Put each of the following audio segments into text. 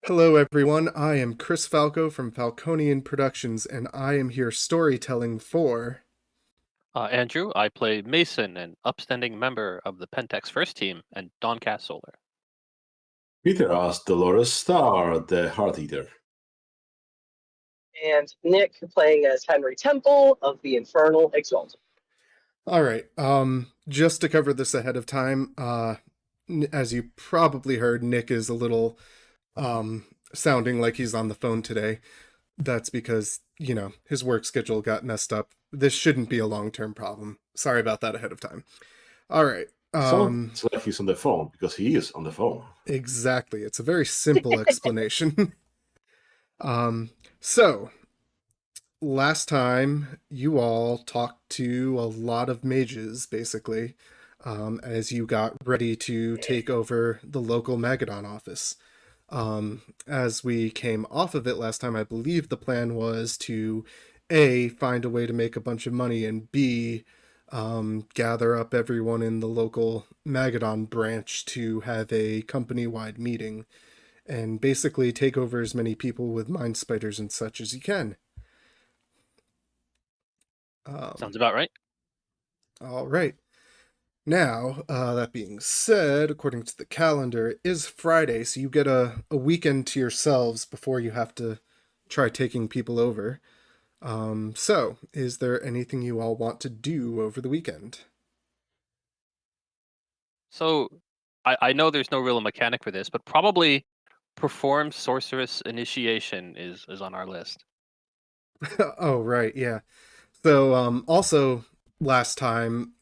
Hello, everyone. I am Chris Falco from Falconian Productions, and I am here storytelling for. Andrew, I play Mason, an upstanding member of the Pentex first team, and Dawncast Solar. Peter asked Dolores Starr, the Heart Eater. And Nick playing as Henry Temple of the Infernal Exalted. All right. Just to cover this ahead of time, as you probably heard, Nick is a little sounding like he's on the phone today. That's because, his work schedule got messed up. This shouldn't be a long-term problem. Sorry about that ahead of time. All right. Sounds like he's on the phone because he is on the phone. Exactly. It's a very simple explanation. So last time you all talked to a lot of mages, basically, as you got ready to take over the local Magadon office. As we came off of it last time, I believe the plan was to A, find a way to make a bunch of money, and B, gather up everyone in the local Magadon branch to have a company-wide meeting and basically take over as many people with mind spiders and such as you can. Sounds about right. All right. Now, that being said, according to the calendar, it is Friday, so you get a weekend to yourselves before you have to try taking people over. So, is there anything you all want to do over the weekend? So, I know there's no real mechanic for this, but probably perform sorceress initiation is on our list. Oh, right, yeah. So, also, last time,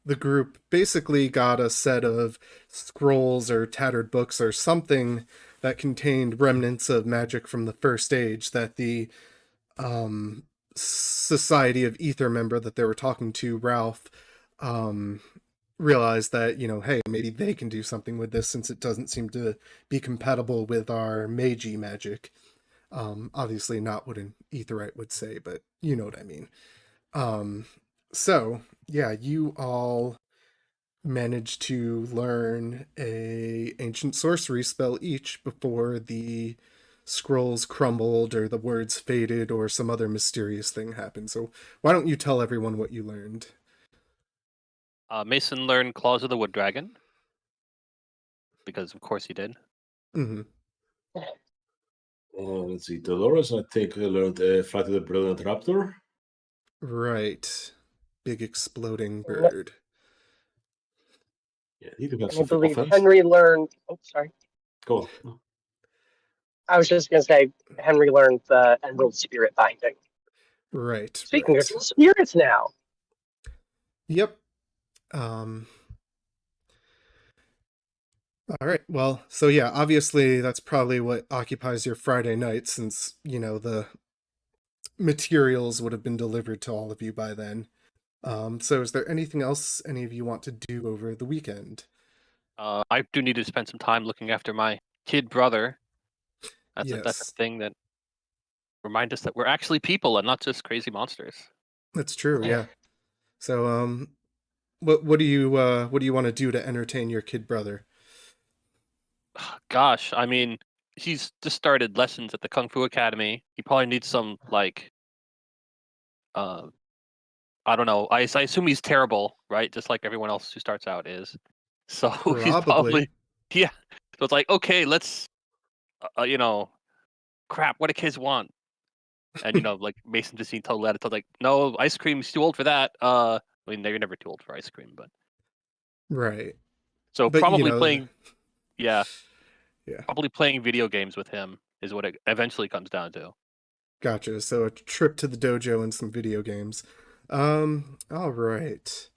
the group basically got a set of scrolls or tattered books or something that contained remnants of magic from the first age that the Society of Ether member that they were talking to, Ralph, realized that, hey, maybe they can do something with this since it doesn't seem to be compatible with our Meiji magic. Obviously not what an Etherite would say, but you know what I mean. So, yeah, you all managed to learn a ancient sorcery spell each before the scrolls crumbled or the words faded or some other mysterious thing happened. So why don't you tell everyone what you learned? Mason learned Claws of the Wood Dragon, because of course he did. Mm-hmm. Let's see, Dolores, I think, learned Flight of the Brilliant Raptor. Right. Big exploding bird. Yeah, he do have And I some believe offense. Henry learned. Oh, sorry. Go on. I was just going to say Henry learned the Emerald Spirit Binding. Right. Speaking right. of spirits now. Yep. All right. Well, so yeah, obviously that's probably what occupies your Friday night since, the materials would have been delivered to all of you by then. So is there anything else any of you want to do over the weekend? I do need to spend some time looking after my kid brother. That's a Yes, thing that reminds us that we're actually people and not just crazy monsters. that's true. Yeah. So, what do you want to do to entertain your kid brother? Gosh, I mean, he's just started lessons at the Kung Fu Academy. He probably needs some uh, I don't know. I assume he's terrible, right? Just like everyone else who starts out is. So he's Probably. probably yeah. So it's like, okay, let's crap. What do kids want? And like Mason just seemed total attitude, like, no, ice cream's too old for that. I mean, you're never too old for ice cream, but Right. so But probably playing, yeah, yeah. probably playing video games with him is what it eventually comes down to. Gotcha. So a trip to the dojo and some video games. All right.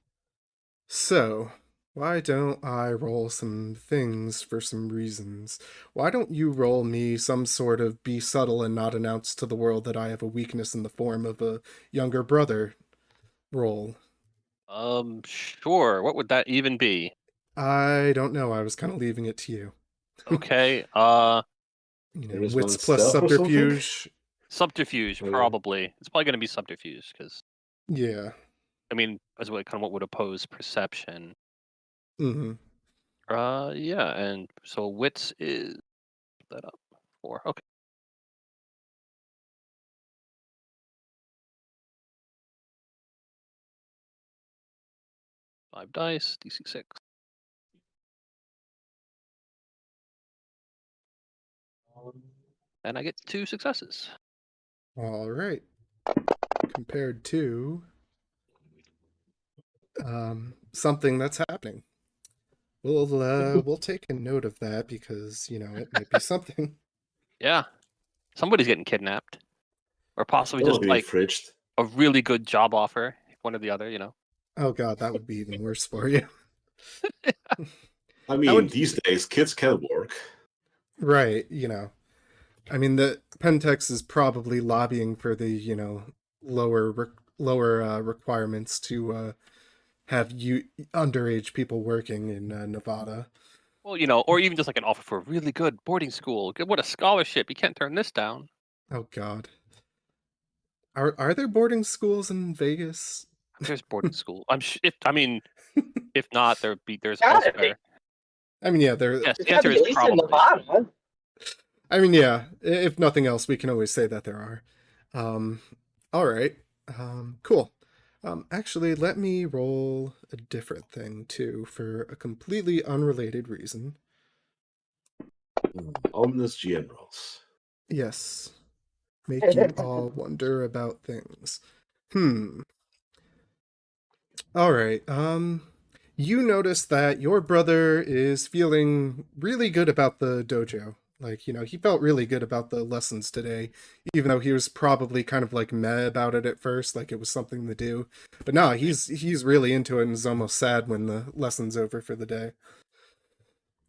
So, why don't I roll some things for some reasons? Why don't you roll me some sort of be subtle and not announce to the world that I have a weakness in the form of a younger brother roll? Sure. What would that even be? I don't know. I was kind of leaving it to you. Okay. Charisma Wits and plus stealth or something? subterfuge. Subterfuge, Oh, yeah. probably. It's probably going to be subterfuge because Yeah. I mean, as what kind of what would oppose perception. Mm-hmm. Yeah, and so wits is put that up. 4. Okay. Five dice, DC 6. And I get 2 successes. All right. Compared to something that's happening. We'll take a note of that because, you know, it might be something. Yeah. Somebody's getting kidnapped. Or possibly Still just getting like fridged. a really good job offer. One or the other, you know. Oh god, that would be even worse for you. I mean, these days, kids can work. Right, you know. I mean, the Pentex is probably lobbying for the, you know, lower requirements to have underage people working in Nevada. Well, you know, or even just like an offer for a really good boarding school. What a scholarship. You can't turn this down. Oh god. Are there boarding schools in Vegas? There's boarding school. If not, there's Gotta be. elsewhere. I mean, yeah, there. Yes, There's the gotta answer be is at least in probably. Nevada. I mean, yeah. If nothing else, we can always say that there are. All right. Cool. Actually, let me roll a different thing too for a completely unrelated reason. Ominous GM rolls. Yes. Make you all wonder about things. All right. You notice that your brother is feeling really good about the dojo. Like, you know, he felt really good about the lessons today, even though he was probably kind of like meh about it at first, like it was something to do. But no, he's really into it and is almost sad when the lesson's over for the day.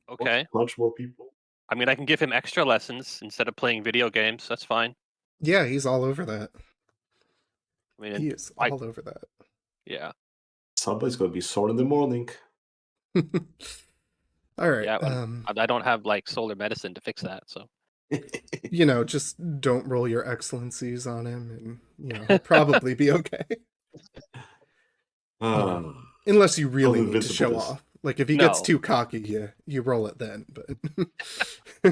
Okay. Much more people. I mean, I can give him extra lessons instead of playing video games. That's fine. Yeah, he's all over that. I mean, He is all over that. Yeah. Somebody's going to be sore in the morning. All right. Yeah. I don't have like solar medicine to fix that, so. You know, just don't roll your excellencies on him, and you know he'll probably be okay. Unless you really need to show off. Like if he gets too cocky, you roll it then. But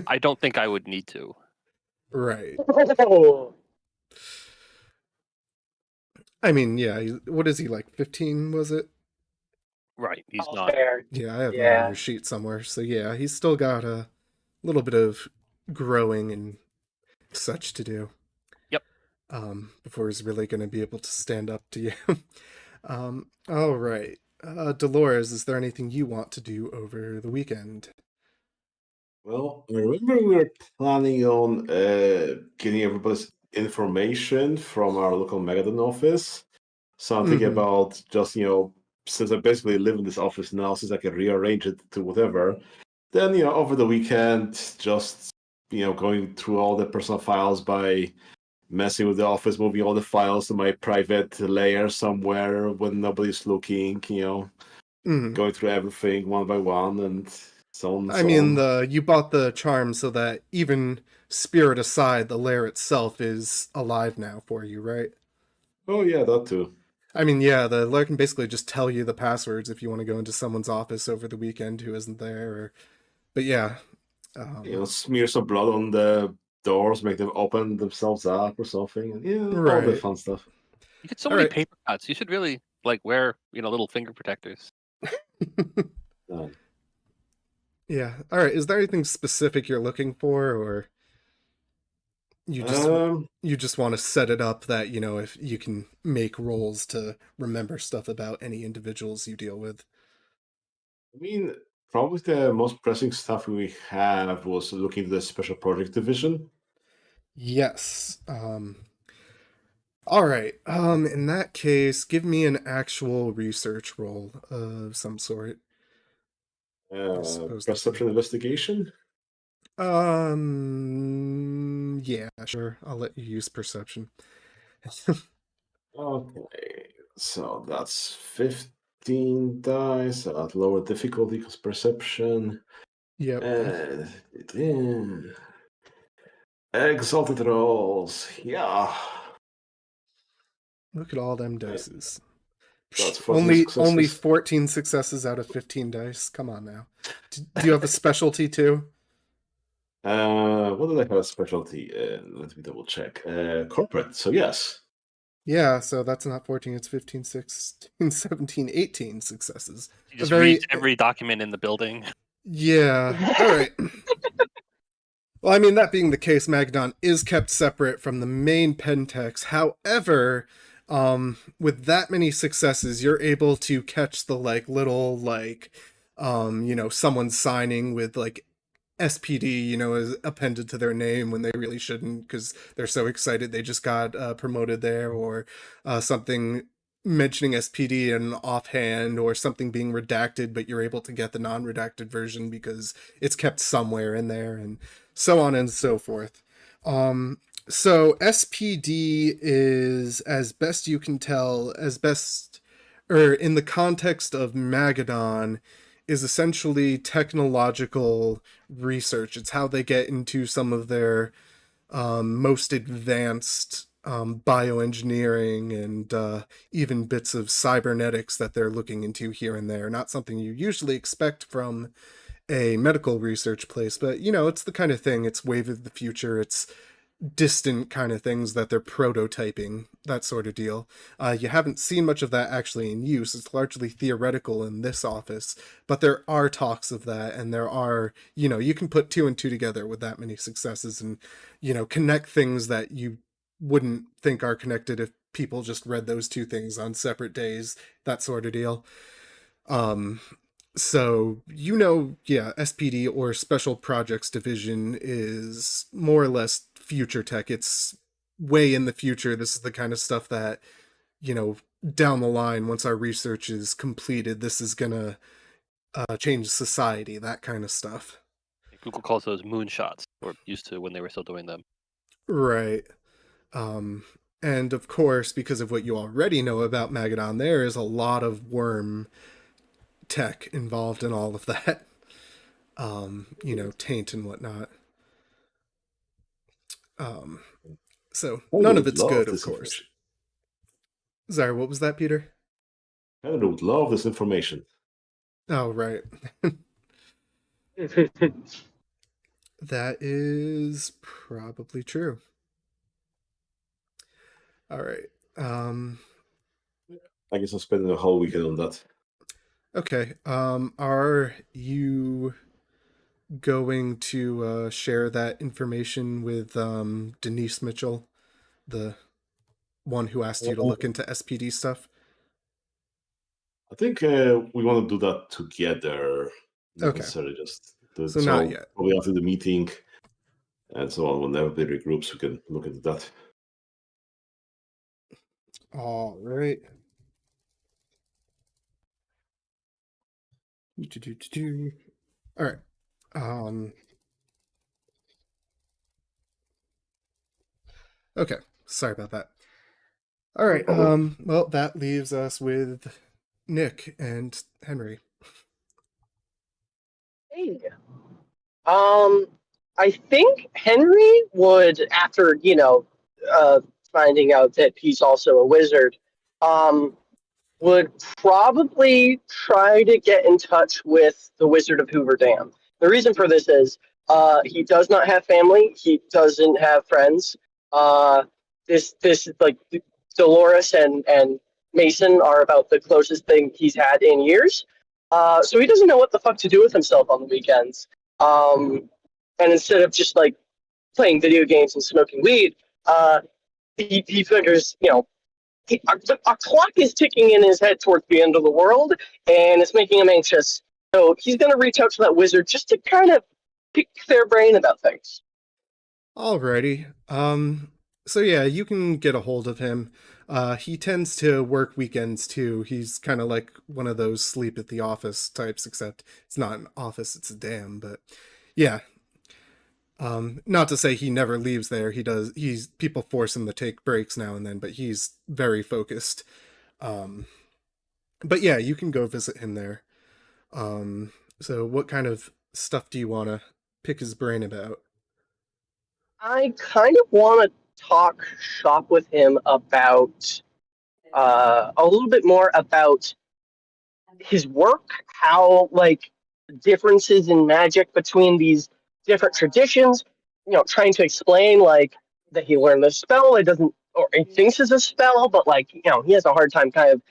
I don't think I would need to. Right. I mean, yeah. What is he like? 15? Was it? Right. He's All not. fair. Yeah, I have that on your sheet somewhere. So yeah, he's still got a little bit of growing and such to do. Yep. Before he's really going to be able to stand up to you. All right. Dolores, is there anything you want to do over the weekend? Well, I remember we were planning on getting everybody's information from our local Magadon office. So I'm thinking about just, you know, since I basically live in this office now, since I can rearrange it to whatever, then, you know, over the weekend, just, you know, going through all the personal files by messing with the office, moving all the files to my private layer somewhere when nobody's looking, you know, going through everything one by one and so on. I mean, you bought the charm so that even spirit aside, the lair itself is alive now for you, right? Oh yeah, that too. I mean, yeah, the lair can basically just tell you the passwords if you want to go into someone's office over the weekend who isn't there. But yeah. You know, smear some blood on the doors, make them open themselves up or something. And, yeah, all the fun stuff. You get so many paper cuts. You should really like wear, you know, little finger protectors. Yeah. All right. Is there anything specific you're looking for, or you just want to set it up that, you know, if you can make rolls to remember stuff about any individuals you deal with? I mean, probably the most pressing stuff we have was looking at the special project division. Yes. All right. In that case, give me an actual research roll of some sort. Perception investigation? Yeah, sure. I'll let you use perception. Okay, so that's 15 dice at lower difficulty because perception. Yep. Exalted rolls. Yeah. Look at all them dices. That's only 14 successes out of 15 dice. Come on now. Do you have a specialty too? What did I have a specialty? Let me double check. Corporate. So yes. Yeah, so that's not 14, it's 15, 16, 17, 18 successes. He just reads every document in the building. Yeah, all right. Well, I mean, that being the case, Magadon is kept separate from the main Pentex. However, with that many successes, you're able to catch the little someone signing with SPD, is appended to their name when they really shouldn't because they're so excited they just got promoted there, or something mentioning SPD in offhand, or something being redacted, but you're able to get the non-redacted version because it's kept somewhere in there, and so on and so forth. So SPD is, as best you can tell, or in the context of Magadon, is essentially technological research. It's how they get into some of their most advanced bioengineering and even bits of cybernetics that they're looking into here and there. Not something you usually expect from a medical research place, but it's the kind of thing, it's wave of the future, it's distant kind of things that they're prototyping, that sort of deal. You haven't seen much of that actually in use. It's largely theoretical in this office, but there are talks of that, and there are, you can put two and two together with that many successes and, connect things that you wouldn't think are connected if people just read those two things on separate days, that sort of deal. So, SPD, or Special Projects Division, is more or less future tech. It's way in the future. This is the kind of stuff that, down the line, once our research is completed, this is gonna change society, that kind of stuff. Google calls those moonshots, or used to when they were still doing them. Right. And of course, because of what you already know about Magadon, there is a lot of worm tech involved in all of that. Taint and whatnot. So none of it's good, of course. Sorry, what was that, Peter? I would love this information. Oh, right. That is probably true. All right. I guess I'm spending a whole weekend on that. Okay. Are you going to share that information with Denise Mitchell, the one who asked you to look into SPD stuff? I think we want to do that together. Not Okay. necessarily just do it. So not yet. Probably after the meeting and so on, whenever they regroups, we can look into that. All right. All right. Okay. Sorry about that. All right. Well, that leaves us with Nick and Henry. Hey. I think Henry would, after finding out that he's also a wizard, would probably try to get in touch with the Wizard of Hoover Dam. The reason for this is he does not have family. He doesn't have friends. This is like Dolores and Mason are about the closest thing he's had in years. So he doesn't know what the fuck to do with himself on the weekends. And instead of just playing video games and smoking weed, he figures, a clock is ticking in his head towards the end of the world, and it's making him anxious. So he's going to reach out to that wizard just to kind of pick their brain about things. Alrighty. So yeah, you can get a hold of him. He tends to work weekends too. He's kind of like one of those sleep at the office types, except it's not an office, it's a dam, but yeah. Not to say he never leaves there. People force him to take breaks now and then, but he's very focused. But yeah, you can go visit him there. So what kind of stuff do you want to pick his brain about? I kind of want to talk shop with him about a little bit more about his work, how differences in magic between these different traditions, trying to explain like that he learned this spell. It doesn't, or he thinks it's a spell, but like, he has a hard time kind of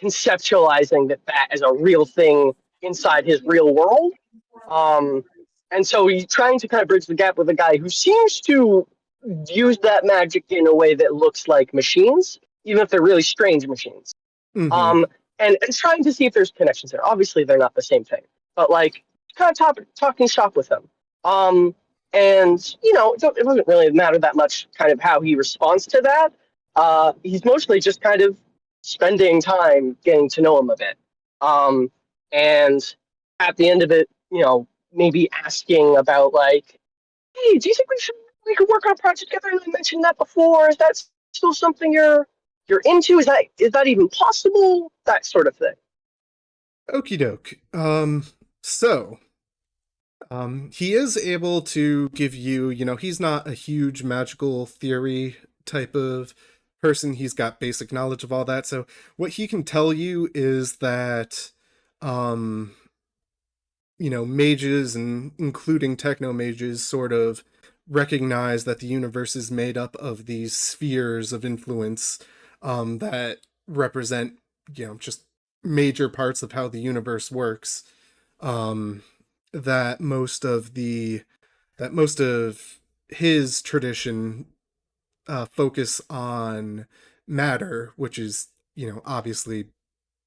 conceptualizing that as a real thing inside his real world. And so he's trying to kind of bridge the gap with a guy who seems to use that magic in a way that looks like machines, even if they're really strange machines. Mm-hmm. And trying to see if there's connections there. Obviously, they're not the same thing, but like kind of talking shop with him. And it doesn't really matter that much kind of how he responds to that. He's mostly just kind of spending time getting to know him a bit. And at the end of it, maybe asking about like, hey, do you think we could work on a project together? I mentioned that before. Is that still something you're into? Is that even possible? That sort of thing. Okie doke. He is able to give you, he's not a huge magical theory type of person. He's got basic knowledge of all that. So what he can tell you is that, mages, and including techno mages, sort of recognize that the universe is made up of these spheres of influence that represent, just major parts of how the universe works. That most of his tradition focus on matter, which is, obviously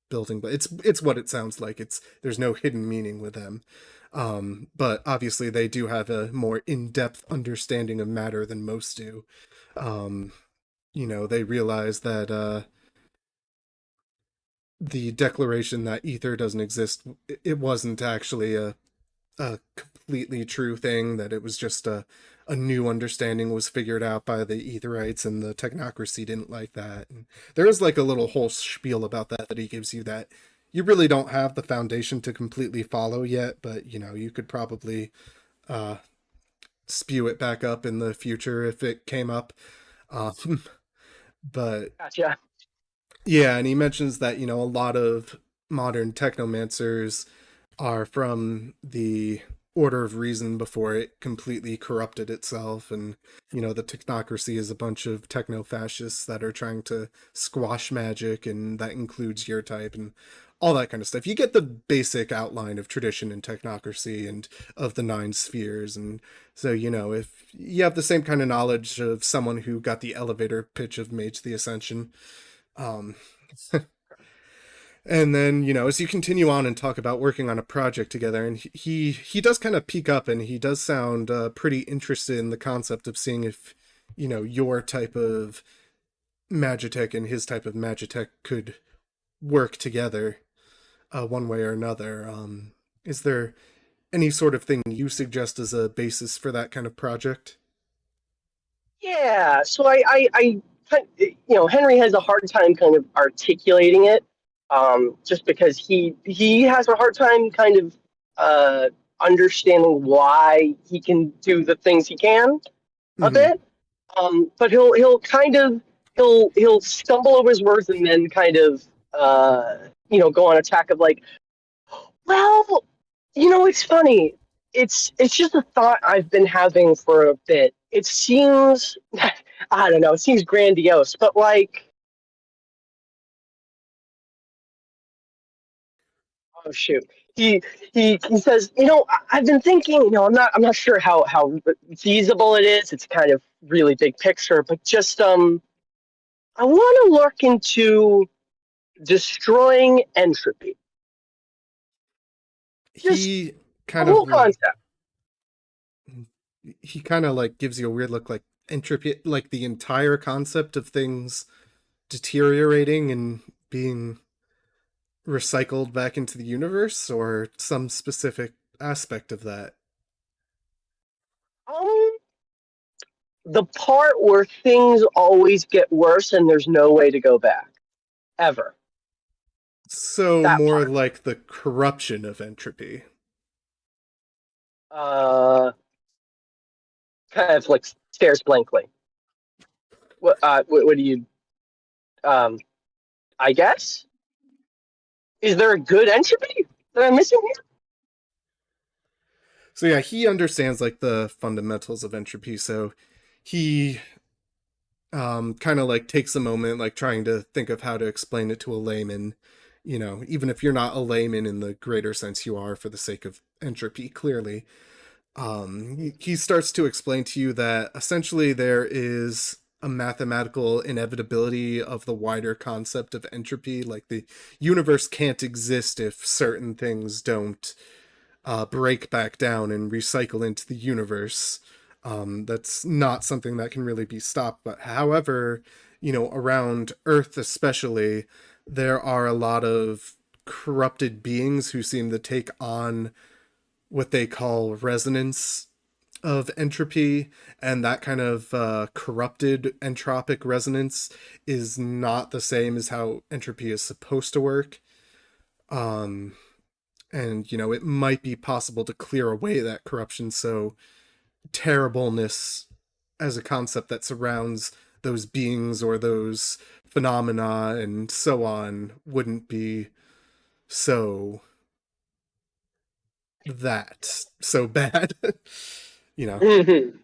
building, but it's what it sounds like. There's no hidden meaning with them. But obviously they do have a more in-depth understanding of matter than most do. They realize that the declaration that ether doesn't exist, it wasn't actually a completely true thing, that it was just a new understanding was figured out by the Etherites, and the technocracy didn't like that. And there is like a little whole spiel about that he gives you that you really don't have the foundation to completely follow yet, but you could probably spew it back up in the future if it came up. But Gotcha. yeah, and he mentions that, a lot of modern technomancers are from the Order of Reason before it completely corrupted itself, and the technocracy is a bunch of techno-fascists that are trying to squash magic, and that includes your type and all that kind of stuff. You get the basic outline of tradition and technocracy and of the 9 spheres, and so if you have the same kind of knowledge of someone who got the elevator pitch of Mage the Ascension, and then, as you continue on and talk about working on a project together, and he does kind of peek up, and he does sound pretty interested in the concept of seeing if, your type of Magitech and his type of Magitech could work together one way or another. Is there any sort of thing you suggest as a basis for that kind of project? Yeah. So Henry has a hard time kind of articulating it, just because he has a hard time kind of understanding why he can do the things he can a bit. But he'll stumble over his words and then kind of go on attack of like, well, it's funny. It's just a thought I've been having for a bit. It seems, I don't know, it seems grandiose, but like, oh shoot. He says, I've been thinking, I'm not sure how feasible it is. It's kind of really big picture, but just I want to look into destroying entropy. He kind The whole of concept. he kind of like gives you a weird look, like entropy, like the entire concept of things deteriorating and being recycled back into the universe, or some specific aspect of that. The part where things always get worse and there's no way to go back, ever. So That more part. like the corruption of entropy. Kind of like stares blankly. What do you? I guess. Is there a good entropy that I'm missing here? So yeah, he understands like the fundamentals of entropy. So he kind of like takes a moment, like trying to think of how to explain it to a layman. You know, even if you're not a layman in the greater sense, you are for the sake of entropy. Clearly, he starts to explain to you that essentially there is a mathematical inevitability of the wider concept of entropy. Like the universe can't exist if certain things don't break back down and recycle into the universe. That's not something that can really be stopped. But however, you know, around Earth especially, there are a lot of corrupted beings who seem to take on what they call resonance of entropy, and that kind of corrupted entropic resonance is not the same as how entropy is supposed to work. Um, and, you know, it might be possible to clear away that corruption so terribleness as a concept that surrounds those beings or those phenomena and so on wouldn't be so so bad. You know. Mhm.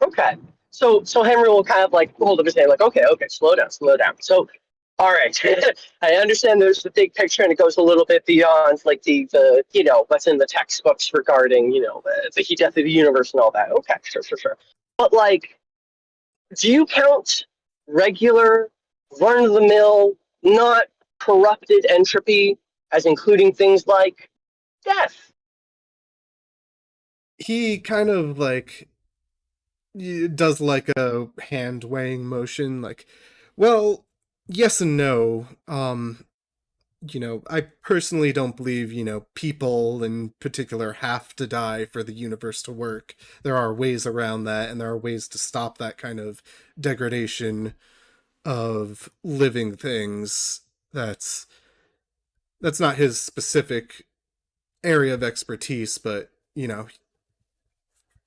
Okay. So Henry will kind of like hold up his hand, like, okay, slow down, slow down. So, all right, I understand there's the big picture, and it goes a little bit beyond like the you know what's in the textbooks regarding the heat death of the universe and all that. Okay, sure. But like, do you count regular, run of the mill, not corrupted entropy as including things like death? He kind of like does like a hand weighing motion, like, well, yes and no. You know, I personally don't believe, you know, people in particular have to die for the universe to work. There are ways around that, and there are ways to stop that kind of degradation of living things. That's not his specific area of expertise, but, you know,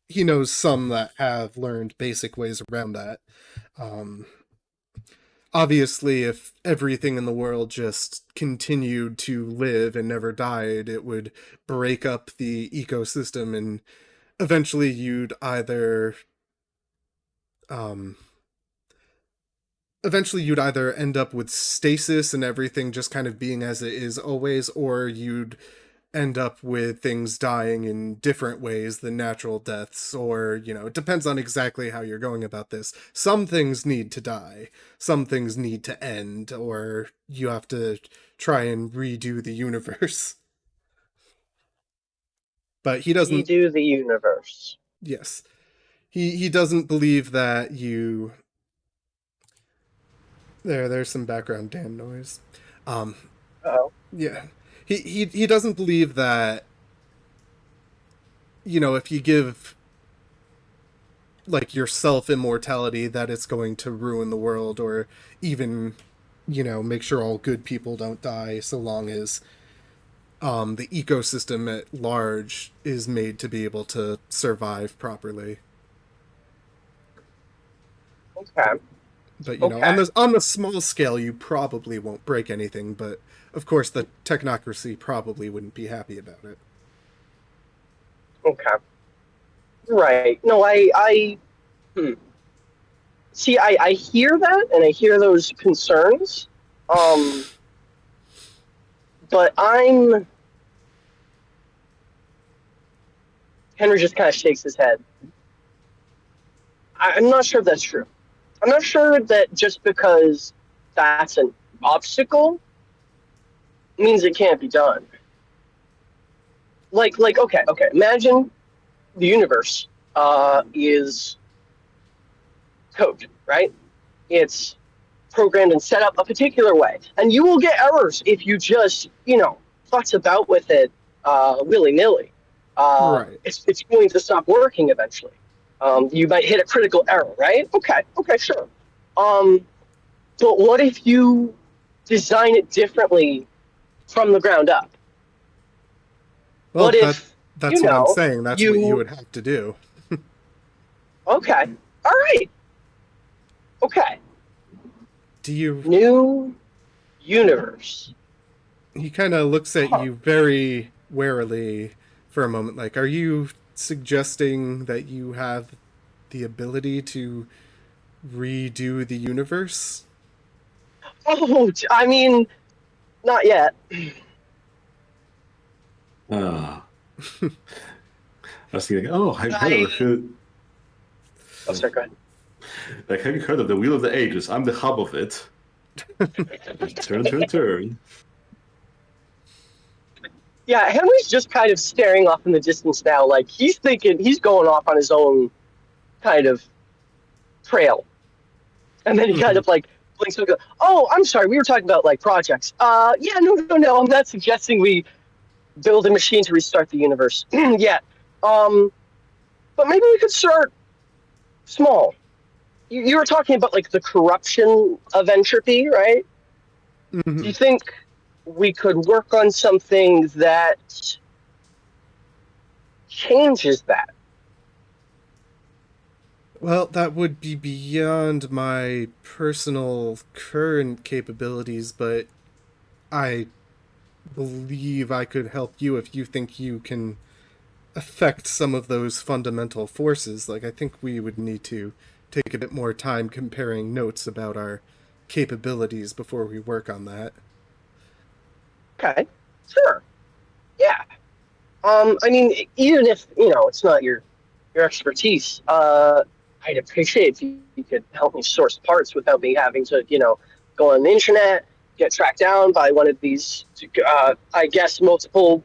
he knows some that have learned basic ways around that. Um, Obviously, if everything in the world just continued to live and never died, it would break up the ecosystem, and eventually um, you'd either end up with stasis and everything just kind of being as it is always, or you'd end up with things dying in different ways than natural deaths, or, you know, it depends on exactly how you're going about this. Some things need to die, some things need to end, or you have to try and redo the universe. But he doesn't, Redo the universe. yes. He doesn't believe that you there's some background damn noise. Um Oh. yeah. He doesn't believe that, you know, if you give like yourself immortality, that it's going to ruin the world, or even, you know, make sure all good people don't die, so long as the ecosystem at large is made to be able to survive properly. Okay. But, you know, on the small scale, you probably won't break anything, but of course the technocracy probably wouldn't be happy about it. Okay. Right. No, I see. I hear that, and I hear those concerns. But Henry just kind of shakes his head. I'm not sure if that's true. I'm not sure that just because that's an obstacle means it can't be done. Like, okay. Imagine the universe is code, right? It's programmed and set up a particular way, and you will get errors if you just, futz about with it willy-nilly. Right. It's going to stop working eventually. You might hit a critical error, right? Okay, sure. But what if you design it differently from the ground up? Well, what if that's what I'm saying. That's what you would have to do. Okay. All right. Okay. Do you... New universe. He kind of looks at you very warily, for a moment. Like, are you suggesting that you have the ability to redo the universe? Oh, I mean, not yet. I was thinking, oh, have you heard I. of the, Oh, sorry, go ahead. like, have you heard of the Wheel of the Ages? I'm the hub of it. Turn, turn, turn. Yeah, Henry's just kind of staring off in the distance now, like he's thinking he's going off on his own kind of trail. And then he kind of like blinks and goes, "Oh, I'm sorry, we were talking about like projects. Yeah, no, I'm not suggesting we build a machine to restart the universe yet. But maybe we could start small. You were talking about like the corruption of entropy, right? Do you think we could work on something that changes that? Well, that would be beyond my personal current capabilities, but I believe I could help you if you think you can affect some of those fundamental forces. Like, I think we would need to take a bit more time comparing notes about our capabilities before we work on that. Okay, sure, yeah. I mean, even if it's not your expertise, I'd appreciate if you could help me source parts without me having to, go on the internet, get tracked down by one of these, I guess, multiple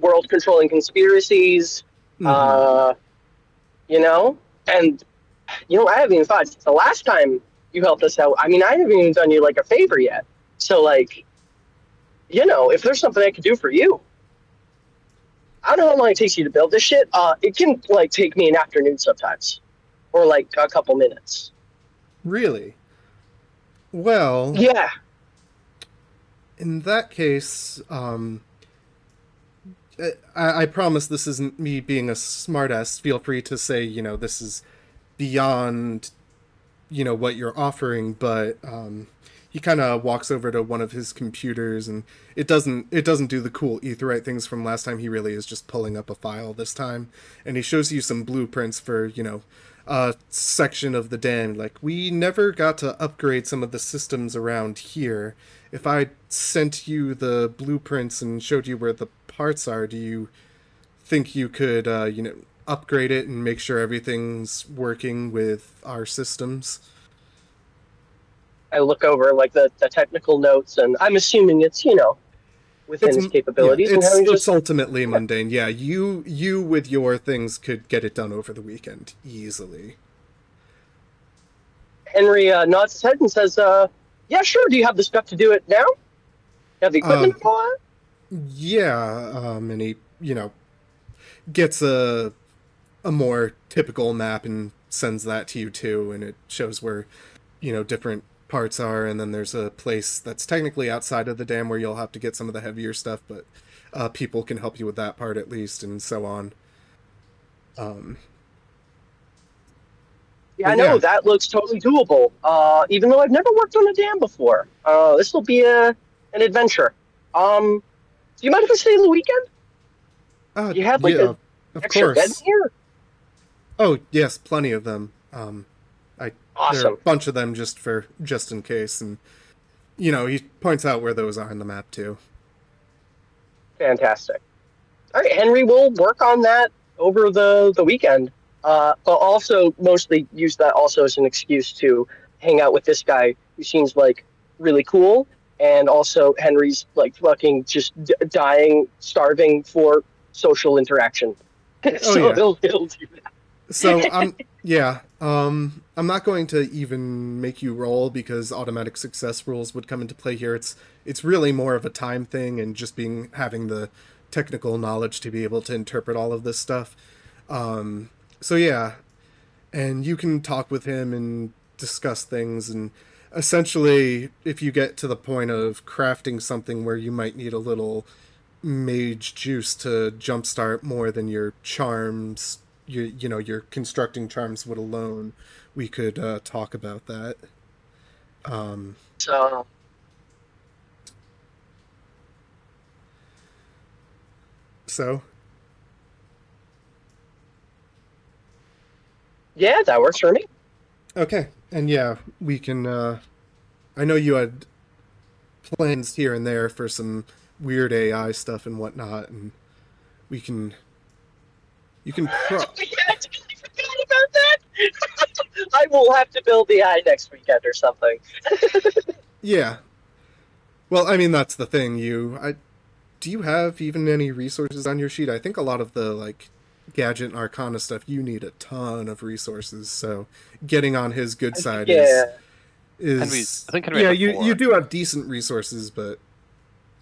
world controlling conspiracies. Uh, and I haven't even thought the last time you helped us out. I mean, I haven't even done you like a favor yet. So, like, if there's something I could do for you. I don't know how long it takes you to build this shit. It can like take me an afternoon sometimes, or like a couple minutes. Really? Well, Yeah. in that case, I promise this isn't me being a smartass. Feel free to say, this is beyond, what you're offering, but he kind of walks over to one of his computers, and it doesn't do the cool Etherite things from last time. He really is just pulling up a file this time, and he shows you some blueprints for a section of the dam. Like, we never got to upgrade some of the systems around here. If I sent you the blueprints and showed you where the parts are, do you think you could upgrade it and make sure everything's working with our systems? I look over like the technical notes, and I'm assuming it's within his capabilities, and having it's just ultimately mundane. Yeah, you with your things could get it done over the weekend easily. Henry nods his head and says, "Yeah, sure. Do you have the stuff to do it now? You have the equipment and all that?" Yeah, and he gets a more typical map and sends that to you too, and it shows where different parts are, and then there's a place that's technically outside of the dam where you'll have to get some of the heavier stuff, but people can help you with that part at least, and so on. Yeah, I know that looks totally doable. Even though I've never worked on a dam before, this will be an adventure. Do you mind if I stay on the weekend? You have like yeah, of extra bed course. here? Oh yes, plenty of them. There are a Awesome. bunch of them just in case, and he points out where those are on the map too. Fantastic. All right, Henry, we'll work on that over the weekend. But also mostly use that also as an excuse to hang out with this guy who seems like really cool. And also Henry's like fucking just dying, starving for social interaction. So yeah. he'll do that. So I'm not going to even make you roll because automatic success rules would come into play here. It's really more of a time thing and just having the technical knowledge to be able to interpret all of this stuff. So yeah, and you can talk with him and discuss things, and essentially if you get to the point of crafting something where you might need a little mage juice to jumpstart more than your charms, your constructing charms would alone, we could talk about that. So So Yeah, that works for me. Okay, and yeah, we can. I know you had plans here and there for some weird AI stuff and whatnot, and we can. You can I totally forgot about that. I will have to build the eye next weekend or something. Yeah. Well, I mean that's the thing. Do you have even any resources on your sheet? I think a lot of the like gadget and arcana stuff you need a ton of resources. So getting on his good side Yeah. is I think Henry yeah, has you 4. do have decent resources, but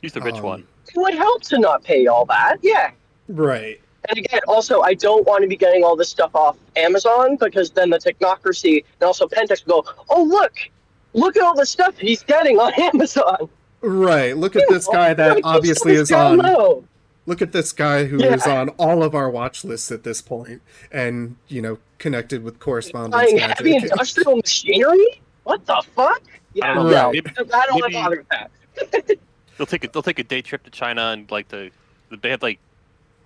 He's the rich one. It would help to not pay all that. Yeah. right. And again, also, I don't want to be getting all this stuff off Amazon because then the technocracy and also Pentex will go, oh, look at all the stuff he's getting on Amazon. Right. Look at this guy that Keep obviously things is down on. low. Look at this guy who is on all of our watch lists at this point, and connected with correspondence Buying heavy magic. industrial machinery? What the fuck? Yeah, I don't know, no, right. I don't want maybe- to bother with that. They'll take a day trip to China and like they have like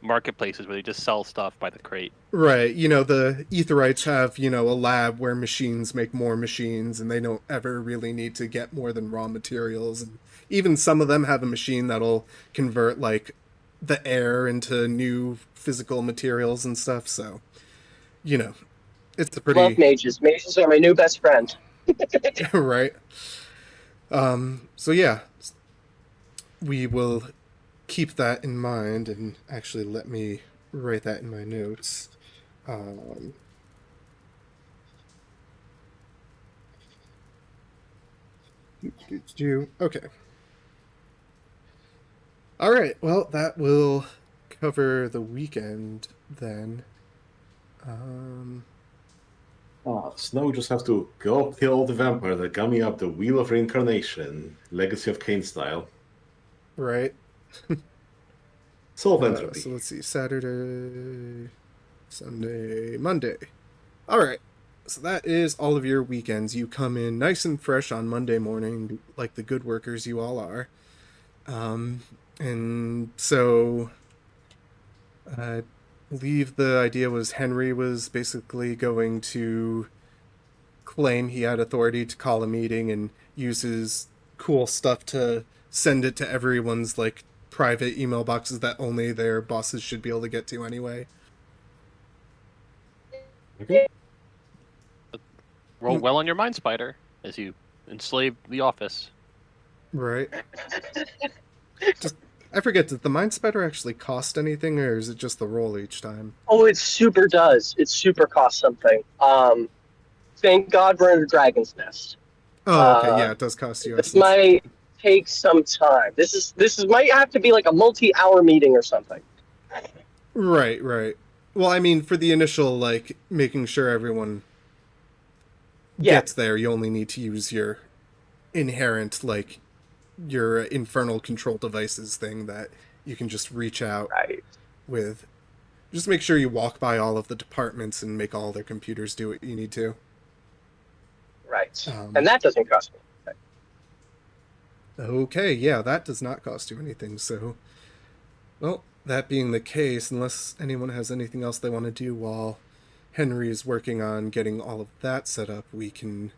marketplaces where they just sell stuff by the crate. Right. The Etherites have, a lab where machines make more machines, and they don't ever really need to get more than raw materials. And even some of them have a machine that'll convert, like, the air into new physical materials and stuff. So, it's a pretty. Love mages. Mages are my new best friend. Right. So, yeah. We will keep that in mind, and actually let me write that in my notes. Okay. All right. Well, that will cover the weekend then. So now we just have to go kill the vampire that got me up the Wheel of Reincarnation, Legacy of Cain style. Right. Solve entropy. So let's see. Saturday, Sunday, Monday. All right. So that is all of your weekends. You come in nice and fresh on Monday morning, like the good workers you all are. And so I believe the idea was Henry was basically going to claim he had authority to call a meeting and use his cool stuff to send it to everyone's like private email boxes that only their bosses should be able to get to anyway. Okay. Roll well on your mind, Spider, as you enslave the office. Right. I forget, did the Mind Spider actually cost anything, or is it just the roll each time? Oh, it super does. It super costs something. Thank God we're in a Dragon's Nest. Oh, okay, yeah, it does cost you. This might take some time. This is might have to be like a multi-hour meeting or something. Right. Well, I mean, for the initial, like, making sure everyone gets there, you only need to use your inherent, like, your infernal control devices thing that you can just reach out with. Just make sure you walk by all of the departments and make all their computers do what you need to. Right. And that doesn't cost me. Okay, yeah, that does not cost you anything, so... Well, that being the case, unless anyone has anything else they want to do while Henry is working on getting all of that set up, we can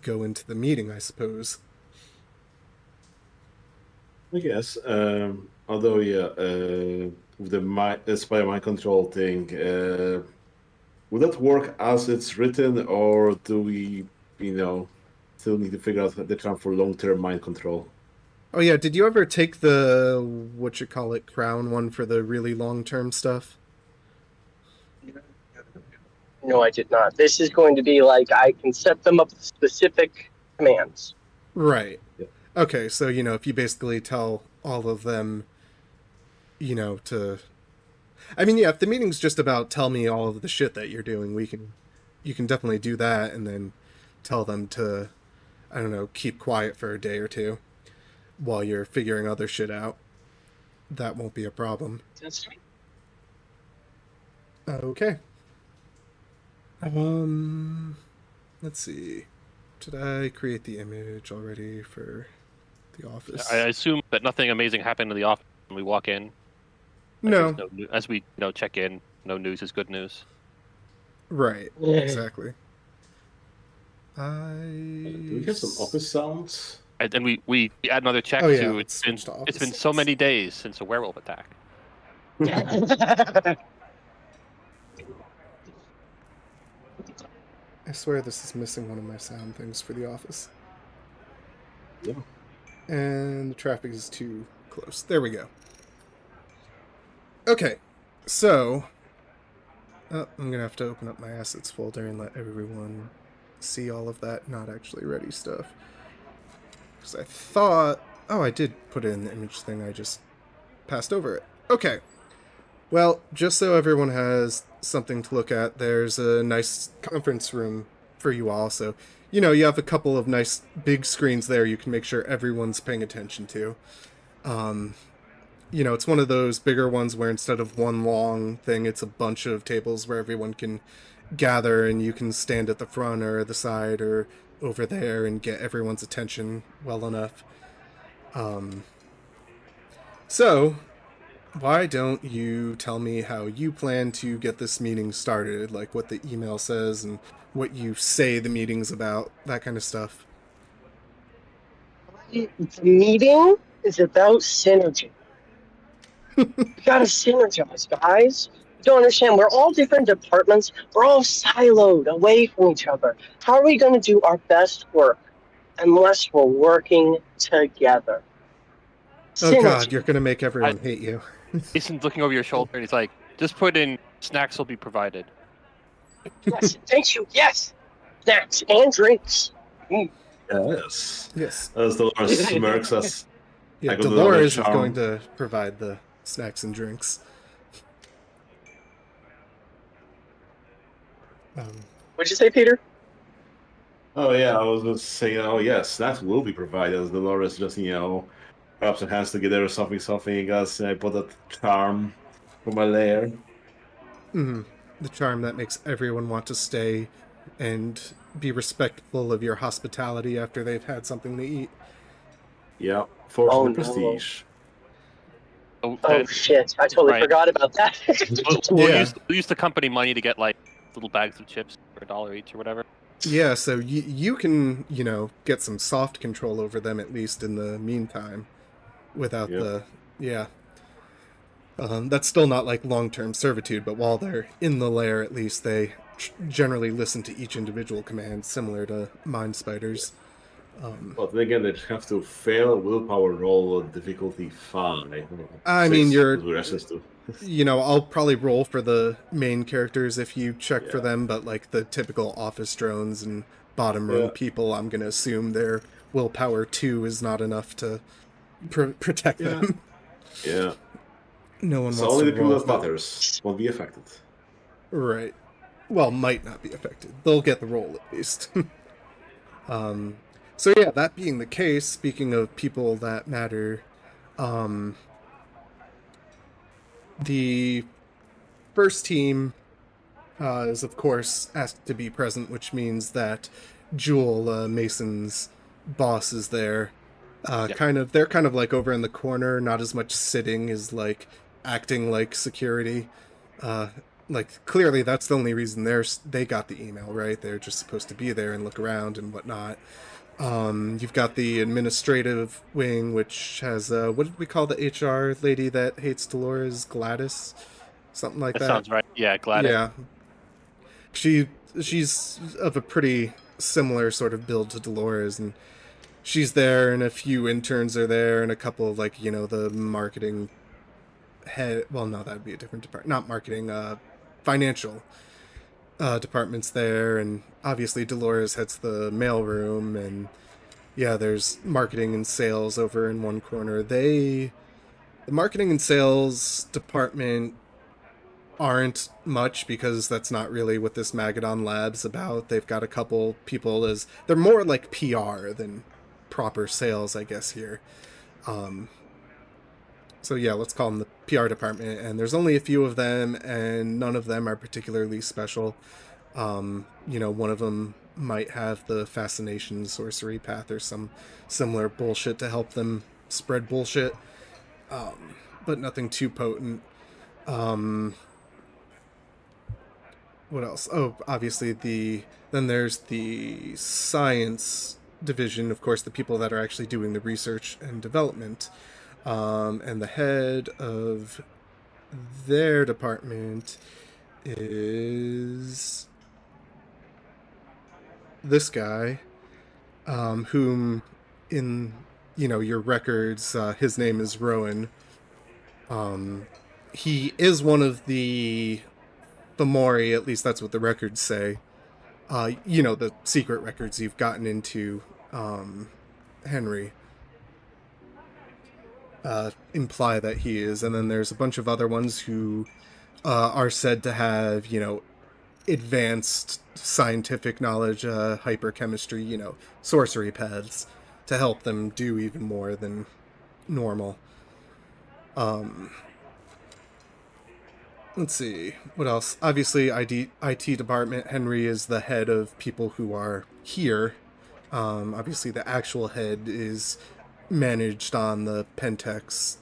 go into the meeting, I suppose. I guess. Although, yeah, with the spy mind control thing, would that work as it's written, or do we, still need to figure out the term for long-term mind control? Oh yeah, did you ever take the, crown one for the really long-term stuff? No, I did not. This is going to be like I can set them up with specific commands. Right. Yeah. Okay, so, if you basically tell all of them, to... I mean, yeah, if the meeting's just about tell me all of the shit that you're doing, you can definitely do that and then tell them to, I don't know, keep quiet for a day or two while you're figuring other shit out. That won't be a problem. That's sweet. Okay. Let's see. Did I create the image already for the office? I assume that nothing amazing happened in the office when we walk in. No. As we check in, no news is good news. Right. Exactly. Do we have some office sounds? And then we add another check Oh, yeah, to let's switch to it's been office so sounds. many days since a werewolf attack. I swear this is missing one of my sound things for the office. Yeah. And the traffic is too close. There we go. Okay, so I'm gonna have to open up my assets folder and let everyone see all of that not actually ready stuff. Because I thought, oh, I did put it in the image thing. I just passed over it. Okay. Well, just so everyone has something to look at, there's a nice conference room for you all. So, you know, you have a couple of nice big screens there you can make sure everyone's paying attention to. You know, it's one of those bigger ones where instead of one long thing, it's a bunch of tables where everyone can gather and you can stand at the front or the side or over there and get everyone's attention well enough. So, why don't you tell me how you plan to get this meeting started, like what the email says and what you say the meeting's about, that kind of stuff. The meeting is about synergy. We gotta synergize, guys. You don't understand. We're all different departments. We're all siloed away from each other. How are we gonna do our best work unless we're working together? Oh god, Synergy. you're gonna make everyone hate you. Jason's looking over your shoulder and he's like, just put in snacks will be provided. Yes, thank you. Yes, snacks and drinks. Yes. Yes. As Dolores smirks us. Yeah, I go to the Dolores is charm. going to provide the snacks and drinks. What'd you say, Peter? Oh yeah, I was just saying. Oh yes, that will be provided. As Dolores just perhaps her hands together or something. As I put that charm for my lair. The charm that makes everyone want to stay and be respectful of your hospitality after they've had something to eat. Yeah, fortune Oh, and no. prestige. So Oh then shit! I totally Right. forgot about that. we'll Yeah. use the company money to get like little bags of chips for $1 each or whatever. Yeah, so you can, you know, get some soft control over them at least in the meantime without Yep. the, yeah. That's still not like long-term servitude, but while they're in the lair, at least they generally listen to each individual command, similar to mind spiders. But then again, they have to fail a willpower roll of difficulty 5. I mean, 6, you're, because we're SS2. you know, I'll probably roll for the main characters if you check for Yeah. them, but like the typical office drones and bottom rung Yeah. people, I'm gonna assume their willpower 2 is not enough to protect Yeah. them. Yeah. No one So wants only to the people roll that that. matters won't be affected. Right. Well, might not be affected. They'll get the roll at least. So yeah, that being the case, speaking of people that matter, the first team is of course asked to be present, which means that Jewel, Mason's boss, is there. They're kind of like over in the corner, not as much sitting as like acting like security. Like clearly that's the only reason they got the email, right? They're just supposed to be there and look around and whatnot. You've got the administrative wing, which has what did we call the HR lady that hates Dolores? Gladys, something like That that. sounds right. Yeah, Gladys. Yeah, she's of a pretty similar sort of build to Dolores, and she's there, and a few interns are there, and a couple of like the marketing head. Well, no, that'd be a different department. Not marketing. Financial departments there, and obviously Dolores heads the mailroom, and yeah, there's marketing and sales over in one corner. The marketing and sales department aren't much because that's not really what this Magadon Lab's about. They've got a couple people they're more like PR than proper sales, I guess, here. So yeah, let's call them the PR department, and there's only a few of them, and none of them are particularly special. One of them might have the fascination sorcery path or some similar bullshit to help them spread bullshit, but nothing too potent. what else? Oh, obviously then there's the science division, of course, the people that are actually doing the research and development. And the head of their department is this guy, whom in your records, his name is Rowan. He is one of the Mori, at least that's what the records say. The secret records you've gotten into, Henry, imply that he is. And then there's a bunch of other ones who are said to have, advanced scientific knowledge, hyperchemistry, sorcery paths to help them do even more than normal. Let's see, what else? Obviously, IT department, Henry is the head of people who are here. Obviously, the actual head is managed on the Pentex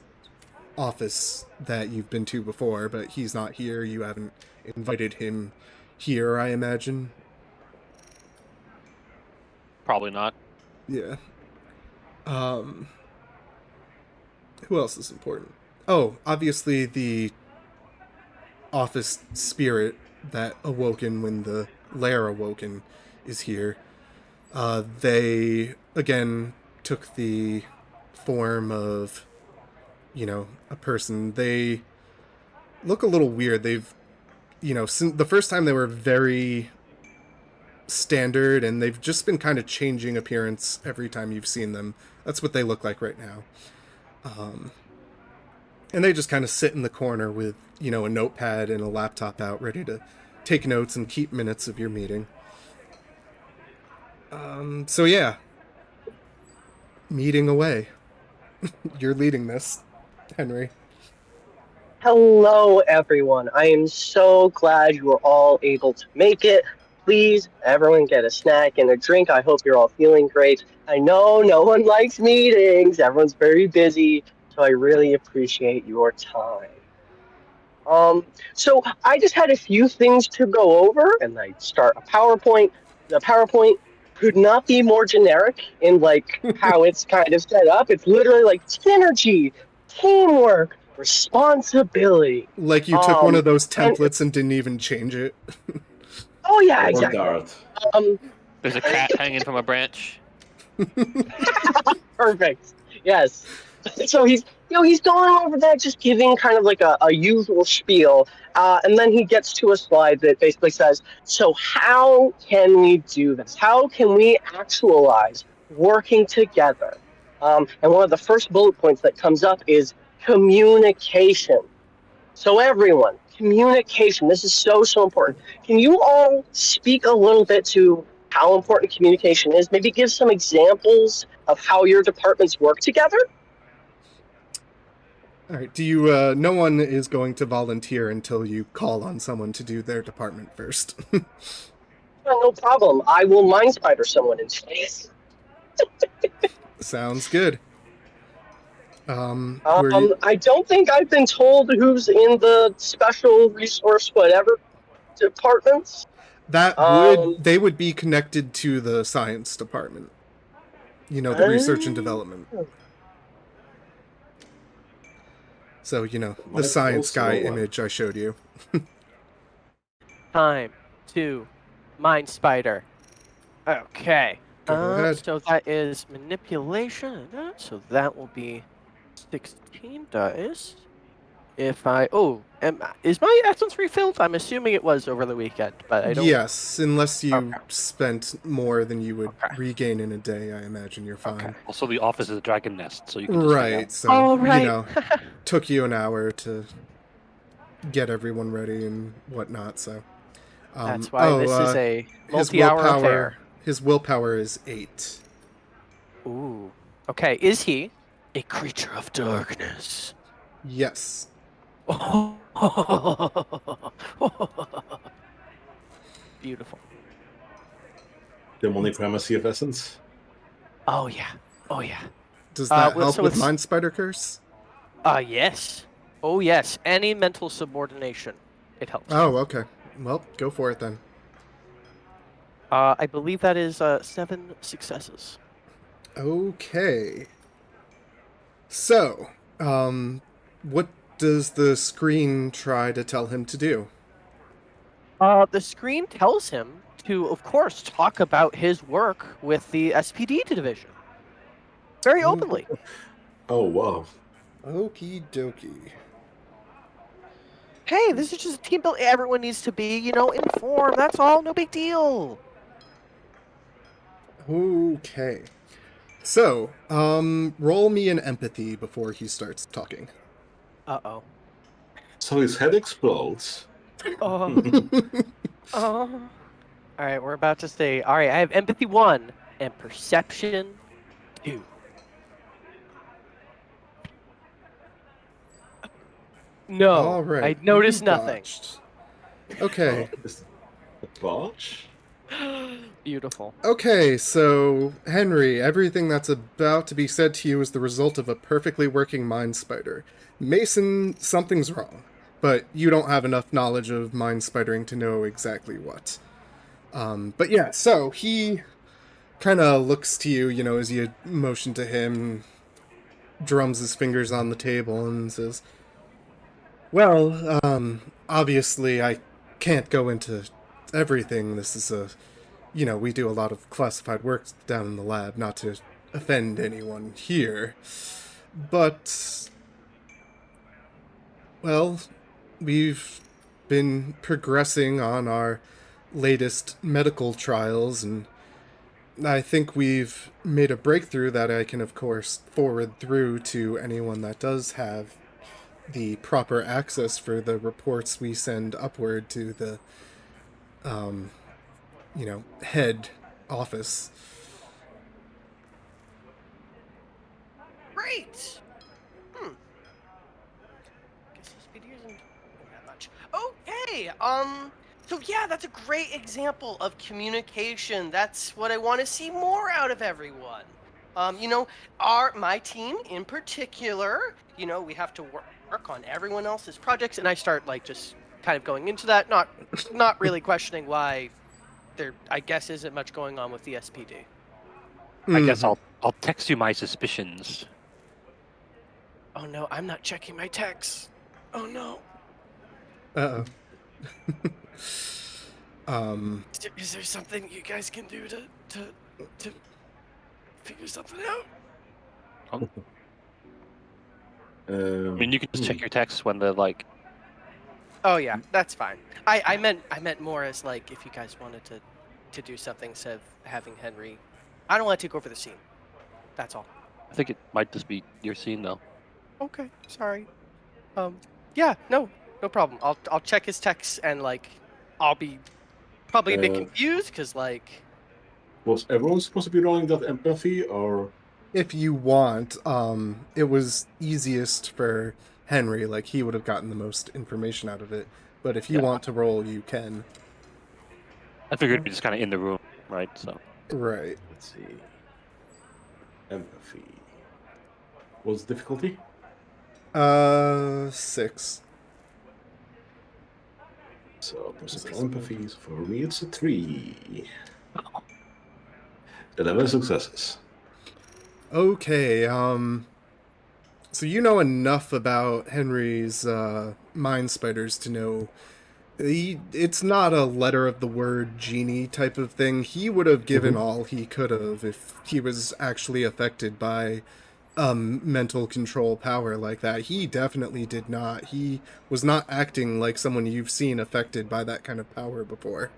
office that you've been to before, but he's not here. You haven't invited him here, I imagine. Probably not. Yeah. Who else is important? Oh, obviously the office spirit that awoken when the lair awoken is here. They again took the form of, a person. They look a little weird. They've, since the first time they were very standard, and they've just been kind of changing appearance every time you've seen them. That's what they look like right now. And they just kind of sit in the corner with, a notepad and a laptop out, ready to take notes and keep minutes of your meeting. So yeah. Meeting away. You're leading this, Henry. Hello, everyone. I am so glad you were all able to make it. Please, everyone get a snack and a drink. I hope you're all feeling great. I know no one likes meetings. Everyone's very busy, so I really appreciate your time. So I just had a few things to go over, and I start a PowerPoint. The PowerPoint could not be more generic in like how it's kind of set up. It's literally like synergy, teamwork, responsibility. Like you took one of those templates and didn't even change it. Oh yeah, Or exactly. Dart. There's a cat hanging from a branch. Perfect. Yes. So he's going over that, just giving kind of like a usual spiel, and then he gets to a slide that basically says, "So how can we do this? How can we actualize working together?" And one of the first bullet points that comes up is communication. So everyone, communication. This is so important. Can you all speak a little bit to how important communication is? Maybe give some examples of how your departments work together. All right. Do you? No one is going to volunteer until you call on someone to do their department first. No problem. I will mind spider someone in space. Sounds good. You... I don't think I've been told who's in the special resource whatever departments. That they would be connected to the science department. The research and development. So, the science guy image I showed you. Time to mind spider. Okay. Go ahead. So that is manipulation. So that will be 16 dice. If I is my essence refilled? I'm assuming it was over the weekend, but I don't. Yes, unless you spent more than you would regain in a day, I imagine you're fine. Okay. Also, the office is a dragon nest, so you can just hang out. Right. So right. took you an hour to get everyone ready and whatnot. So that's why this is a multi-hour affair. His willpower is 8. Ooh. Okay. Is he a creature of darkness? Yes. Beautiful. Demonic primacy of essence. Oh yeah. Does that help with Mind Spider Curse? Yes. Oh yes. Any mental subordination, it helps. Oh, okay. Well, go for it then. I believe that is 7 successes. Okay. So, what does the screen try to tell him to do? The screen tells him to, of course, talk about his work with the SPD division. Very Oh. openly. Oh, wow. Okie dokie. Hey, this is just a team building. Everyone needs to be, informed. That's all. No big deal. Okay. So, roll me an empathy before he starts talking. Uh-oh. So his head explodes. Oh. Oh. All right, we're about to say. All right, I have empathy 1 and perception 2. No, All right. I noticed you nothing. botched. Okay. Oh, is it a botch? Beautiful. Okay, so, Henry, everything that's about to be said to you is the result of a perfectly working mind spider. Mason, something's wrong, but you don't have enough knowledge of mind spidering to know exactly what. But yeah, so he kind of looks to you, as you motion to him, drums his fingers on the table, and says, well, obviously I can't go into everything. This is we do a lot of classified work down in the lab, not to offend anyone here. But, well, we've been progressing on our latest medical trials, and I think we've made a breakthrough that I can, of course, forward through to anyone that does have the proper access for the reports we send upward to the, head office. Great. Guess this video isn't doing that much. Okay. So yeah, that's a great example of communication. That's what I want to see more out of everyone. My team in particular, we have to work on everyone else's projects, and I start just kind of going into that, not really questioning why there, I guess, isn't much going on with the SPD. I guess I'll text you my suspicions. Oh no, I'm not checking my texts. Oh no. Uh-oh. Is there something you guys can do to figure something out? I mean, you can just check your texts when they're like. Oh yeah, that's fine. I meant more as if you guys wanted to do something instead of having Henry. I don't want to take over the scene. That's all. I think it might just be your scene though. Okay, sorry. Yeah, no problem. I'll check his texts and I'll be probably a bit confused because Was everyone supposed to be rolling that empathy, or? If you want, it was easiest for Henry, he would have gotten the most information out of it. But if you want to roll, you can. I figured it'd be just kind of in the room, right? So. Right. Let's see. Empathy. What's the difficulty? 6. So perceptual empathy. So for me, it's a 3. 11 successes. Okay, so you know enough about Henry's mind spiders to know it's not a letter of the word genie type of thing. He would have given all he could have if he was actually affected by mental control power like that. He definitely did not. He was not acting like someone you've seen affected by that kind of power before.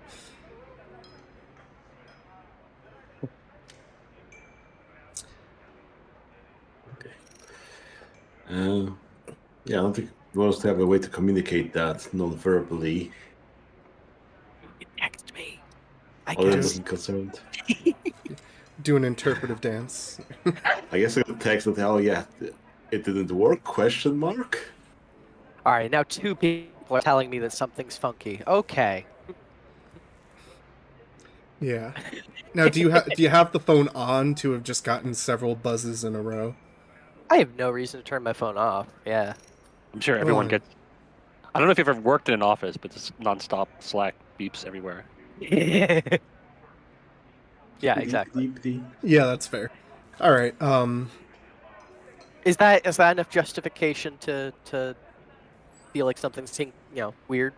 Yeah, I don't think we want to have a way to communicate that non-verbally. text me. I Other guess. than concerned. Do an interpretive dance. I guess I could text and tell, yeah, it didn't work, question mark? Alright, now 2 people are telling me that something's funky. Okay. Yeah. Now, do you have the phone on to have just gotten several buzzes in a row? I have no reason to turn my phone off. Yeah. I'm sure everyone Why? gets I don't know if you've ever worked in an office, but just nonstop Slack beeps everywhere. Yeah, exactly. Yeah, that's fair. All right. Is that enough justification to feel like something's weird?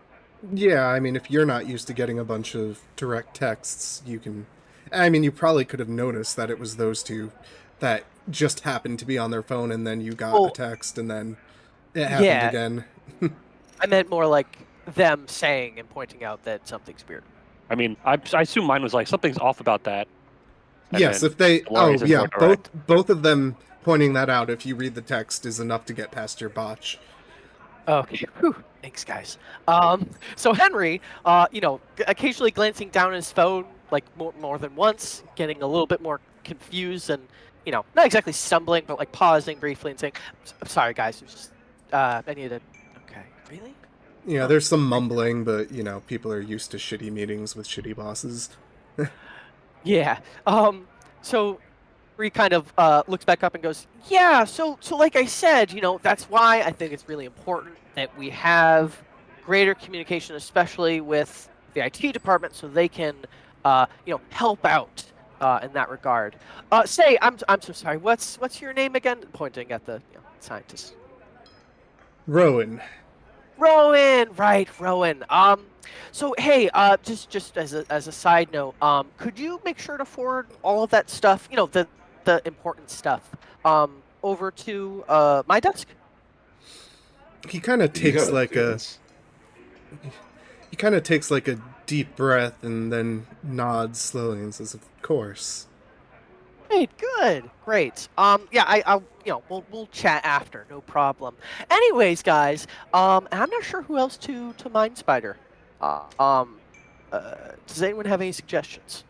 Yeah, I mean, if you're not used to getting a bunch of direct texts, you can. I mean, you probably could have noticed that it was those two that just happened to be on their phone, and then you got a text, and then it happened Yeah. again. I meant more like them saying and pointing out that something's weird. I mean, I assume mine was like something's off about that. And Yes, then if they. Dolores Oh, is yeah, more direct. both of them pointing that out. If you read the text, is enough to get past your botch. Okay. Whew. Thanks, guys. So Henry, occasionally glancing down at his phone, like more than once, getting a little bit more confused and, not exactly stumbling, but like pausing briefly and saying, "I'm sorry, guys. It was just, I needed." Okay. Really? Yeah, there's some mumbling, but people are used to shitty meetings with shitty bosses. Yeah. So he kind of looks back up and goes, "Yeah. So like I said, that's why I think it's really important that we have greater communication, especially with the IT department, so they can, help out in that regard." Say, I'm so sorry. What's your name again? Pointing at the scientist. Rowan. Rowan, right, Rowan. So hey, just as a side note, could you make sure to forward all of that stuff, the important stuff, over to my desk? He kind of takes like a. He kind of takes like a deep breath and then nods slowly and says, "Of course." Great, good, great. Yeah, I'll, we'll chat after, no problem. Anyways, guys, and I'm not sure who else to mind spider. Does anyone have any suggestions?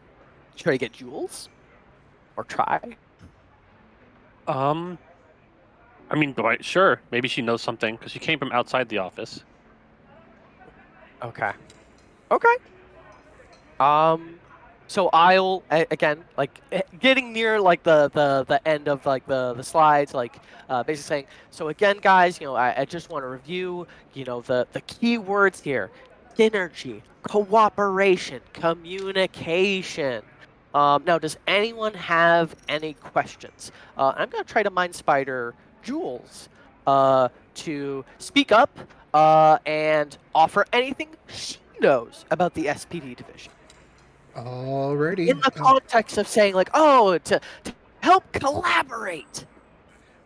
Try to get Jules, or try? I mean, sure. Maybe she knows something because she came from outside the office. Okay. Okay. So I'll again, like getting near like the end of like the slides, like basically saying. So again, guys, I just want to review, the key words here: synergy, cooperation, communication. Now, does anyone have any questions? I'm gonna try to mind spider Jules to speak up and offer anything she knows about the SPD division. Alrighty. In the context of saying, like, oh, to help collaborate.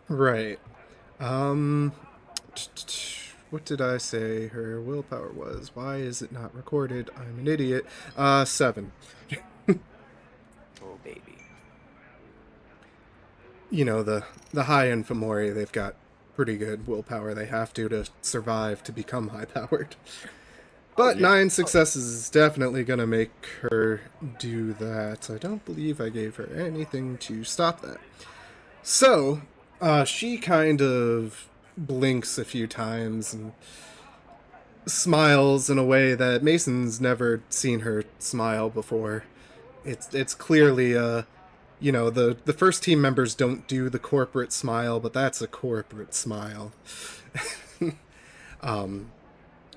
Right. What did I say her willpower was? Why is it not recorded? I'm an idiot. 7. Oh, baby. The high-end Fomori, they've got pretty good willpower. They have to survive to become high-powered. But 9 successes is definitely going to make her do that. I don't believe I gave her anything to stop that. So, she kind of blinks a few times and smiles in a way that Mason's never seen her smile before. It's clearly, the first team members don't do the corporate smile, but that's a corporate smile.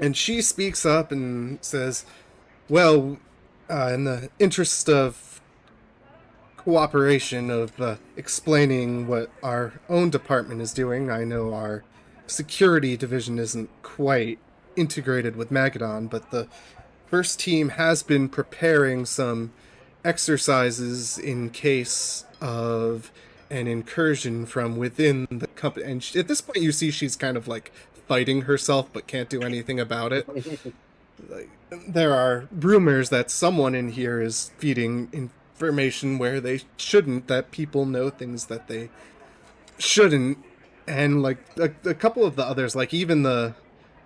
And she speaks up and says, well, in the interest of cooperation, of explaining what our own department is doing, I know our security division isn't quite integrated with Magadon, but the first team has been preparing some exercises in case of an incursion from within the company. And at this point, you see she's kind of like fighting herself but can't do anything about it. Like, there are rumors that someone in here is feeding information where they shouldn't, that people know things that they shouldn't, and like a couple of the others, like even the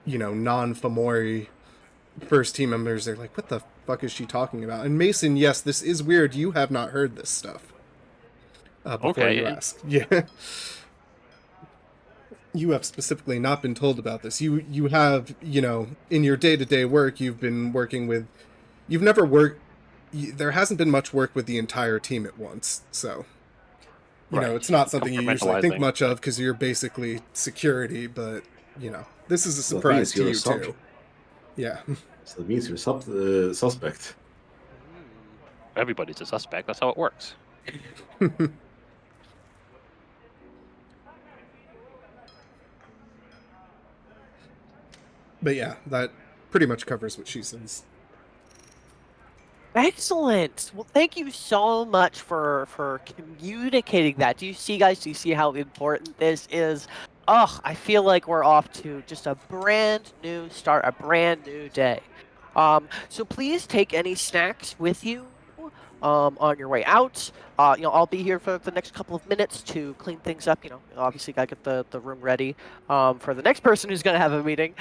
non-Fomori first team members, they're like, what the fuck is she talking about? And Mason, yes, this is weird, you have not heard this stuff before you ask. Yeah. You have specifically not been told about this. You have, in your day-to-day work, you've been working with... You've never worked... There hasn't been much work with the entire team at once, so... It's not something you usually think much of, because you're basically security, but, this is a So that surprise means to you're a you too. subject. Yeah. So that means you're a suspect. Everybody's a suspect. That's how it works. But yeah, that pretty much covers what she says. Excellent. Well, thank you so much for communicating that. Do you see, guys? Do you see how important this is? Oh, I feel like we're off to just a brand new start, a brand new day. So please take any snacks with you on your way out. I'll be here for the next couple of minutes to clean things up. Obviously gotta get the room ready for the next person who's gonna have a meeting.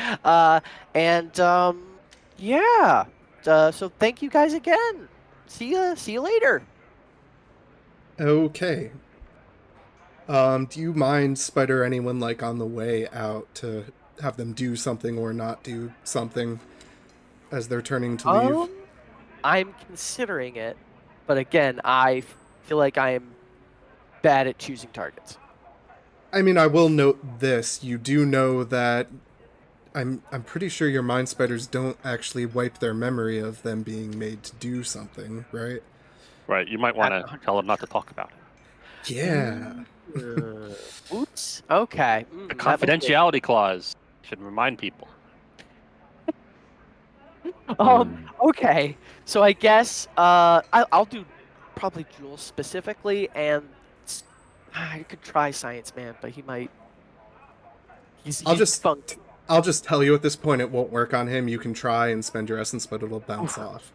Yeah. So thank you guys again. See you later. Okay. Do you mind Spider anyone like on the way out to have them do something or not do something as they're turning to leave? I'm considering it, but again, I feel like I am bad at choosing targets. I mean, I will note this. You do know that I'm pretty sure your mind spiders don't actually wipe their memory of them being made to do something, right? Right. You might want to tell them not to talk about it. Yeah. Oops. Okay. The confidentiality clause should remind people. Okay. So I guess I'll do probably Jules specifically, and I could try Science Man, but he might. He's funk. I'll just tell you at this point it won't work on him. You can try and spend your essence, but it'll bounce off.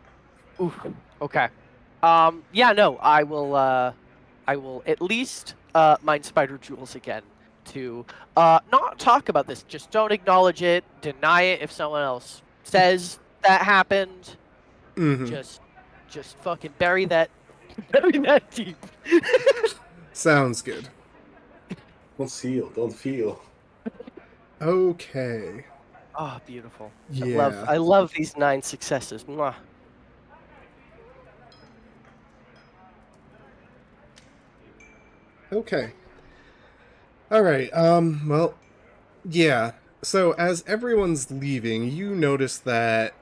Oof. Okay. Yeah. No. I will. I will at least mind Spider Jules again to not talk about this. Just don't acknowledge it. Deny it if someone else says that happened. Mm-hmm. Just fucking bury that deep. Sounds good. Don't seal, don't feel. Okay. Oh, beautiful. Yeah. I love these 9 successes. Mwah. Okay. All right. Well, yeah. So as everyone's leaving, you notice that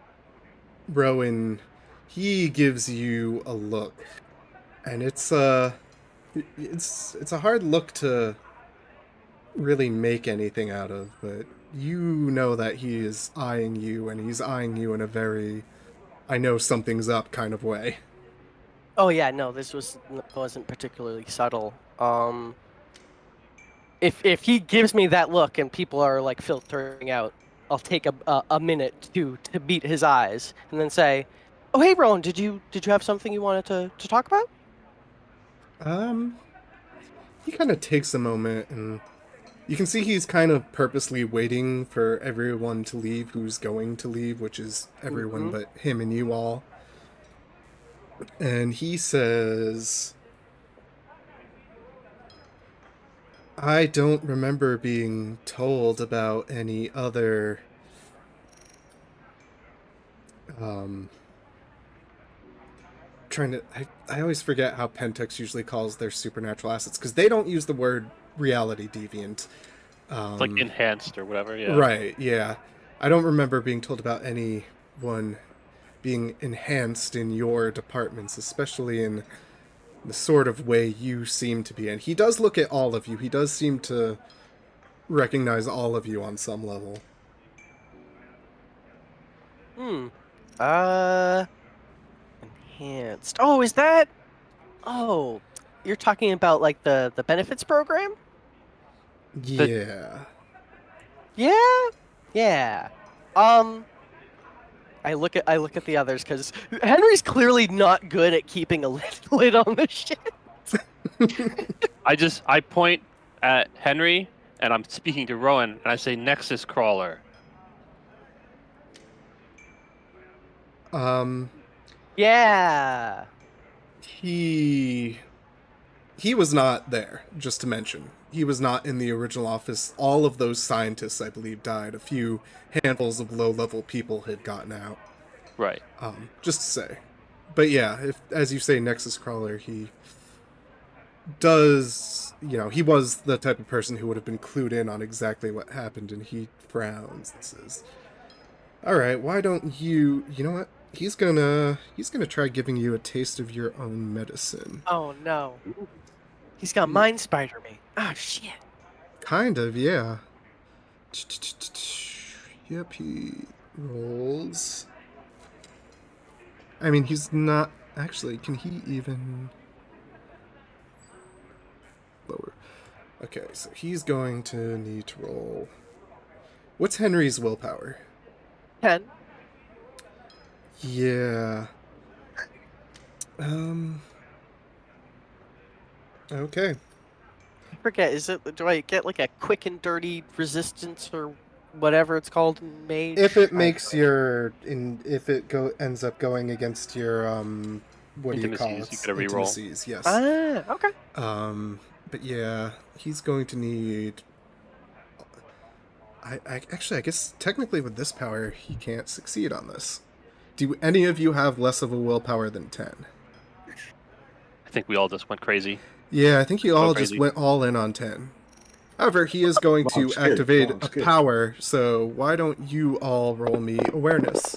Rowan, he gives you a look, and it's a hard look to really make anything out of, but you know that he is eyeing you, and he's eyeing you in a very I know something's up kind of way. Oh yeah, no, this wasn't particularly subtle. If he gives me that look and people are like filtering out, I'll take a minute to meet his eyes and then say, "Oh hey, Rowan, did you have something you wanted to talk about?" He kind of takes a moment, and you can see he's kind of purposely waiting for everyone to leave who's going to leave, which is everyone but him and you all. And he says, I don't remember being told about any other I always forget how Pentex usually calls their supernatural assets, because they don't use the word reality deviant. It's like enhanced or whatever, yeah. Right, yeah. I don't remember being told about anyone being enhanced in your departments, especially in the sort of way you seem to be. And he does look at all of you. He does seem to recognize all of you on some level. Enhanced. Oh, is that? Oh, you're talking about like the benefits program? Yeah. Yeah. I look at the others because Henry's clearly not good at keeping a lid on the shit. I point at Henry and I'm speaking to Rowan and I say Nexus Crawler. Yeah. He was not there, just to mention. He was not in the original office. All of those scientists, I believe, died. A few handfuls of low-level people had gotten out. Right. Just to say. But yeah, if, as you say, Nexus Crawler, he does he was the type of person who would have been clued in on exactly what happened, and he frowns and says, "All right, why don't you know what? He's gonna try giving you a taste of your own medicine." Oh no. He's got mind spider me. Oh shit. Kind of, yeah. Yep, he rolls. I mean, he's not... Actually, can he even... Lower. Okay, so he's going to need to roll... What's Henry's willpower? 10. Yeah. Okay. I forget, do I get like a quick and dirty resistance or whatever it's called in Mage? If it makes if it ends up going against your what do you call it? You get a reroll. Intimacies, yes. Ah, okay. But yeah, he's going to need. I guess technically with this power he can't succeed on this. Do any of you have less of a willpower than 10? I think we all just went crazy. Yeah, I think you all just crazy. went all in on 10. However, he is going to activate a power, so why don't you all roll me awareness?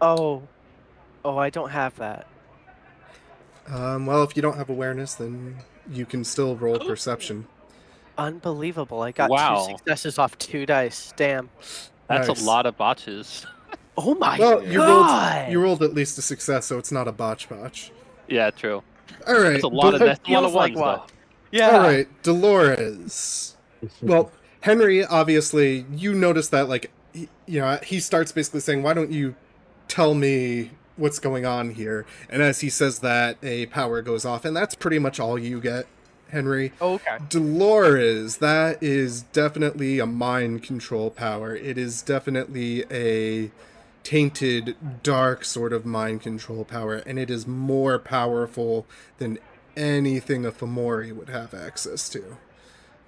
Oh, I don't have that. Well, if you don't have awareness, then you can still roll perception. Unbelievable. I got Wow. 2 successes off 2 dice. Damn. That's Nice. a lot of botches. Oh my Well, god. you rolled at least a success, so it's not a botch. Yeah, true. All right. That's a lot of ones, feels like though. one. Yeah. All right, Dolores. Well, Henry, obviously, you notice that, like, he starts basically saying, "Why don't you tell me what's going on here?" And as he says that, a power goes off, and that's pretty much all you get, Henry. Okay. Dolores, that is definitely a mind control power. It is definitely a tainted, dark sort of mind control power, and it is more powerful than anything a Fomori would have access to.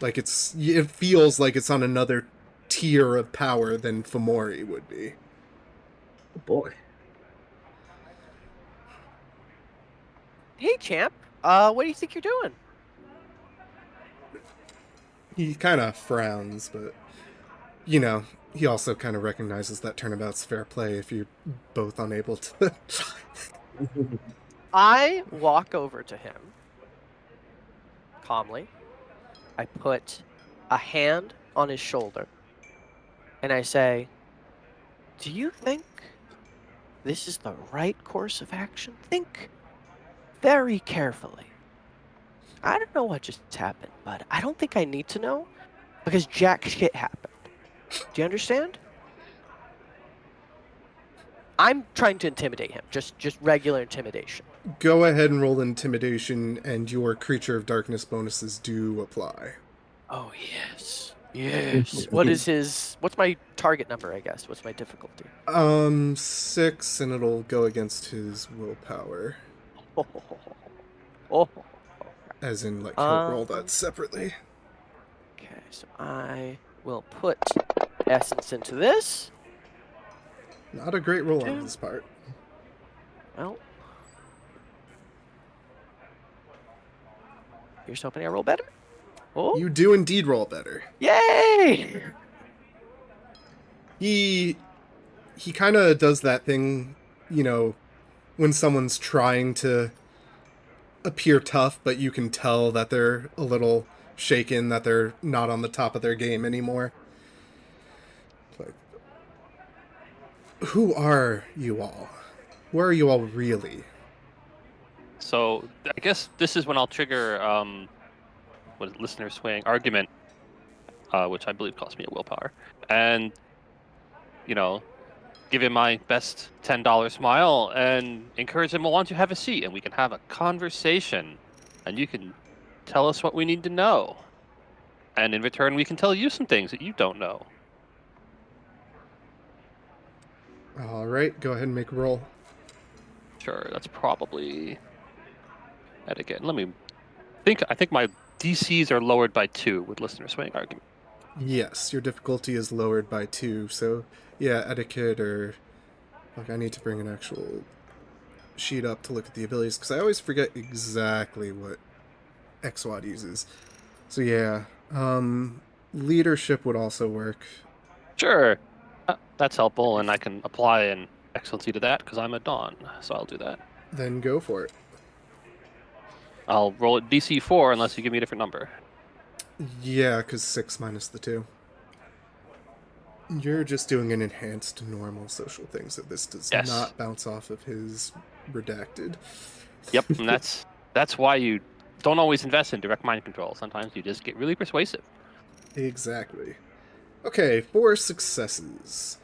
Like, it feels like it's on another tier of power than Fomori would be. Oh boy. Hey, champ. What do you think you're doing? He kind of frowns, but, he also kind of recognizes that turnabout's fair play if you're both unable to. I walk over to him calmly. I put a hand on his shoulder and I say, "Do you think this is the right course of action? Think very carefully. I don't know what just happened, but I don't think I need to know because jack shit happened. Do you understand?" I'm trying to intimidate him, just regular intimidation. Go ahead and roll intimidation, and your creature of darkness bonuses do apply. Oh yes, yes. What's my target number? I guess. What's my difficulty? 6, and it'll go against his willpower. Oh. As in, like, he'll roll that separately. Okay, so I will put essence into this. Not a great roll on this part. Well, here's hoping I roll better. Oh, You do indeed roll better. yay! He kind of does that thing, when someone's trying to appear tough, but you can tell that they're a little shaken, that they're not on the top of their game anymore. Like, who are you all? Where are you all really? So I guess this is when I'll trigger listener swaying argument, which I believe cost me a willpower, and give him my best $10 smile and encourage him, "Well, why don't you have a seat and we can have a conversation, and you can tell us what we need to know, and in return we can tell you some things that you don't know." All right, go ahead and make a roll. Sure, that's probably etiquette. Let me think. I think my DCs are lowered by 2 with listener swaying argument. Yes, your difficulty is lowered by 2, so yeah, etiquette or... Like, I need to bring an actual sheet up to look at the abilities, because I always forget exactly what EvWoD uses. So yeah, leadership would also work. Sure. That's helpful, and I can apply an excellency to that because I'm a Dawn, so I'll do that. Then go for it. I'll roll it DC 4 unless you give me a different number. Yeah, because 6 minus the 2. You're just doing an enhanced normal social thing, so this does Yes. not bounce off of his redacted. Yep, and that's why you don't always invest in direct mind control. Sometimes you just get really persuasive. Exactly. Okay, 4 successes.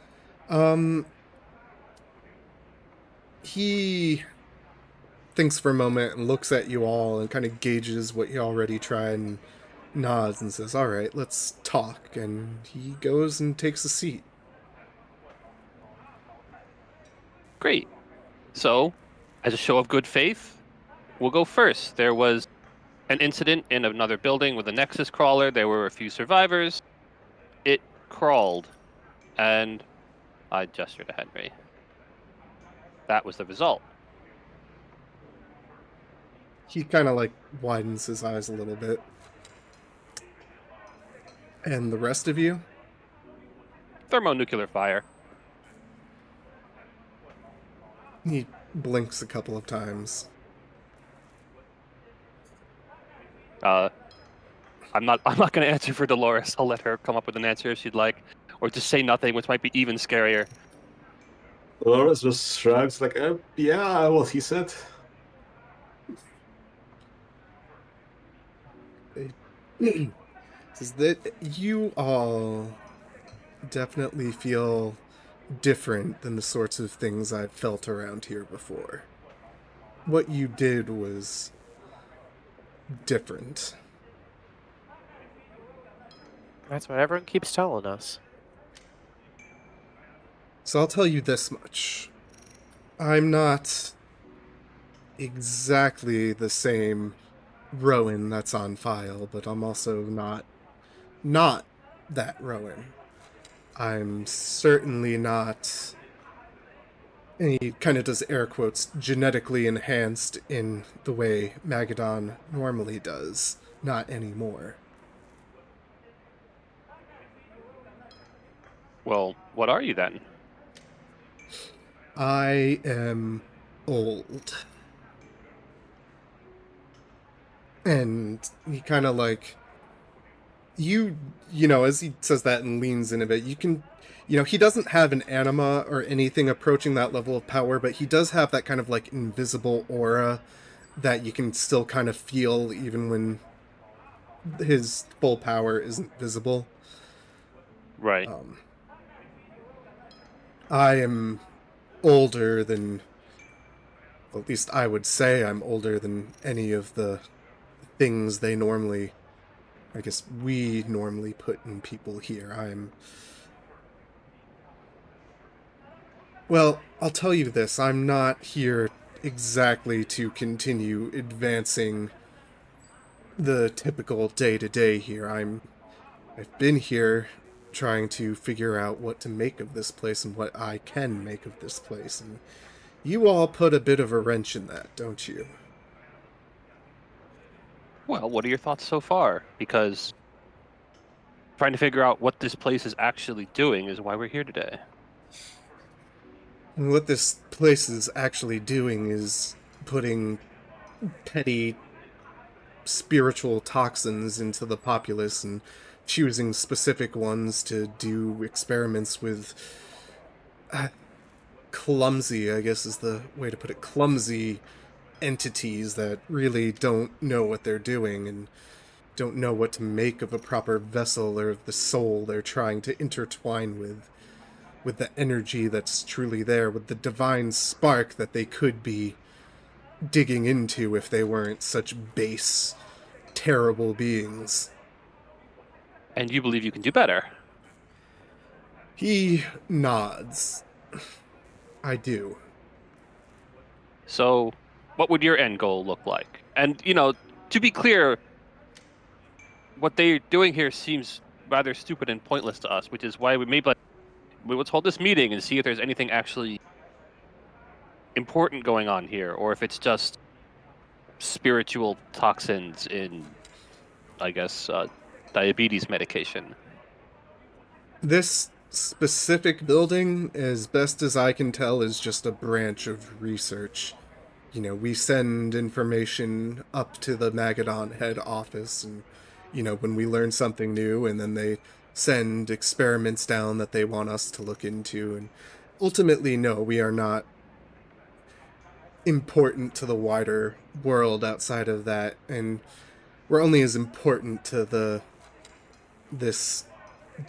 He thinks for a moment and looks at you all and kind of gauges what you already tried and nods and says, all right, let's talk. And he goes and takes a seat. Great. So, as a show of good faith, we'll go first. There was an incident in another building with a Nexus crawler. There were a few survivors. It crawled, and I gestured to Henry. That was the result. He kind of like widens his eyes a little bit. And the rest of you? Thermonuclear fire. He blinks a couple of times. I'm not going to answer for Dolores. I'll let her come up with an answer if she'd like, or just say nothing, which might be even scarier. Dolores just shrugs like, yeah, what he said. Says that you all definitely feel different than the sorts of things I've felt around here before. What you did was different. That's what everyone keeps telling us. So I'll tell you this much. I'm not exactly the same Rowan that's on file, but I'm also not that Rowan. I'm certainly not, and he kind of does air quotes, genetically enhanced in the way Magadon normally does. Not anymore. Well, what are you then? I am old. And he kind of like, you know, as he says that and leans in a bit, you can, you know, he doesn't have an anima or anything approaching that level of power, but he does have that kind of like invisible aura that you can still kind of feel even when his full power isn't visible. Right. I am older than, well, at least I would say I'm older than any of the things they normally, I guess we normally put in people here. Well, I'll tell you this, I'm not here exactly to continue advancing the typical day-to-day here. I've been here trying to figure out what to make of this place and what I can make of this place, and you all put a bit of a wrench in that, don't you? Well, what are your thoughts so far? Because trying to figure out what this place is actually doing is why we're here today. And what this place is actually doing is putting petty spiritual toxins into the populace and choosing specific ones to do experiments with clumsy, I guess is the way to put it, clumsy entities that really don't know what they're doing and don't know what to make of a proper vessel or of the soul they're trying to intertwine with the energy that's truly there, with the divine spark that they could be digging into if they weren't such base, terrible beings. And you believe you can do better? He nods. I do. So, what would your end goal look like? And, you know, to be clear, what they're doing here seems rather stupid and pointless to us, which is why we maybe let's hold this meeting and see if there's anything actually important going on here, or if it's just spiritual toxins in, I guess, diabetes medication. This specific building, as best as I can tell, is just a branch of research. You know, we send information up to the Magadon head office, and, you know, when we learn something new, and then they send experiments down that they want us to look into, and ultimately, no, we are not important to the wider world outside of that, and we're only as important to this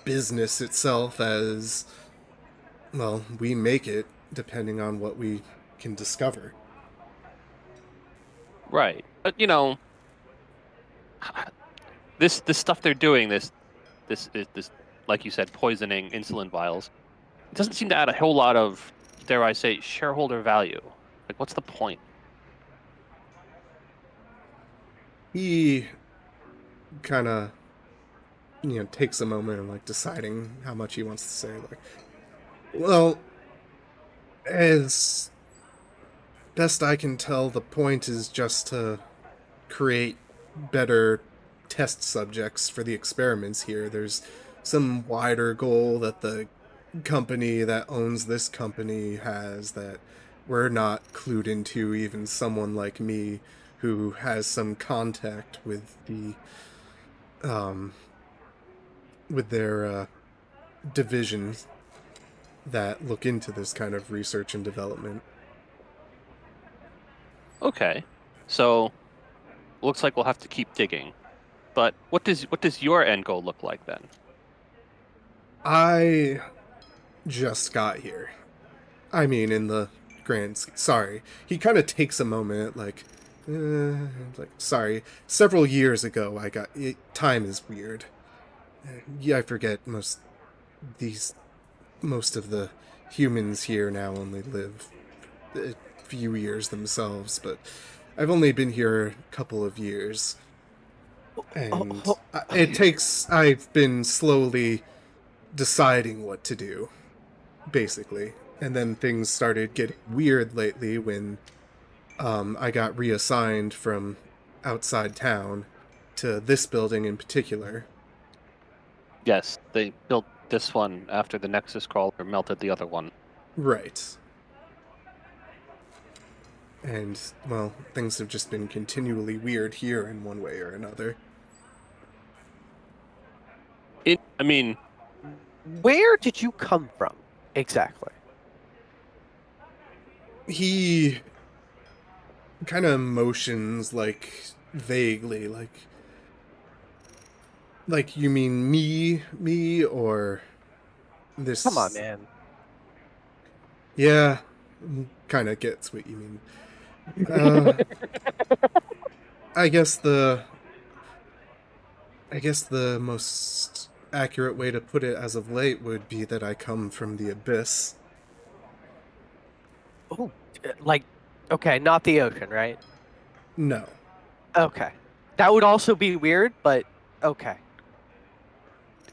business itself as, well, we make it depending on what we can discover. Right. But, you know, this stuff they're doing, this, like you said, poisoning insulin vials, it doesn't seem to add a whole lot of, dare I say, shareholder value. Like, what's the point? He kind of, you know, takes a moment and, like, deciding how much he wants to say. Like, well, as best I can tell, the point is just to create better test subjects for the experiments here. There's some wider goal that the company that owns this company has that we're not clued into, even someone like me who has some contact with the with their divisions that look into this kind of research and development. Okay. So, looks like we'll have to keep digging. But what does your end goal look like then? I just got here. I mean, in the sorry. He kind of takes a moment, like, sorry. Several years ago, I got... time is weird. Yeah, I forget most of the humans here now only live a few years themselves, but I've only been here a couple of years. And I've been slowly deciding what to do, basically. And then things started getting weird lately when I got reassigned from outside town to this building in particular. Yes, they built this one after the Nexus crawler melted the other one. Right. And, well, things have just been continually weird here in one way or another. I mean, Where did you come from, exactly? He kind of motions, like, vaguely, like, you mean me, or this... Come on, man. Yeah, kind of gets what you mean. I guess the most accurate way to put it as of late would be that I come from the abyss. Oh, like, okay, not the ocean, right? No. Okay. That would also be weird, but okay.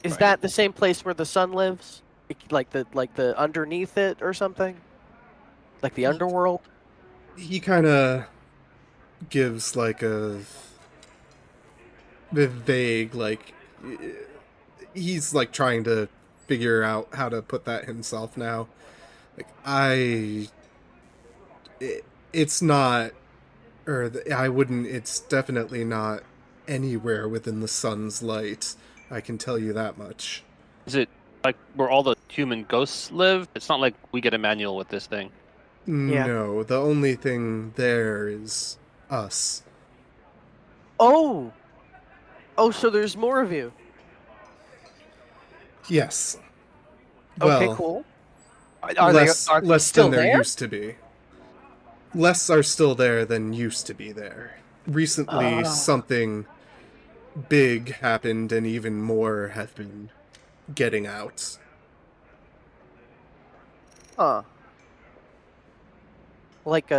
Is Right. that the same place where the sun lives? Like the underneath it or something? Like the underworld? He kind of gives, like, a vague, like, he's, like, trying to figure out how to put that himself now. Like, it's not, or I wouldn't, it's definitely not anywhere within the sun's light. I can tell you that much. is it like where all the human ghosts live? It's not like we get a manual with this thing. Yeah. No, the only thing there is us. Oh! Oh, so there's more of you. Yes. Okay, Well, cool. Are less they than still there there? used to be. Less are still there than used to be there. Recently, Ah. something big happened, and even more have been getting out. Huh. Like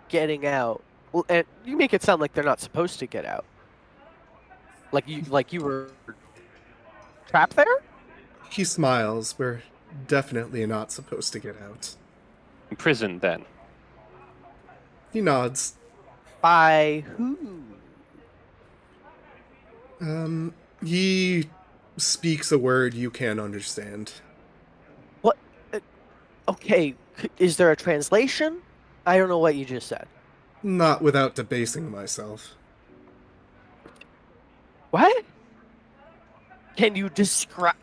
getting out. Well, and you make it sound like they're not supposed to get out. Like you were trapped there? He smiles. We're definitely not supposed to get out. Imprisoned then. He nods. By who? He speaks a word you can't understand. What? Okay, is there a translation? I don't know what you just said. Not without debasing myself. What? Can you describe?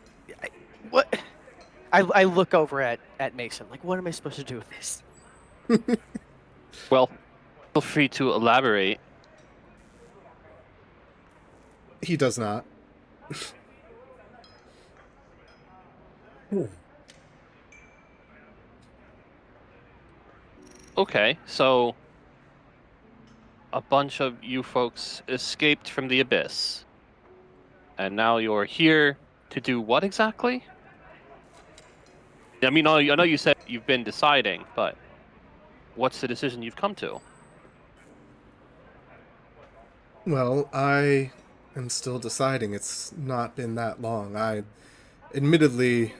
What? I look over at Mason. Like, what am I supposed to do with this? Well, feel free to elaborate. He does not. Okay, so a bunch of you folks escaped from the abyss. And now you're here to do what exactly? I mean, I know you said you've been deciding, but what's the decision you've come to? Well, I am still deciding. It's not been that long. I admittedly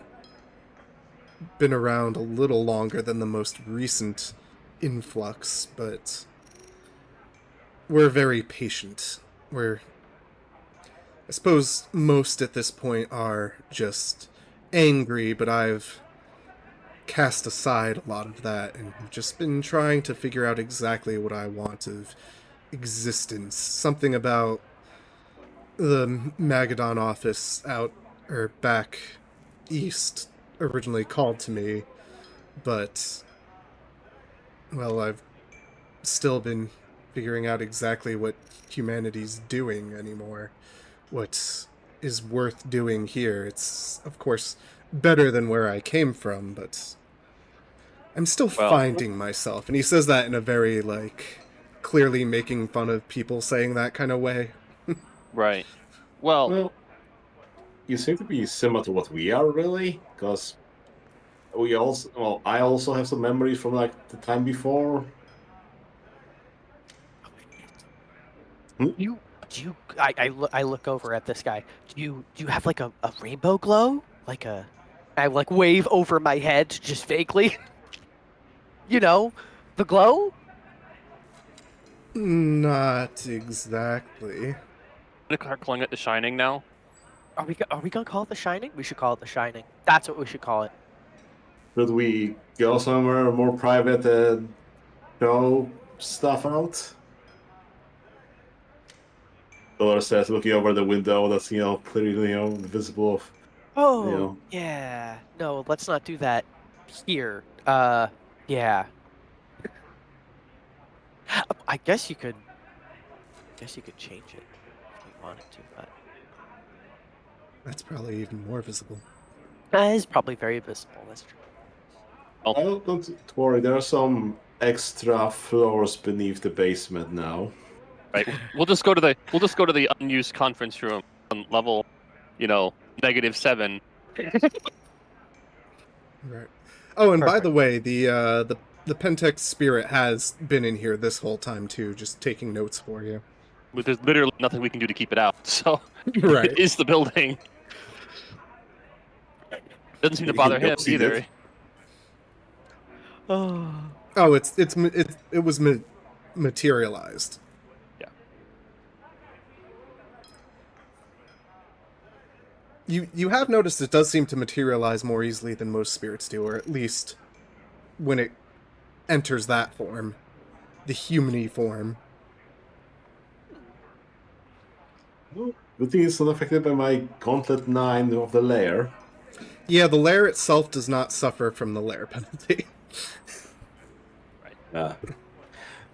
been around a little longer than the most recent influx, but we're very patient. I suppose most at this point are just angry, but I've cast aside a lot of that and just been trying to figure out exactly what I want of existence. Something about the Magadon office out or back east originally called to me, but well, I've still been figuring out exactly what humanity's doing anymore. What is worth doing here. It's, of course, better than where I came from, but I'm still Well- finding myself. And he says that in a very, like, clearly making fun of people saying that kind of way. Right. Well, Well, you seem to be similar to what we are, really, because we also, well, I also have some memories from like the time before. I look over at this guy. Do you have like a rainbow glow? Like a, I like wave over my head just vaguely. You know, the glow. Not exactly. I'm gonna start calling it The Shining now. Are we gonna call it the Shining? We should call it the Shining. That's what we should call it. Should we go somewhere more private and show stuff out? Dolores says, looking over the window that's, clearly, visible of, Oh, know. yeah. No, let's not do that here. Yeah. I guess you could change it if you wanted to, but That's probably even more visible. that is probably very visible. That's true. Oh, don't worry, there are some extra floors beneath the basement now. Right. We'll just go to the unused conference room on level, -7. Right. Oh, and by Perfect. the way, the Pentex spirit has been in here this whole time too, just taking notes for you. But there's literally nothing we can do to keep it out. So Right. it is the building. Doesn't seem to You bother can go him see either. it. Oh. Oh, it was materialized. Yeah. You have noticed it does seem to materialize more easily than most spirits do, or at least when it enters that form, the human-y form. Well, good thing it's not affected by my Gauntlet 9 of the lair. Yeah, the lair itself does not suffer from the lair penalty. Yeah.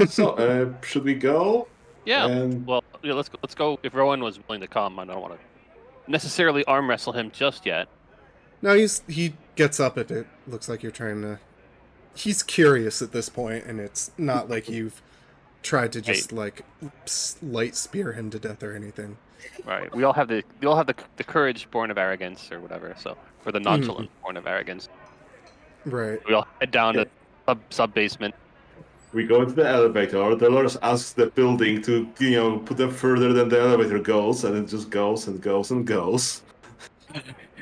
So, should we go? Yeah. And Well, yeah, let's go. If Rowan was willing to come, I don't want to necessarily arm wrestle him just yet. No, he gets up if it looks like you're trying to... He's curious at this point, and it's not like you've tried to just, like, light spear him to death or anything. Right. We all have the courage born of arrogance or whatever. So, or the nonchalance born of arrogance. Right. We all head down to sub basement. we go into the elevator. Dolores asks the building to, put them further than the elevator goes, and it just goes and goes and goes.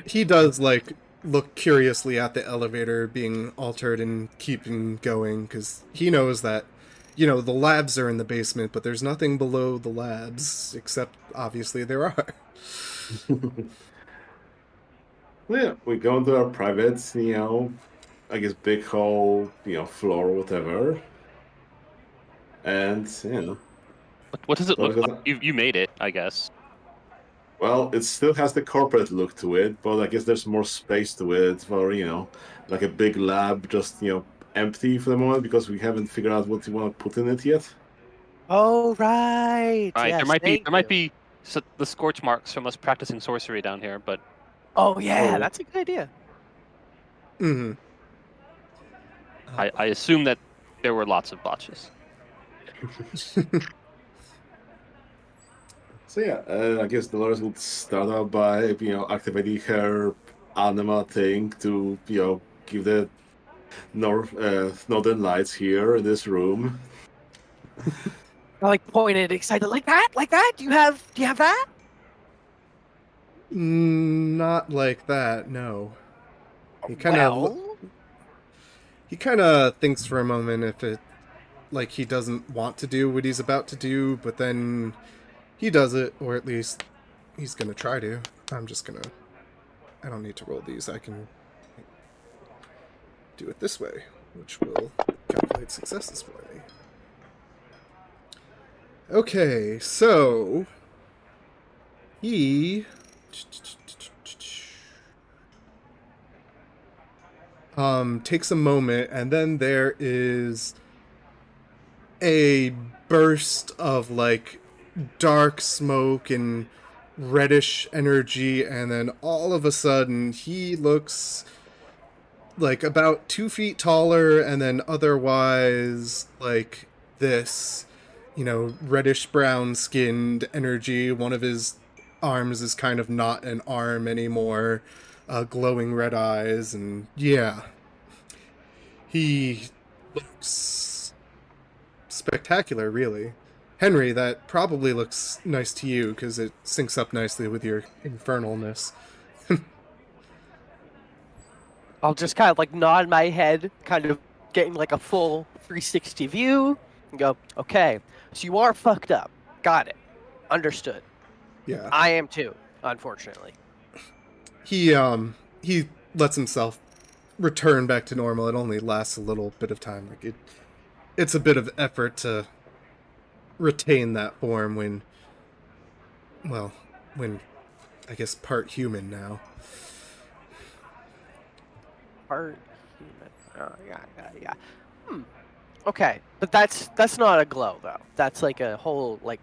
He does, like, look curiously at the elevator being altered and keeping going, because he knows that you know, the labs are in the basement, but there's nothing below the labs, except obviously there are. Yeah, we go into our private, I guess big hall, floor, whatever. And, What does it so look because, like? You made it, I guess. well, it still has the corporate look to it, but I guess there's more space to it for, like a big lab, just, empty for the moment because we haven't figured out what you want to put in it yet. Oh, right. Right. Yes, thank There you. might be the scorch marks from us practicing sorcery down here, but Oh, yeah, yeah. that's a good idea. Mm-hmm. I assume that there were lots of botches. So yeah, I guess Dolores would start out by, activating her anima thing to, give the northern lights here in this room. I like pointed, excited, like that, like that. Do you have that? Not like that, no. He kind of Well, thinks for a moment if it like he doesn't want to do what he's about to do, but then he does it, or at least he's gonna try to. I don't need to roll these. I can do it this way, which will calculate successes for me. Okay, so he takes a moment, and then there is a burst of like dark smoke and reddish energy, and then all of a sudden he looks like about 2 feet taller, and then otherwise like this, you know, reddish brown skinned energy. One of his arms is kind of not an arm anymore, glowing red eyes, and yeah, he looks spectacular, really. Henry, that probably looks nice to you because it syncs up nicely with your infernalness. I'll just kind of like nod my head, kind of getting like a full 360 view, and go, okay, so you are fucked up. Got it. Understood. Yeah. I am too, unfortunately. He lets himself return back to normal. It only lasts a little bit of time. Like it's a bit of effort to retain that form when I guess part human now. Part human. Oh, yeah. Okay, but that's not a glow though. That's like a whole like,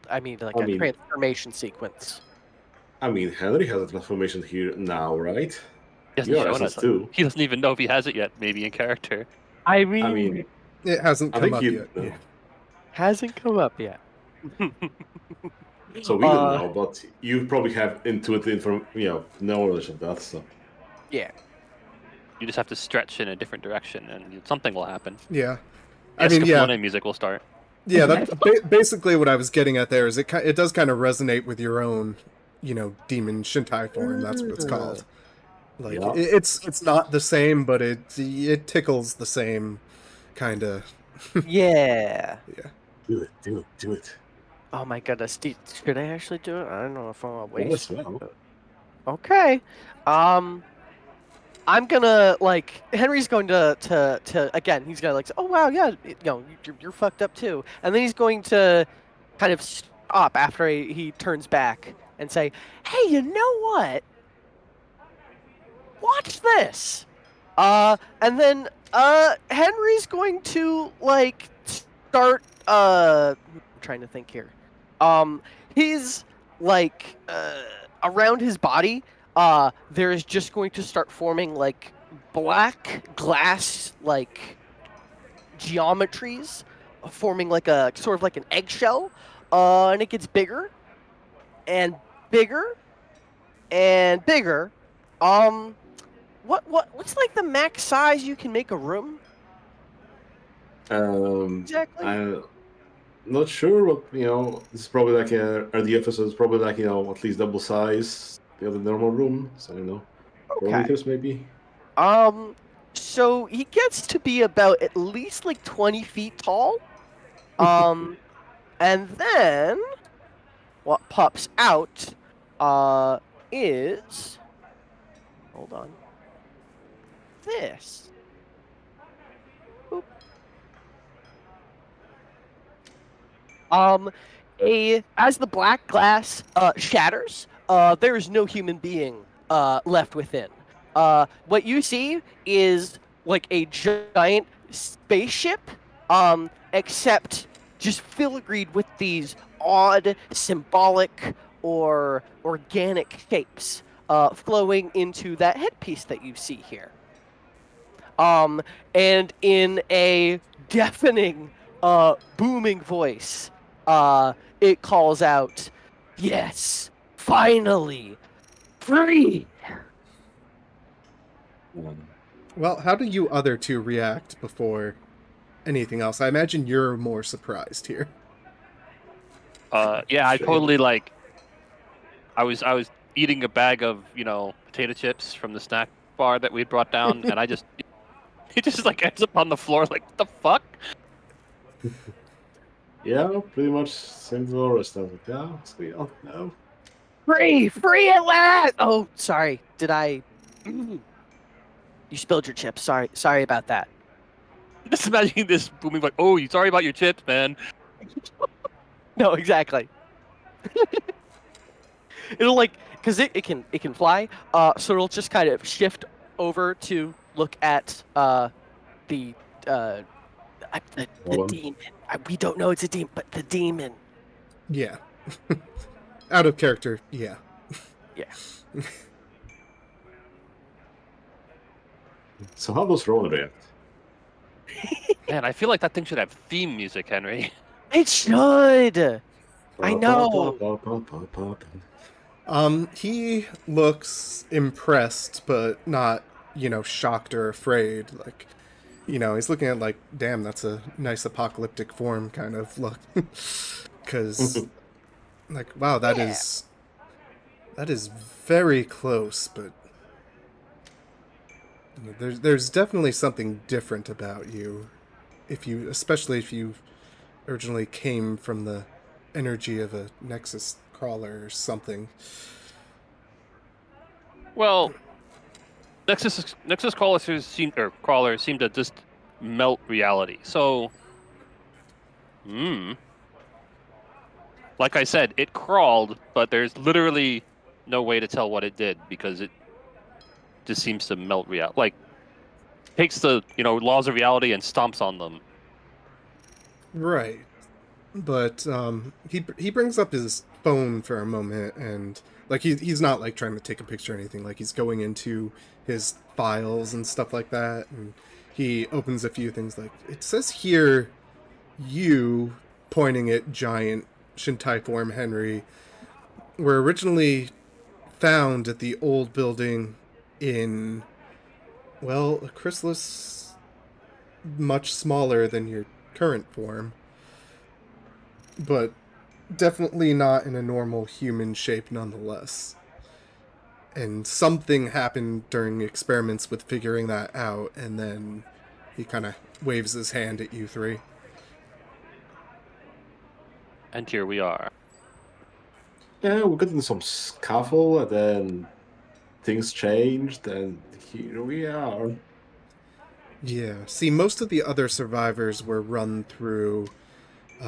a transformation sequence. I mean, Henry has a transformation here now, right? He hasn't Your shown essence us. too. He doesn't even know if he has it yet. Maybe in character. I I mean, It hasn't I come think up you yet. know. Yeah. hasn't come up yet. So we don't know, but you probably have intuitive knowledge of that. So Yeah. You just have to stretch in a different direction, and something will happen. Yeah. I mean, music will start. Yeah, that's basically what I was getting at there. Is it does kind of resonate with your own, you know, demon Shintai form. That's what it's called. Like Yeah. it's not the same, but it tickles the same kind of. Yeah. Yeah. Do it. Oh my goodness, should I actually do it? I don't know if I'm gonna Yes, waste. well. Okay. I'm gonna like Henry's going to again. He's gonna like, oh wow, yeah, you're fucked up too. And then he's going to kind of stop after he turns back and say, hey, you know what? Watch this. And then Henry's going to like start. I'm trying to think here. He's like around his body. There is just going to start forming like black glass like geometries, forming like a sort of like an eggshell, and it gets bigger and bigger and bigger. What's like the max size you can make a room? Exactly. I'm not sure, but it's probably like RDF, so it's probably like at least double size the other normal room. So I don't know, 4 Okay. meters maybe. So he gets to be about at least like 20 feet tall. And then what pops out is, hold on, this. Boop. As the black glass shatters, there is no human being left within. What you see is like a giant spaceship, except just filigreed with these odd symbolic or organic shapes flowing into that headpiece that you see here. And in a deafening, booming voice, it calls out, "Yes, finally, free!" Well, how do you other two react before anything else? I imagine you're more surprised here. Yeah, I Shame. totally like. I was eating a bag of potato chips from the snack bar that we had brought down, and he just like ends up on the floor like what the fuck. Yeah, pretty much same to Dolores. Yeah, we all know. Free at last! Oh, sorry. Did I? You spilled your chips. Sorry about that. Just imagining this booming like, oh, you sorry about your chips, man. No, exactly. It'll like, cause it can fly. So it'll just kind of shift over to look at the demon. We don't know it's a demon, but the demon. Yeah. Out of character, yeah. Yeah. So how does Rowan react? Man, I feel like that thing should have theme music, Henry. It should. I know. He looks impressed, but not, shocked or afraid. Like, he's looking at like, damn, that's a nice apocalyptic form kind of look. Because, like, wow, that is very close, but there's definitely something different about you. Especially if you originally came from the energy of a Nexus crawler or something. Well, Nexus crawlers seem to just melt reality. So, like I said, it crawled, but there's literally no way to tell what it did because it just seems to melt reality. Like, takes the laws of reality and stomps on them. Right. But he brings up his phone for a moment, and like he's not like trying to take a picture or anything. Like he's going into his files and stuff like that, and he opens a few things. Like it says here, you pointing at giant Shintai form Henry were originally found at the old building in, well, a chrysalis much smaller than your current form, but definitely not in a normal human shape nonetheless. And something happened during experiments with figuring that out, and then he kind of waves his hand at you three. And here we are. Yeah, we got in some scuffle, and then things changed, and here we are. Yeah, see, most of the other survivors were run through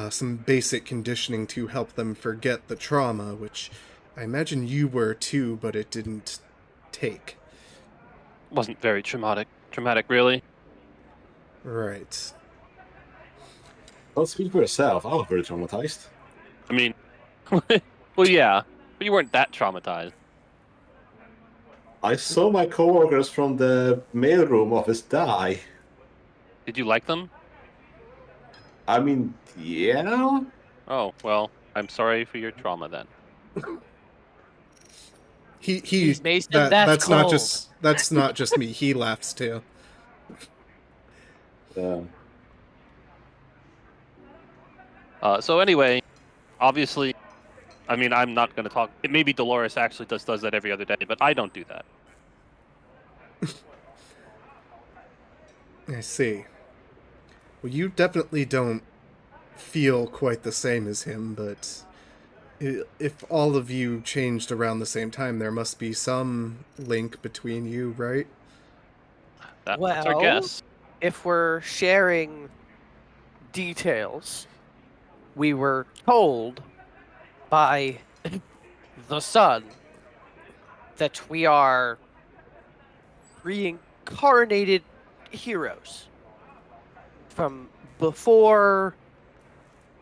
some basic conditioning to help them forget the trauma, which I imagine you were too, but it didn't take. Wasn't very traumatic. Traumatic, really. Right. Don't speak for yourself. I was very traumatized. I mean, well, yeah, but you weren't that traumatized. I saw my coworkers from the mailroom office die. Did you like them? I mean, yeah. Oh, well, I'm sorry for your trauma then. He's Mason, that's cold. not just me. He laughs too. So anyway, obviously, I mean, I'm not going to talk. Maybe Dolores actually does that every other day, but I don't do that. I see. Well, you definitely don't feel quite the same as him, but if all of you changed around the same time, there must be some link between you, right? That's our Well, guess. if we're sharing details, we were told by the sun that we are reincarnated heroes from before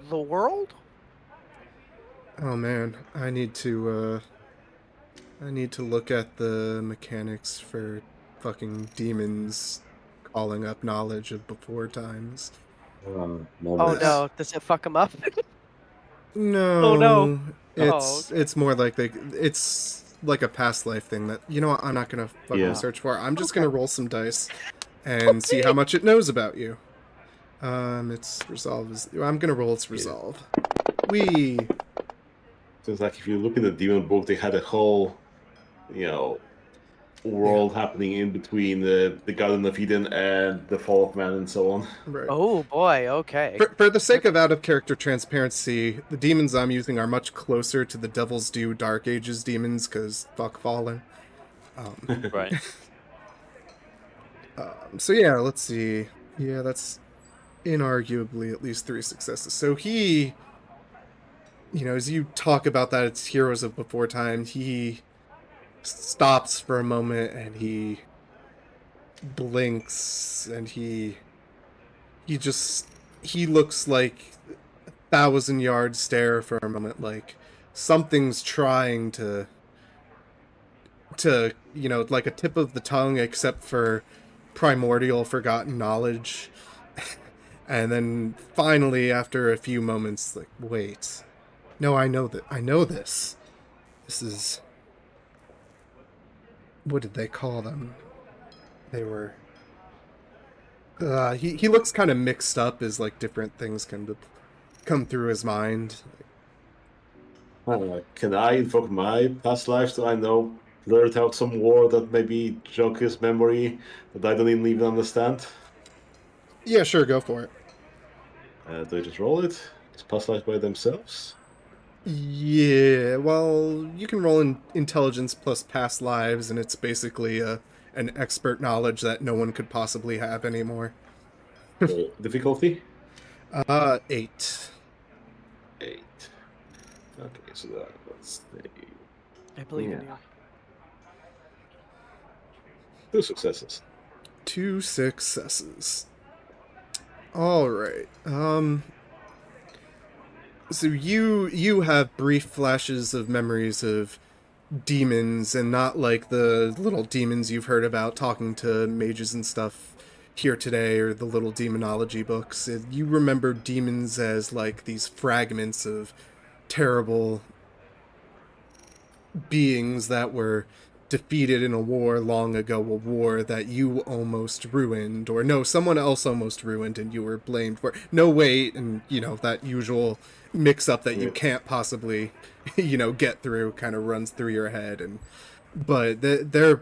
the world. Oh man, I need to look at the mechanics for fucking demons calling up knowledge of before times. Oh Moments. no, does it fuck him up? No. Oh, no. It's okay. it's more like it's like a past life thing that you know what, I'm not gonna fucking Yeah. search for. I'm just Okay. gonna roll some dice and see how much it knows about you. Its resolve is I'm gonna roll its resolve. We So it's like if you look in the demon book, they had a whole, world happening in between the Garden of Eden and the Fall of Man and so on. right. Oh boy, okay. For the sake of out-of-character transparency, the demons I'm using are much closer to the Devil's Due Dark Ages demons, because fuck Fallen. Right. So yeah, let's see. Yeah, that's inarguably at least 3 successes. So he, as you talk about that, it's Heroes of Before Time, he stops for a moment and he blinks and he looks like 1,000-yard stare for a moment, like something's trying to like a tip of the tongue, except for primordial forgotten knowledge. And then finally, after a few moments, like, wait, no, I know this. This is, what did they call them? They were, he looks kind of mixed up as like different things come through his mind. Can I invoke my past life so I know, blurt out some word that maybe jog his memory that I don't even understand? Yeah, sure, go for it. Do I just roll it? Is past life by themselves? Yeah, well, you can roll in intelligence plus past lives, and it's basically an expert knowledge that no one could possibly have anymore. Difficulty? 8. 8. Okay, so let's see. I believe in Yeah. you. 2 successes. 2 successes. All right. So you have brief flashes of memories of demons, and not like the little demons you've heard about talking to mages and stuff here today, or the little demonology books. You remember demons as like these fragments of terrible beings that were defeated in a war long ago, a war that you almost ruined, or no, someone else almost ruined and you were blamed for. No, wait, and that usual mix up that you can't possibly get through kind of runs through your head. And but there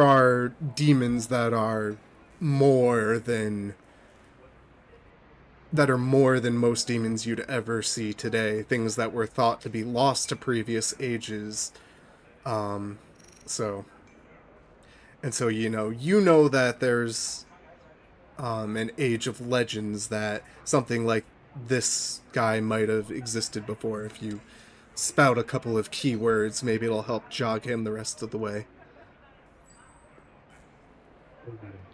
are demons that are more than most demons you'd ever see today, things that were thought to be lost to previous ages. So that there's an age of legends that something like this guy might have existed before. If you spout a couple of keywords, maybe it'll help jog him the rest of the way.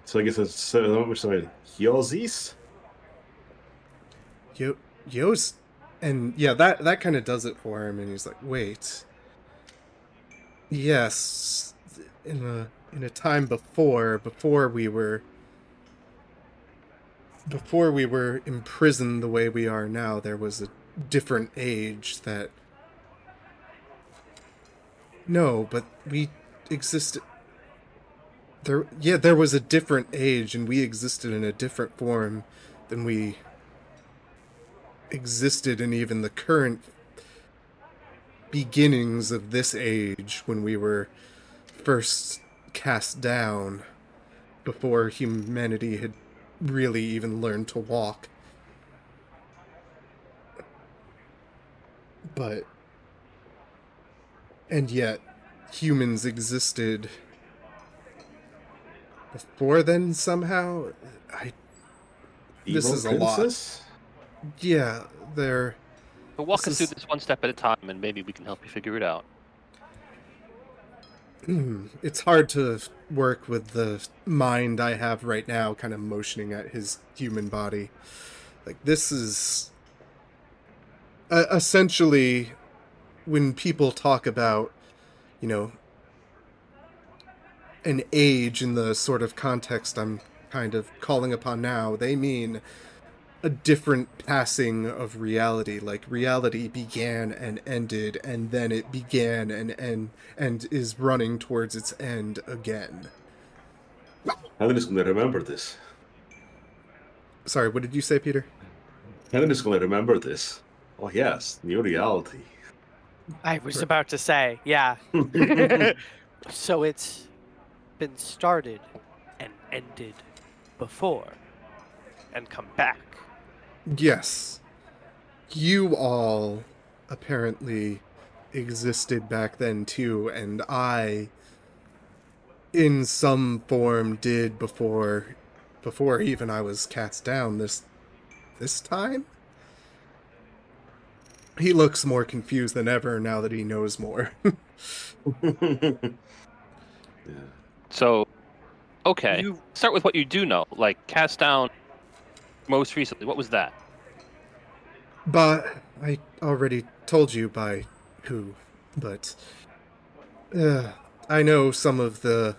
So I guess it's sorry, Yozis? Yo's, and yeah, that kind of does it for him. And he's like, wait, yes, in a time before we were imprisoned the way we are now, there was a different age that... No, but we existed... There was a different age, and we existed in a different form than we existed in even the current beginnings of this age, when we were first cast down, before humanity had really even learn to walk. And yet, humans existed before then somehow. This Evil is a lot. princess? Yeah, they're... But walk This us through is- this one step at a time, and maybe we can help you figure it out. It's hard to work with the mind I have right now, kind of motioning at his human body. Like, this is... essentially, when people talk about, an age in the sort of context I'm kind of calling upon now, they mean a different passing of reality. Like, reality began and ended, and then it began and is running towards its end again. Helen is gonna remember this. Sorry, what did you say, Peter? Helen is gonna remember this. Oh yes, new reality. I was about to say, yeah. So it's been started and ended before and come back. Yes. You all apparently existed back then too, and I, in some form, did before even I was cast down this time? He looks more confused than ever now that he knows more. Yeah. So, okay. You Start with what you do know. Like, cast down most recently. What was that? But I already told you by who, but I know some of the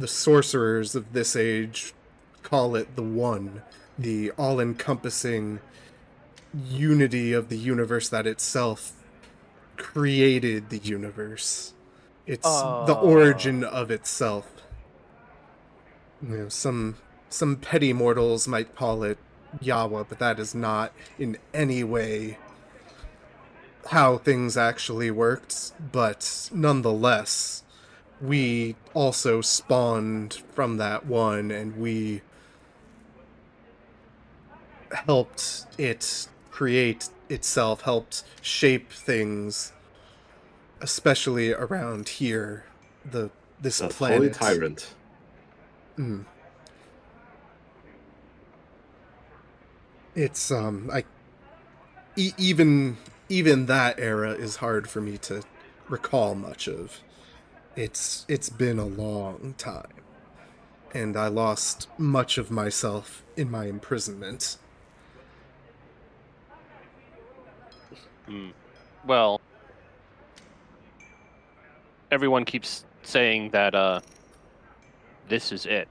sorcerers of this age call it the One, the all-encompassing unity of the universe that itself created the universe. It's the origin of itself. Some petty mortals might call it Yahweh, but that is not in any way how things actually worked. But nonetheless, we also spawned from that one, and we helped it create itself, helped shape things, especially around here, this That planet. holy tyrant. It's even that era is hard for me to recall much of. It's been a long time, and I lost much of myself in my imprisonment. Well, everyone keeps saying that this is it.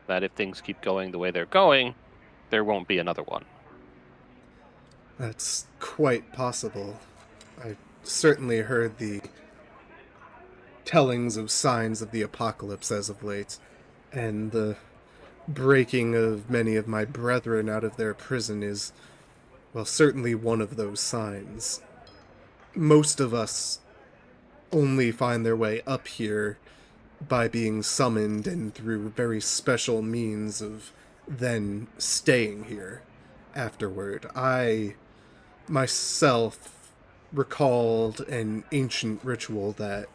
That if things keep going the way they're going, there won't be another one. That's quite possible. I certainly heard the tellings of signs of the apocalypse as of late, and the breaking of many of my brethren out of their prison is, well, certainly one of those signs. Most of us only find their way up here by being summoned and through very special means of then staying here afterward. I myself recalled an ancient ritual that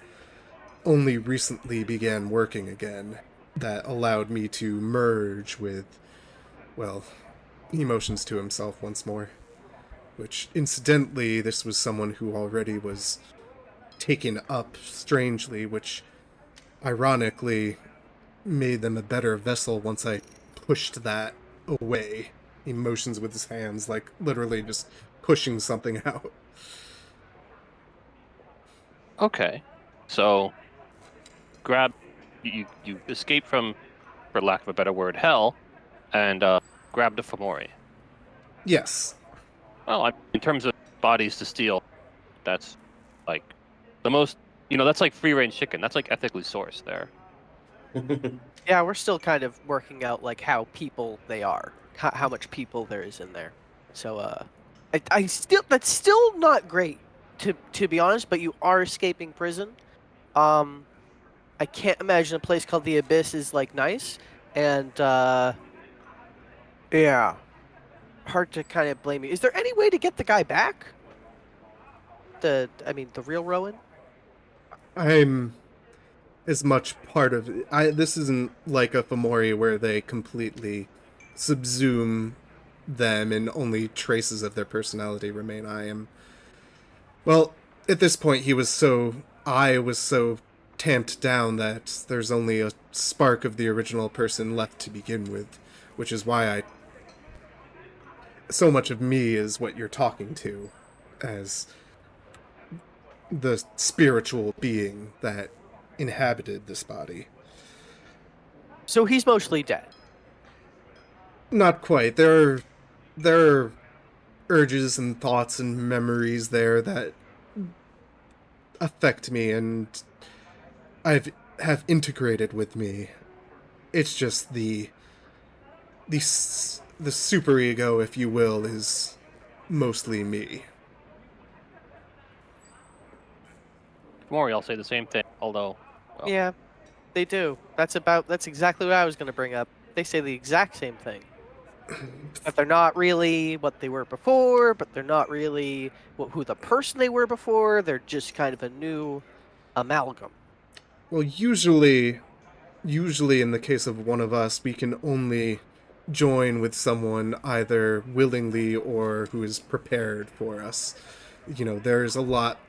only recently began working again, that allowed me to merge with, well, emotions to himself once more. Which, incidentally, this was someone who already was taken up strangely, which ironically made them a better vessel once I pushed that away. Emotions with his hands, like literally just pushing something out. Okay. So, you escape from, for lack of a better word, hell, and grabbed a Fomori. Yes. Well, in terms of bodies to steal, that's like the most, that's like free range chicken. That's like ethically sourced there. Yeah, we're still kind of working out like how people they are, how much people there is in there. So I still that's still not great to be honest. But you are escaping prison. I can't imagine a place called the Abyss is like nice, And yeah, hard to kind of blame you. Is there any way to get the guy back? The real Rowan? I'm as much part of it. This isn't like a Fomori where they completely subsume them and only traces of their personality remain. Well, at this point I was so tamped down that there's only a spark of the original person left to begin with, which is why so much of me is what you're talking to as the spiritual being that inhabited this body. So he's mostly dead. Not quite. There are urges and thoughts and memories there that affect me and have integrated with me. It's just the superego, if you will, is mostly me. Mori, I'll say the same thing, although... Well, Yeah, they do. That's exactly what I was going to bring up. They say the exact same thing. That they're not really what they were before, but they're not really who the person they were before. They're just kind of a new amalgam. Well, usually in the case of one of us, we can only join with someone either willingly or who is prepared for us. You know, there's a lot...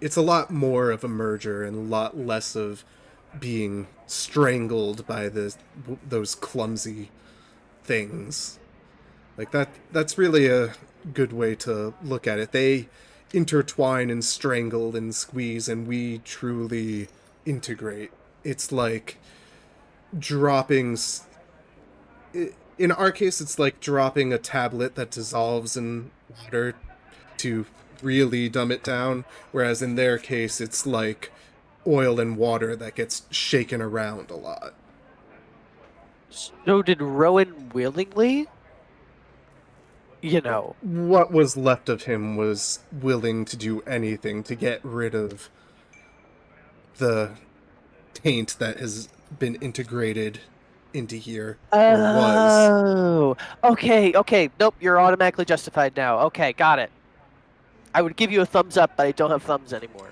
It's a lot more of a merger and a lot less of being strangled by those clumsy things. Like that's really a good way to look at it. They intertwine and strangle and squeeze, and we truly integrate. It's like dropping in our case it's like dropping a tablet that dissolves in water to really dumb it down, whereas in their case it's like oil and water that gets shaken around a lot. So did Rowan willingly? You know. What was left of him was willing to do anything to get rid of the taint that has been integrated into here, or was. Oh, okay. Nope, you're automatically justified now. Okay, got it. I would give you a thumbs up, but I don't have thumbs anymore.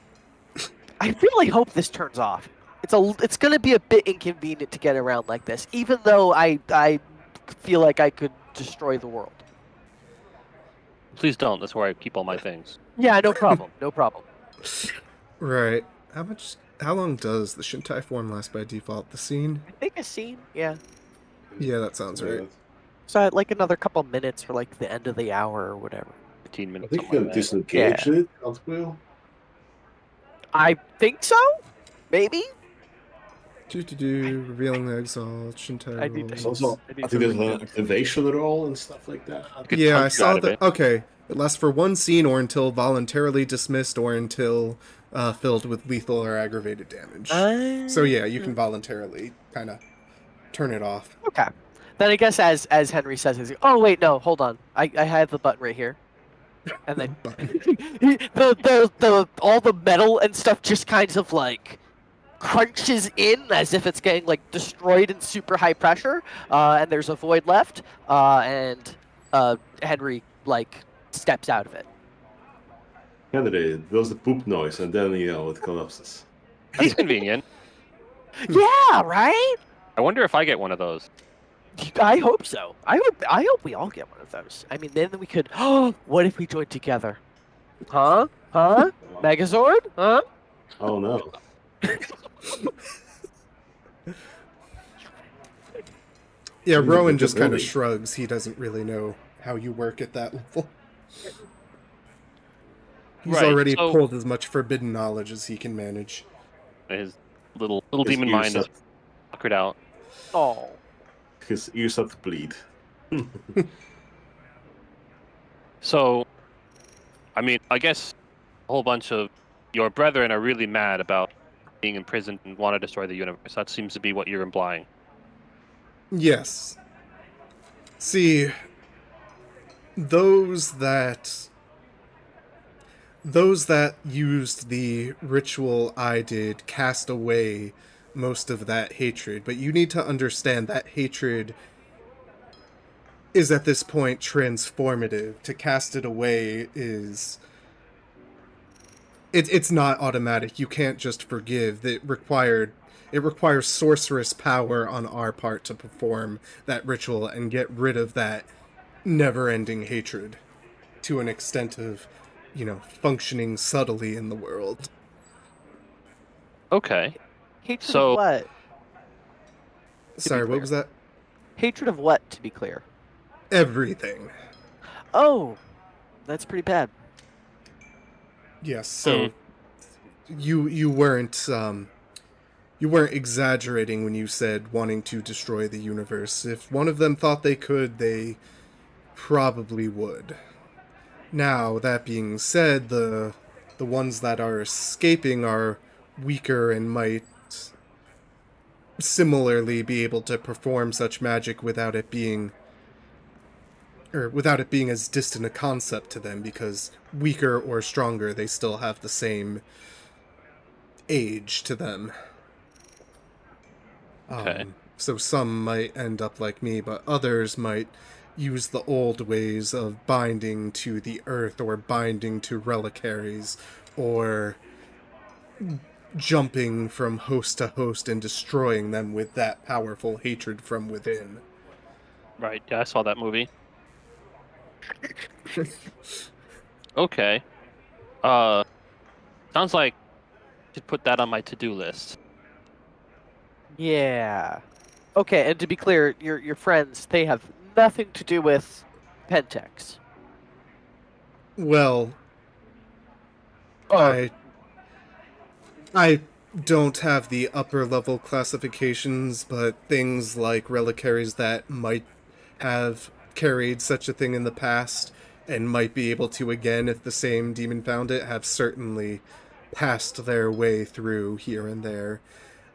I really hope this turns off. It's going to be a bit inconvenient to get around like this, even though I feel like I could destroy the world. please don't. That's where I keep all my things. Yeah, no problem. No problem. Right. How long does the Shintai form last by default? The scene? I think a scene, yeah. Yeah, that sounds right. So I'd like another couple minutes for like the end of the hour or whatever. 15 I minutes. think you something can like that. disengage it, can't we? I think so? Maybe? Revealing the Exalt, Shintai I need rolls. to- Also, I need I to think there's read an that. activation roll and stuff like that. You could Yeah, I punch you saw out of that. it. Okay. It lasts for one scene or until voluntarily dismissed or until filled with lethal or aggravated damage. So yeah, you can voluntarily kind of turn it off. Okay. Then I guess as Henry says, oh wait, no, hold on. I have the button right here. And then the all the metal and stuff just kind of like crunches in as if it's getting like destroyed in super high pressure. And there's a void left. And Henry like steps out of it. Henry does the poop noise and then, it collapses. That's convenient. Yeah, right? I wonder if I get one of those. I hope so. I hope we all get one of those. I mean, then we could. Oh, what if we joined together? Huh? Megazord? Huh? Oh no. Yeah, Ooh, Rowan good just kind of ability. shrugs. He doesn't really know how you work at that level. He's Right, already so- pulled as much forbidden knowledge as he can manage. His little His demon ears mind is start- puckered out. Oh. His ears start to bleed. So, I mean, I guess a whole bunch of your brethren are really mad about being imprisoned and want to destroy the universe. That seems to be what you're implying. Yes. See, those that used the ritual I did cast away most of that hatred. But you need to understand that hatred is at this point transformative. To cast it away is... It's not automatic. You can't just forgive. It requires sorceress power on our part to perform that ritual and get rid of that never-ending hatred to an extent of, functioning subtly in the world. Okay. Hatred So- of what? Sorry, clear. what was that? Hatred of what, to be clear? Everything. Oh, that's pretty bad. Yes, so you weren't exaggerating when you said wanting to destroy the universe. If one of them thought they could, they probably would. Now, that being said, the ones that are escaping are weaker and might similarly be able to perform such magic without it being as distant a concept to them, because weaker or stronger, they still have the same age to them. Okay. So some might end up like me, but others might use the old ways of binding to the earth or binding to reliquaries or jumping from host to host and destroying them with that powerful hatred from within. Right, yeah, I saw that movie. Okay. Sounds like I should put that on my to-do list. Yeah. Okay, and to be clear, your friends, they have nothing to do with Pentex. Well, Oh. I don't have the upper level classifications, but things like reliquaries that might have carried such a thing in the past and might be able to again if the same demon found it have certainly passed their way through here and there.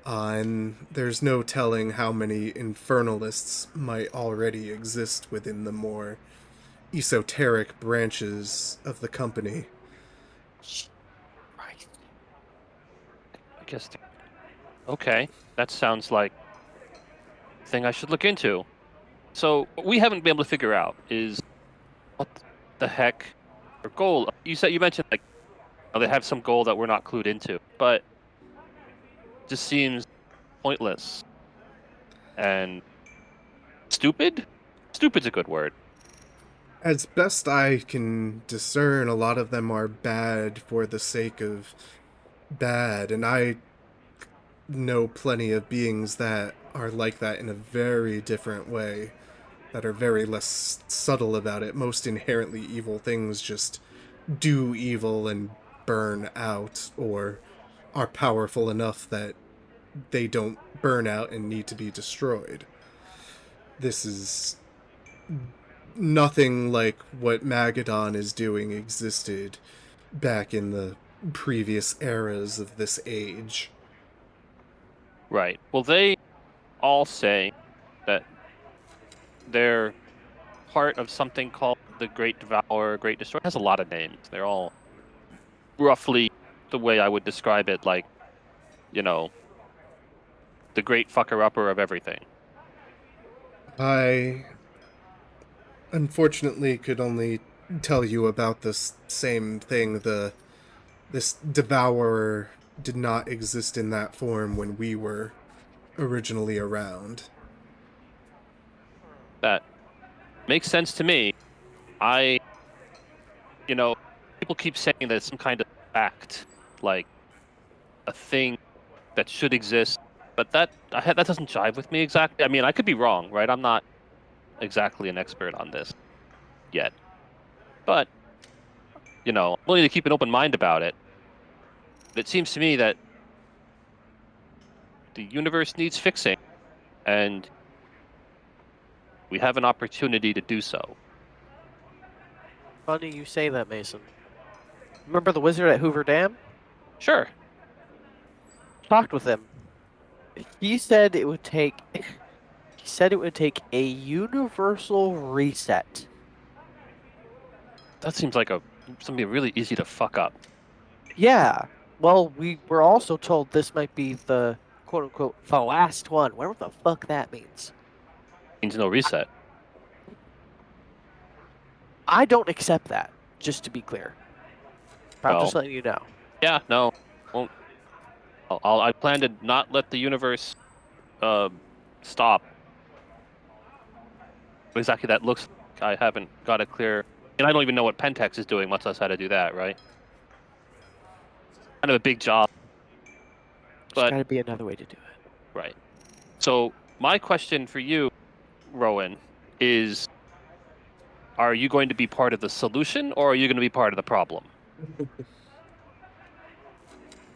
And there's no telling how many infernalists might already exist within the more esoteric branches of the company. Right. I guess. Okay, that sounds like a thing I should look into. So what we haven't been able to figure out is what the heck their goal. You mentioned like they have some goal that we're not clued into, but it just seems pointless and stupid. Stupid's a good word. As best I can discern, a lot of them are bad for the sake of bad, and I know plenty of beings that are like that in a very different way, that are very less subtle about it. Most inherently evil things just do evil and burn out, or are powerful enough that they don't burn out and need to be destroyed. This is nothing like what Magadon is doing existed back in the previous eras of this age. Right. Well, they all say that they're part of something called the Great Devourer, Great Destroyer. It has a lot of names. They're all roughly the way I would describe it, like, the great fucker-upper of everything. I unfortunately could only tell you about this same thing. This devourer did not exist in that form when we were originally around. That makes sense to me. People keep saying that it's some kind of fact, like a thing that should exist, but that doesn't jive with me exactly. I mean, I could be wrong, right? I'm not exactly an expert on this yet, but I'm willing to keep an open mind about it. It seems to me that the universe needs fixing, and we have an opportunity to do so. Funny you say that, Mason. Remember the wizard at Hoover Dam? Sure. Talked with him. He said it would take. He said it would take a universal reset. That seems like something really easy to fuck up. Yeah. Well, we were also told this might be the quote unquote the last one, whatever the fuck that means. Means no reset. I don't accept that, just to be clear. I'm just Well, letting you know. yeah, no, won't. I plan to not let the universe stop. Exactly that looks like. I haven't got a clear, and I don't even know what Pentex is doing, much less how to do that. Right? Kind of a big job. There's But got to be another way to do it. right. So my question for you, Rowan, is: are you going to be part of the solution, or are you going to be part of the problem?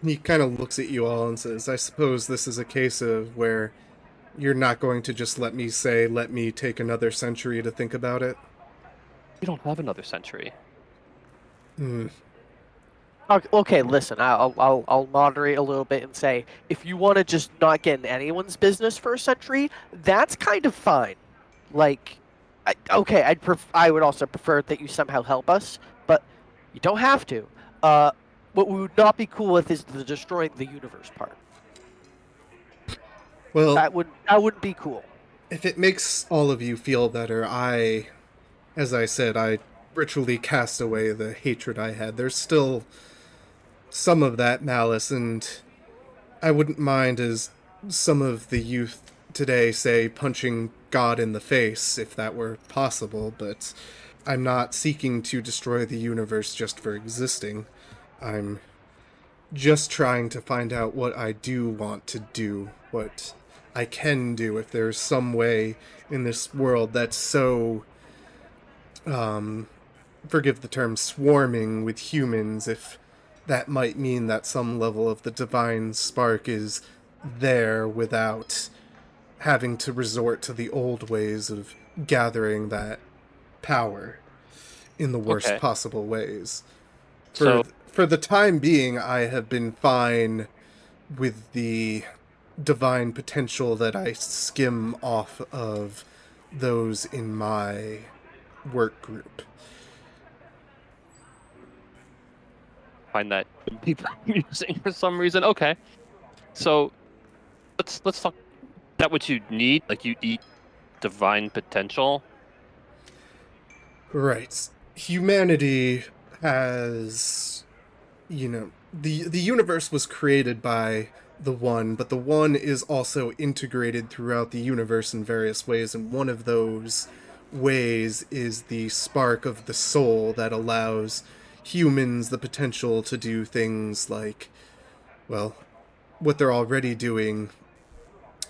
He kind of looks at you all and says, I suppose this is a case of where you're not going to just let me take another century to think about it? We don't have another century. Hmm. Okay, listen, I'll moderate a little bit and say, if you want to just not get in anyone's business for a century, that's kind of fine. Like, I would also prefer that you somehow help us, but you don't have to. What we would not be cool with is the destroying the universe part. Well, That wouldn't be cool. if it makes all of you feel better, as I said, I ritually cast away the hatred I had. There's still some of that malice, and I wouldn't mind, as some of the youth today say, punching God in the face, if that were possible, but I'm not seeking to destroy the universe just for existing. I'm just trying to find out what I do want to do, what I can do, if there's some way in this world that's so, forgive the term, swarming with humans, if that might mean that some level of the divine spark is there without having to resort to the old ways of gathering that power in the worst Okay. possible ways. So For the time being, I have been fine with the divine potential that I skim off of those in my work group. find that people amusing for some reason. Okay. So let's talk. Is that what you need? Like you eat divine potential? Right. Humanity has, the universe was created by the One, but the One is also integrated throughout the universe in various ways, and one of those ways is the spark of the soul that allows humans the potential to do things like, well, what they're already doing,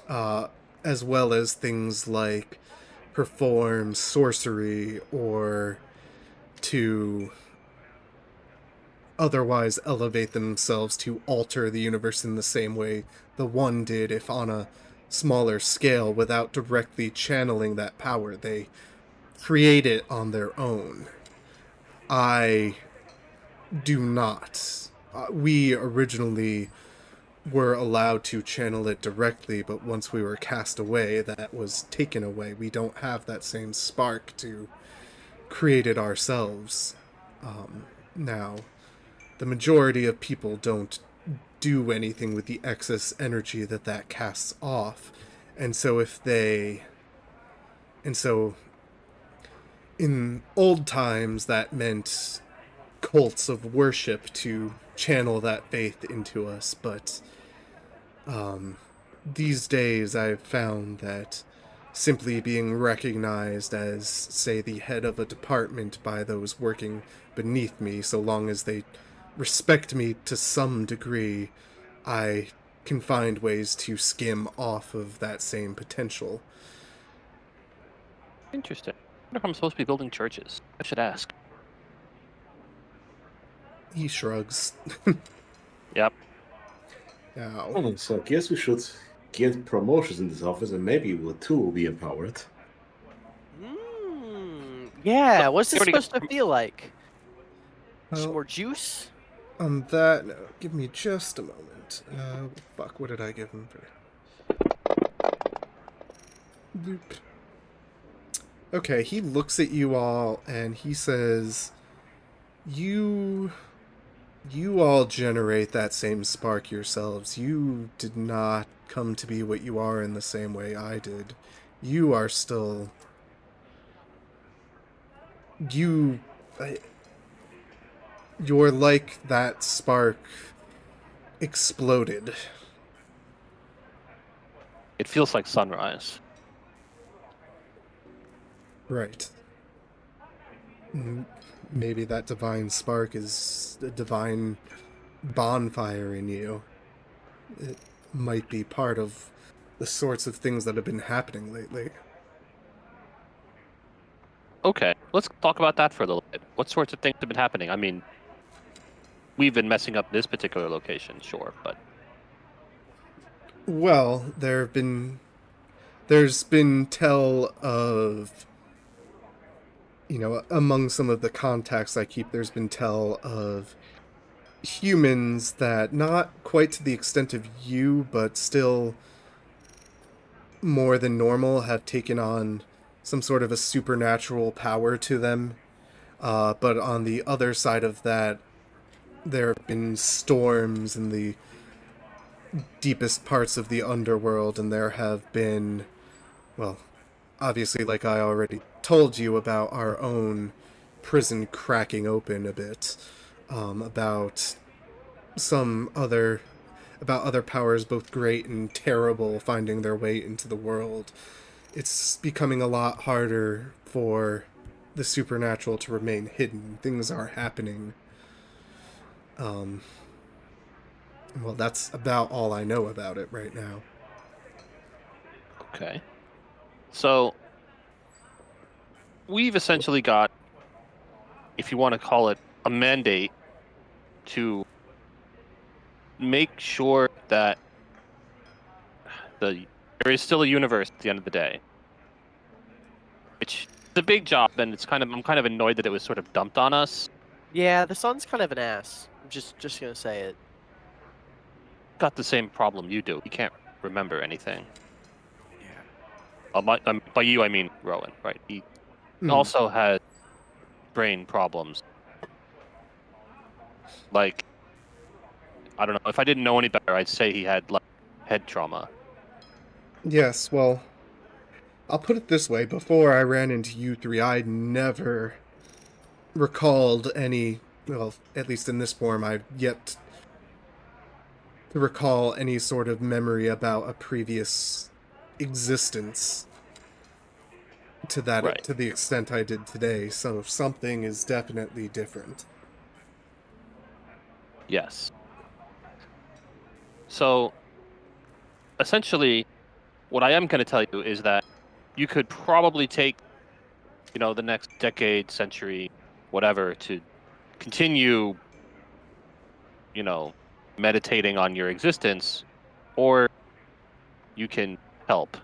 as well as things like perform sorcery or to otherwise elevate themselves to alter the universe in the same way the One did, if on a smaller scale, without directly channeling that power. They create it on their own. I do not. We originally were allowed to channel it directly, but once we were cast away, that was taken away. We don't have that same spark to create it ourselves. Now, the majority of people don't do anything with the excess energy that casts off. And so in old times, that meant cults of worship to channel that faith into us, but these days I've found that simply being recognized as, say, the head of a department by those working beneath me, so long as they respect me to some degree, I can find ways to skim off of that same potential. Interesting. I wonder if I'm supposed to be building churches. I should ask. He shrugs. Yep. Now, So I guess we should get promotions in this office, and maybe we too will be empowered. Yeah, what's this already got- supposed to feel like? Some well, more juice? on that note, give me just a moment. Fuck, what did I give him for... Bloop. Okay, he looks at you all and he says, You You all generate that same spark yourselves. You did not come to be what you are in the same way I did. You are still... You... You're like that spark exploded. It feels like sunrise. Right. Maybe that divine spark is a divine bonfire in you. It might be part of the sorts of things that have been happening lately. Okay, let's talk about that for a little bit. What sorts of things have been happening? I mean, we've been messing up this particular location, sure, but Well, there's been tell of, among some of the contacts I keep, there's been tell of humans that, not quite to the extent of you, but still more than normal, have taken on some sort of a supernatural power to them. But on the other side of that, there have been storms in the deepest parts of the underworld, and there have been, well, obviously, like I already told you, about our own prison cracking open a bit, about some other about other powers, both great and terrible, finding their way into the world. It's becoming a lot harder for the supernatural to remain hidden. Things are happening. Well, that's about all I know about it right now. okay. So, we've essentially got, if you want to call it, a mandate to make sure that there is still a universe at the end of the day. Which is a big job, and I'm kind of annoyed that it was sort of dumped on us. Yeah, the sun's kind of an ass. I'm just gonna say it. Got the same problem you do. He can't remember anything. Yeah. By you, I mean Rowan, right? He also has brain problems. Like, I don't know. If I didn't know any better, I'd say he had like head trauma. Yes, well, I'll put it this way. Before I ran into you three, I never recalled any, well, at least in this form, I've yet to recall any sort of memory about a previous existence to that, Right. to the extent I did today. So something is definitely different. Yes. So, essentially, what I am going to tell you is that you could probably take, the next decade, century, whatever, to continue, meditating on your existence, or you can help.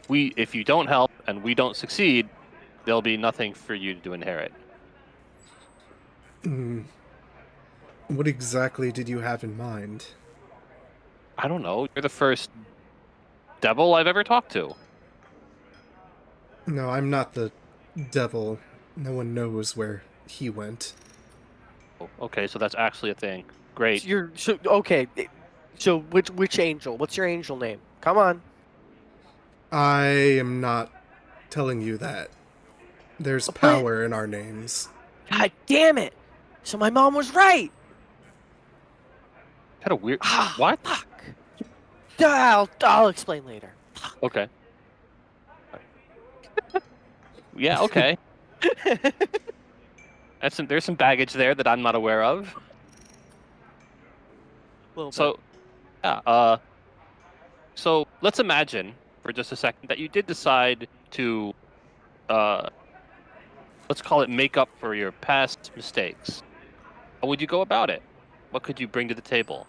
If you don't help and we don't succeed, there'll be nothing for you to inherit. What exactly did you have in mind? I don't know. You're the first devil I've ever talked to. No, I'm not the devil. No one knows where he went. Oh, okay, so that's actually a thing. Great. Okay. So which angel? What's your angel name? Come on. I am not telling you that. There's But- power in our names. God damn it! So my mom was right. Had a weird. What? Fuck. I'll explain later. Okay. Yeah. Okay. There's some baggage there that I'm not aware of. So, yeah. So let's imagine for just a second that you did decide to, let's call it, make up for your past mistakes. How would you go about it? What could you bring to the table?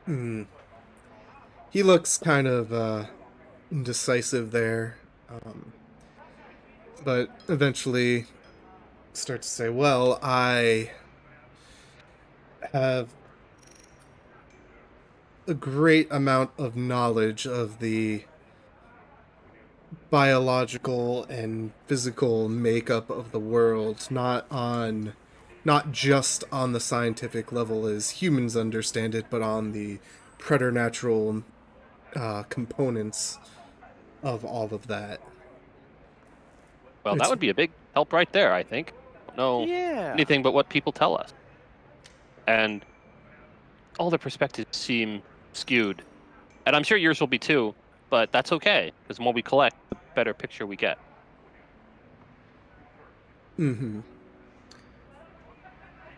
He looks kind of indecisive there, but eventually starts to say, well, I have a great amount of knowledge of the biological and physical makeup of the world, not just on the scientific level as humans understand it, but on the preternatural components of all of that. Well, that It's would be a big help right there, I think. Don't know Yeah. anything but what people tell us. And all the perspectives seem skewed. And I'm sure yours will be too, but that's okay, because the more we collect, the better picture we get. mm-hmm.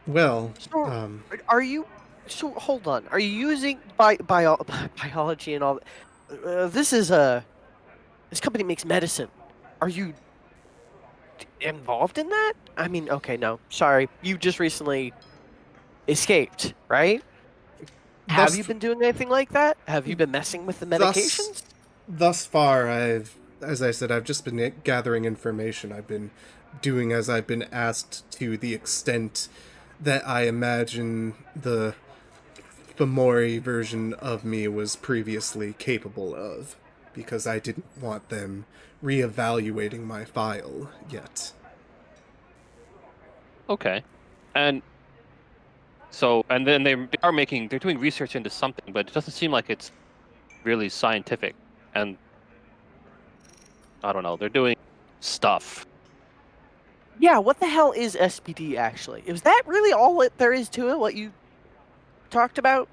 Well, So, are you? So hold on. Are you using biology and all? This is a. This company makes medicine. Are you involved in that? I mean, okay, no, sorry. You just recently escaped, right? Have thus you been doing anything like that? Have you been messing with the thus medications? thus far, as I said, I've just been gathering information. I've been doing as I've been asked to the extent that I imagine the Fomori version of me was previously capable of, because I didn't want them reevaluating my file yet. Okay. And so, and then they're doing research into something, but it doesn't seem like it's really scientific. And I don't know, they're doing stuff. Yeah, what the hell is SPD actually? Is that really all there is to it, what you talked about?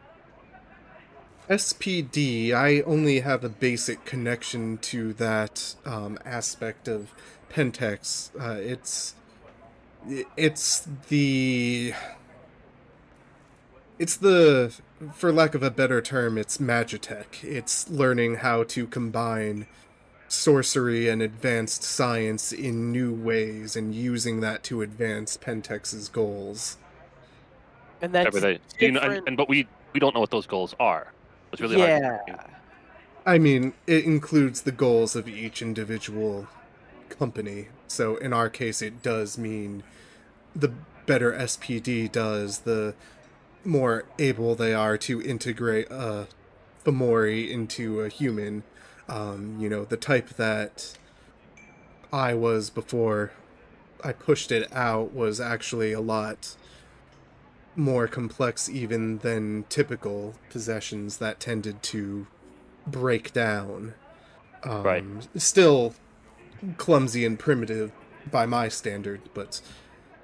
SPD, I only have a basic connection to that aspect of Pentex. It's the, for lack of a better term, it's magitech. It's learning how to combine sorcery and advanced science in new ways and using that to advance Pentex's goals. And that's Everything. You know, different. but we don't know what those goals are. It's really hard. Yeah. I mean, it includes the goals of each individual company. So in our case, it does mean the better SPD does, the more able they are to integrate a Fomori into a human. The type that I was before I pushed it out was actually a lot more complex even than typical possessions that tended to break down. Right. Still clumsy and primitive by my standard, but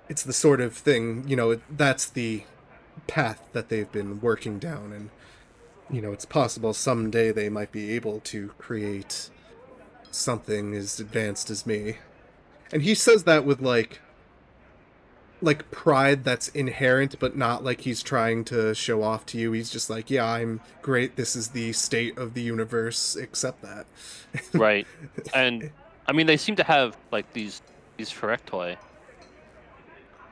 it's the sort of thing, that's the path that they've been working down, and it's possible someday they might be able to create something as advanced as me. And he says that with like pride that's inherent, but not like he's trying to show off to you. He's just like, yeah, I'm great, this is the state of the universe, accept that. Right. And I mean, they seem to have like these Ferrectoi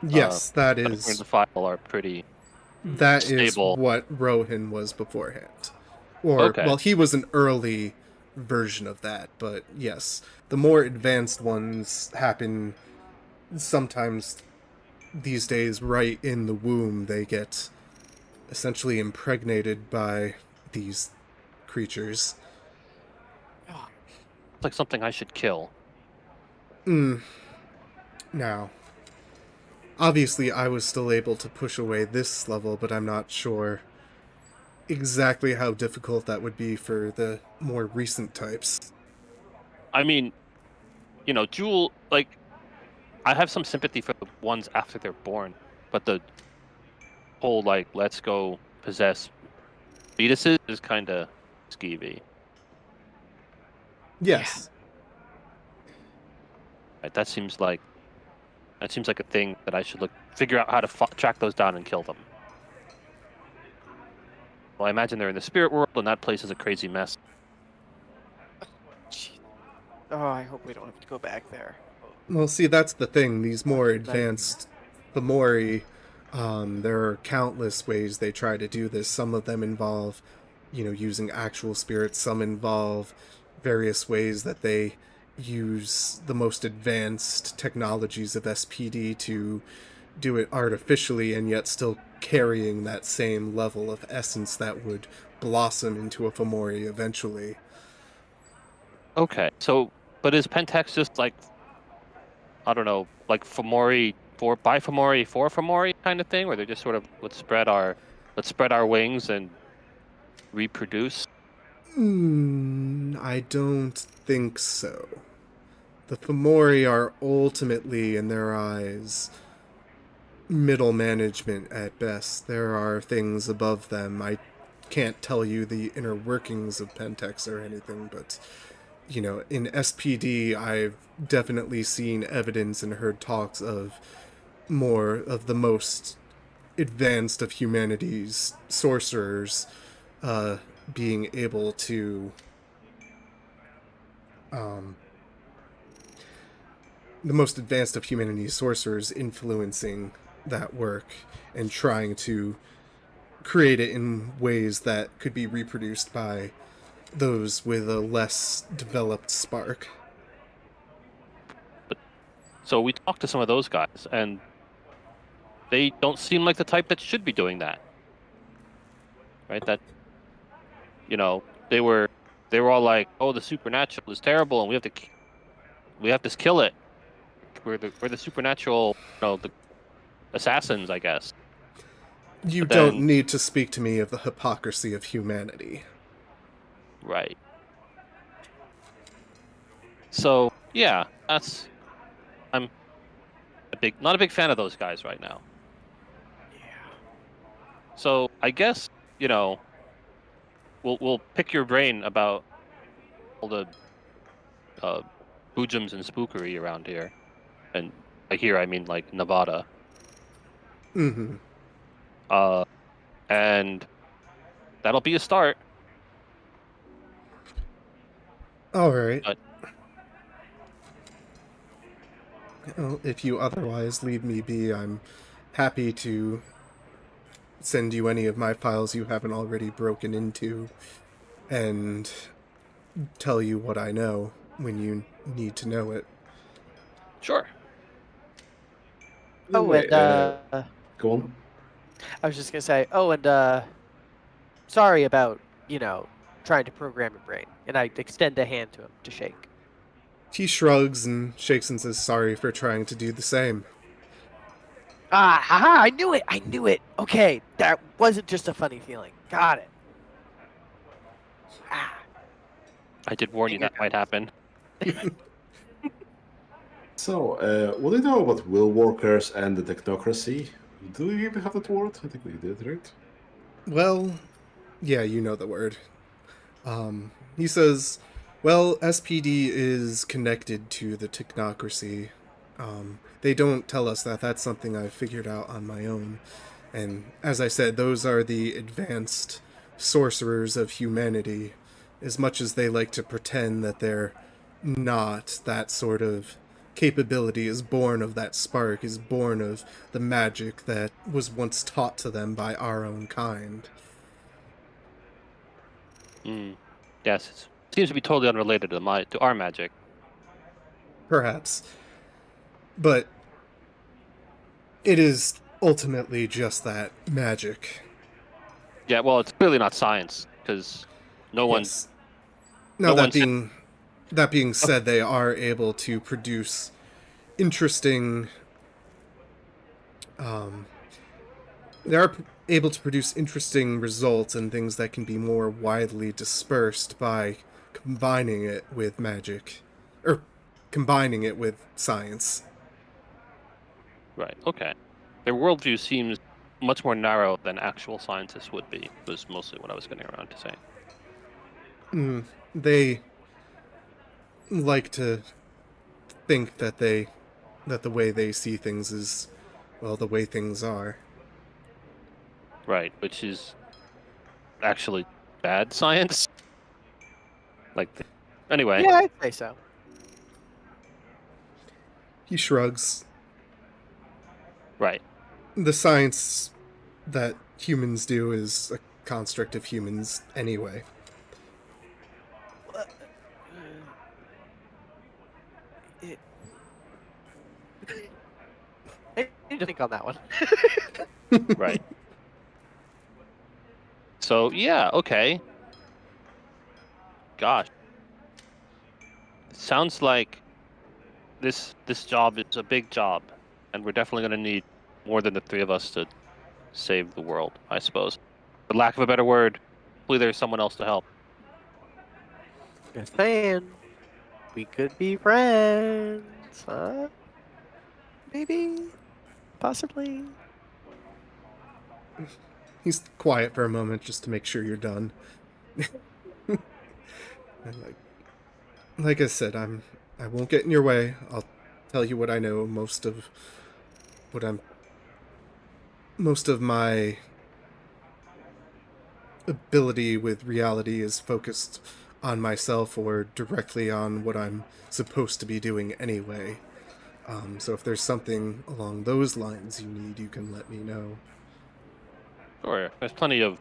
Yes, that in is the file are pretty stable. stable. What Rohan was beforehand. Or, Okay. well, he was an early version of that, but yes, the more advanced ones happen sometimes these days right in the womb. They get essentially impregnated by these creatures. It's like something I should kill. Now, obviously I was still able to push away this level, but I'm not sure exactly how difficult that would be for the more recent types. I mean, Jewel, like, I have some sympathy for the ones after they're born, but the whole, like, let's go possess fetuses is kind of skeevy. Yes. Right? That seems like a thing that I should figure out how to track those down and kill them. Well, I imagine they're in the spirit world, and that place is a crazy mess. Oh, I hope we don't have to go back there. Well, see, that's the thing. These more advanced Fomori, there are countless ways they try to do this. Some of them involve, using actual spirits. Some involve various ways that they use the most advanced technologies of SPD to do it artificially and yet still carrying that same level of essence that would blossom into a Fomori eventually. Okay, so But is Pentex just like, I don't know, like Fomori by Fomori for Fomori kind of thing, where they're just sort of let's spread our wings and reproduce? I don't think so. The Fomori are ultimately, in their eyes, middle management at best. There are things above them. I can't tell you the inner workings of Pentex or anything, but in SPD, I've definitely seen evidence and heard talks of more of the most advanced of humanity's sorcerers being able to the most advanced of humanity's sorcerers influencing that work and trying to create it in ways that could be reproduced by those with a less developed spark. So we talked to some of those guys, and they don't seem like the type that should be doing that. Right? That, they were all like, "Oh, the supernatural is terrible, and we have to kill it. We're the supernatural, the assassins, I guess." You But don't then- need to speak to me of the hypocrisy of humanity. Right. So yeah, I'm not a big fan of those guys right now. Yeah. So I guess we'll pick your brain about all the boojums and spookery around here, and by here I mean like Nevada. Mm-hmm. And that'll be a start. All right. But- Well, if you otherwise leave me be, I'm happy to send you any of my files you haven't already broken into and tell you what I know when you need to know it. Sure. Oh, Anyway, and go on. I was just gonna say, sorry about trying to program your brain, and I extend a hand to him to shake. He shrugs and shakes and says sorry for trying to do the same. Ah, haha! I knew it! I knew it! Okay, that wasn't just a funny feeling. Got it. Ah, I did warn you that might happen. So, what do you know about will workers and the technocracy? Do you even have that word? I think we did, right? Well, yeah, you know the word. He says, well, SPD is connected to the technocracy. They don't tell us that. That's something I've figured out on my own. And as I said, those are the advanced sorcerers of humanity. As much as they like to pretend that they're not, that sort of capability is born of that spark, is born of the magic that was once taught to them by our own kind. Yes, it seems to be totally unrelated to our magic. Perhaps. But it is ultimately just that magic. Yeah, well, it's clearly not science because no one. Yes. Now, no that one said- being said, they are able to produce interesting. They are able to produce interesting results and things that can be more widely dispersed by combining it with magic, or combining it with science. Right. Okay. Their worldview seems much more narrow than actual scientists would be. Was mostly what I was getting around to saying. They like to think that the way they see things is, well, the way things are. Right, which is actually bad science. Anyway. yeah, I'd say so. He shrugs. Right. The science that humans do is a construct of humans anyway. I need to think on that one. Right. So yeah, okay. Gosh, sounds like this job is a big job, and we're definitely going to need more than the three of us to save the world, I suppose. For lack of a better word, hopefully there's someone else to help. Just saying, we could be friends, huh? Maybe, possibly. He's quiet for a moment just to make sure you're done. And like I said, I won't get in your way. I'll tell you what I know. Most of my ability with reality is focused on myself or directly on what I'm supposed to be doing anyway. So if there's something along those lines you need, you can let me know. Sure, there's plenty of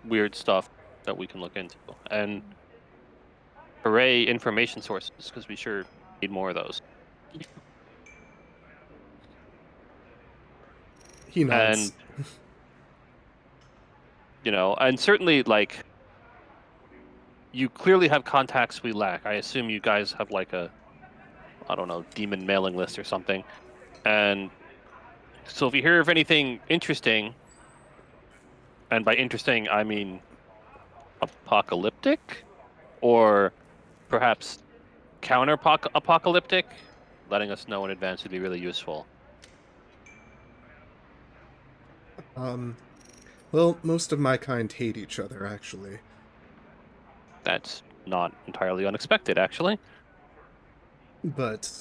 weird stuff that we can look into. And hooray, information sources, because we sure need more of those. He nods. And, and certainly, like, you clearly have contacts we lack. I assume you guys have, like, I don't know, demon mailing list or something. And so if you hear of anything interesting, and by interesting, I mean apocalyptic, or perhaps counter-apocalyptic, letting us know in advance would be really useful. Well, most of my kind hate each other, actually. That's not entirely unexpected, actually. But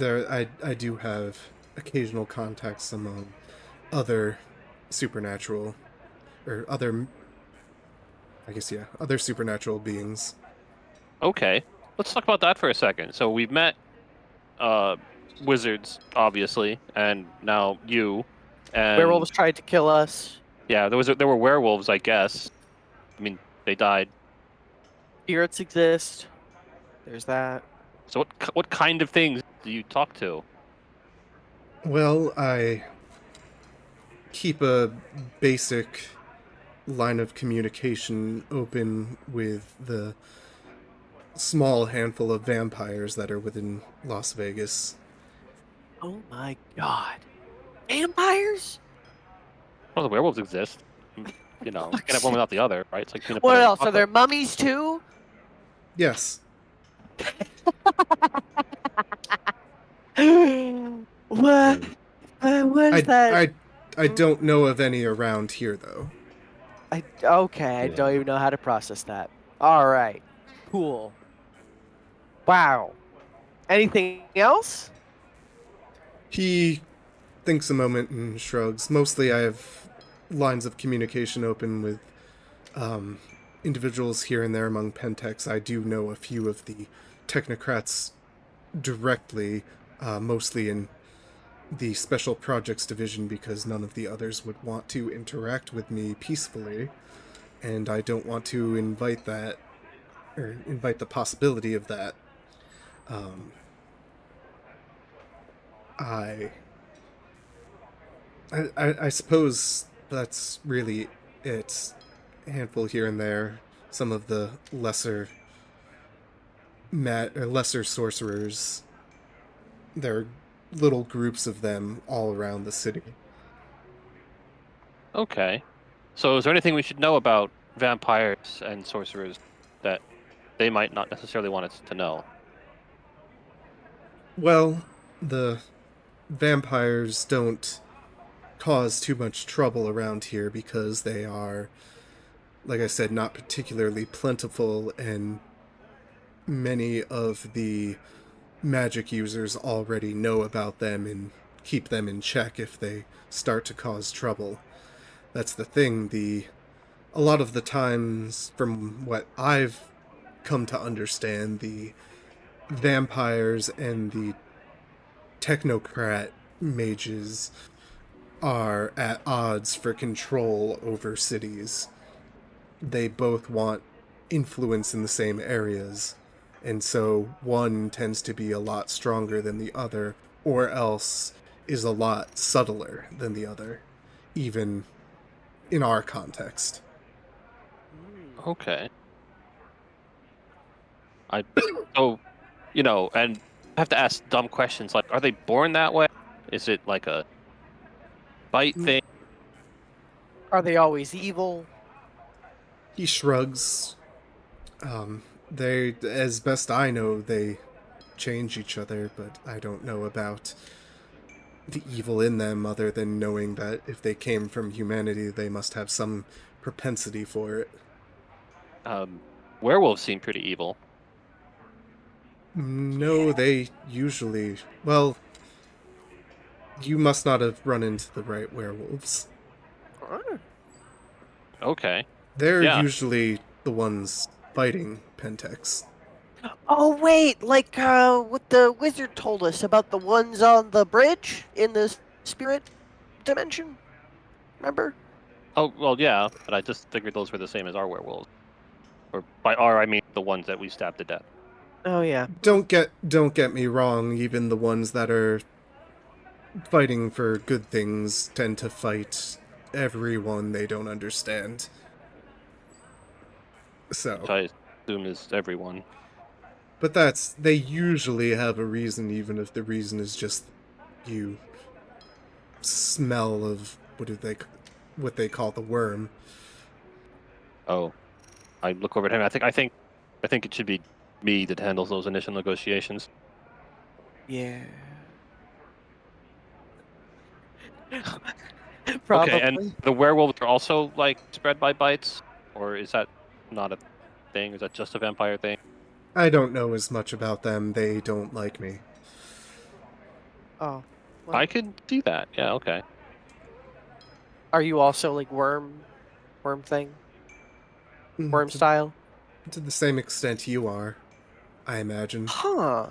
I do have occasional contacts among other supernatural, or other supernatural beings. Okay, let's talk about that for a second. So we've met wizards, obviously, and now you. And Werewolves tried to kill us. yeah, there were werewolves, I guess. I mean, they died. Spirits exist. There's that. So what kind of things do you talk to? Well, I keep a basic line of communication open with the small handful of vampires that are within Las Vegas. Oh my god. Vampires? Well, the werewolves exist. You can't have one without the other, right? It's like peanut What butter and else? Are chocolate. there mummies too? Yes. What? What is that? I don't know of any around here, though. I Yeah. don't even know how to process that. All right. Cool. Wow. Anything else? He thinks a moment and shrugs. Mostly I have lines of communication open with individuals here and there among Pentex. I do know a few of the technocrats directly, mostly in the Special Projects Division, because none of the others would want to interact with me peacefully, and I don't want to invite the possibility of that. I suppose that's really it. A handful here and there. Some of the lesser sorcerers. There are little groups of them all around the city. Okay. So is there anything we should know about vampires and sorcerers that they might not necessarily want us to know? Well, the vampires don't cause too much trouble around here because they are, like I said, not particularly plentiful, and many of the magic users already know about them and keep them in check if they start to cause trouble. That's the thing. A lot of the times, from what I've come to understand, the vampires and the technocrat mages are at odds for control over cities. They both want influence in the same areas, and so one tends to be a lot stronger than the other, or else is a lot subtler than the other, even in our context. Okay. So, and I have to ask dumb questions like, are they born that way? Is it like a bite thing? Are they always evil? He shrugs. They, as best I know, they change each other, but I don't know about the evil in them other than knowing that if they came from humanity, they must have some propensity for it. Werewolves seem pretty evil. No, they usually. Well, you must not have run into the right werewolves. Huh. Okay. They're Yeah. usually the ones fighting Pentex. Oh wait, like what the wizard told us about the ones on the bridge in the spirit dimension. Remember? Oh, well, yeah, but I just figured those were the same as our werewolves. Or by our, I mean the ones that we stabbed to death. Oh yeah. Don't get me wrong, even the ones that are fighting for good things tend to fight everyone they don't understand. So, Which I assume is everyone. but they usually have a reason, even if the reason is just you smell of what they call the worm. Oh, I look over at him. I think it should be me that handles those initial negotiations. Yeah. Okay, Probably. and the werewolves are also like spread by bites, or is that not a thing? Is that just a vampire thing? I don't know as much about them. They don't like me. Oh. Well, I could see that. Yeah. Okay. are you also like worm thing? Worm To, style? to the same extent you are, I imagine. Huh.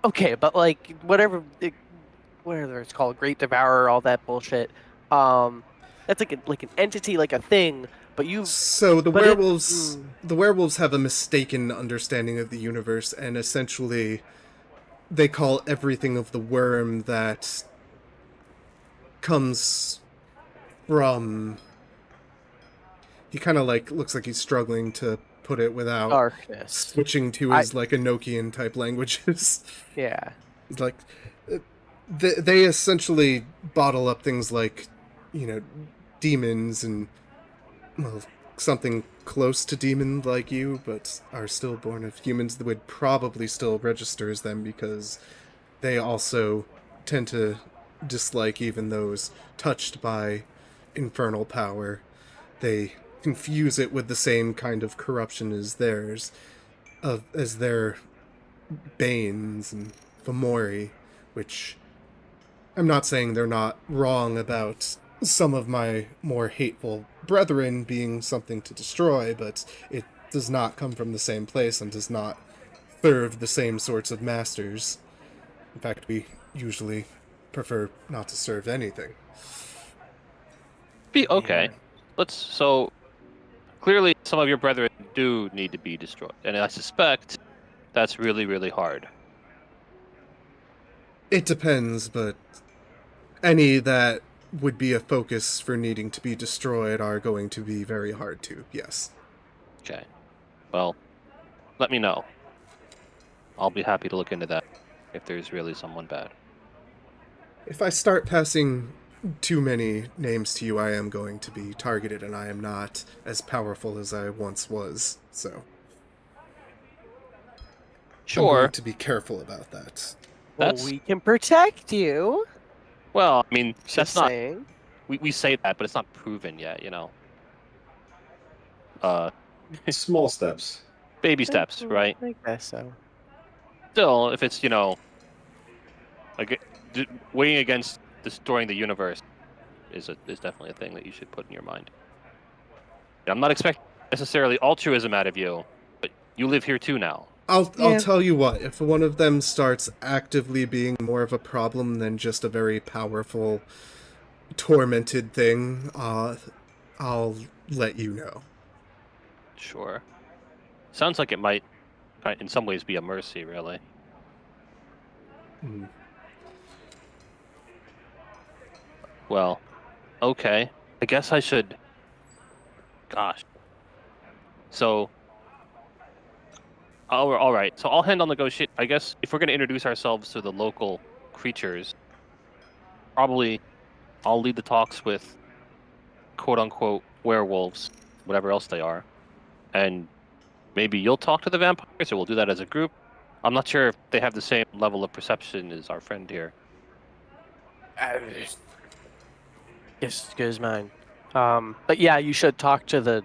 Okay, but like whatever it's called, Great Devourer, all that bullshit. That's like an entity, like a thing. But So but it. the werewolves have a mistaken understanding of the universe, and essentially they call everything of the worm that comes from. He kind of like looks like he's struggling to put it without Darkness. switching to his like Enochian type languages. Yeah. It's like they essentially bottle up things like, demons and, well, something close to demon like you, but are still born of humans that would probably still register as them because they also tend to dislike even those touched by infernal power. They confuse it with the same kind of corruption as theirs, as their Banes and Fomori, which I'm not saying they're not wrong about some of my more hateful brethren being something to destroy, but it does not come from the same place and does not serve the same sorts of masters. In fact, we usually prefer not to serve anything. Be okay. So clearly some of your brethren do need to be destroyed, and I suspect that's really, really hard. It depends, but any that would be a focus for needing to be destroyed are going to be very hard to, yes. Okay. Well, let me know. I'll be happy to look into that if there's really someone bad. If I start passing too many names to you, I am going to be targeted, and I am not as powerful as I once was, so I'm Sure. going to be careful about that. Well, That's we can protect you. well. I mean, Just that's not. saying. We say that, but it's not proven yet. Small steps. Baby steps, right? I guess so. Still, if it's like weighing against destroying the universe is definitely a thing that you should put in your mind. I'm not expecting necessarily altruism out of you, but you live here too now. I'll Yeah. tell you what, if one of them starts actively being more of a problem than just a very powerful, tormented thing, I'll let you know. Sure. Sounds like it might, in some ways, be a mercy, really. Mm. Well, okay. I guess I should. Gosh. So, all right. So I'll handle negotiate. I guess if we're going to introduce ourselves to the local creatures, probably I'll lead the talks with quote unquote werewolves, whatever else they are, and maybe you'll talk to the vampires, or we'll do that as a group. I'm not sure if they have the same level of perception as our friend here. Excuse mine. But yeah, you should talk to the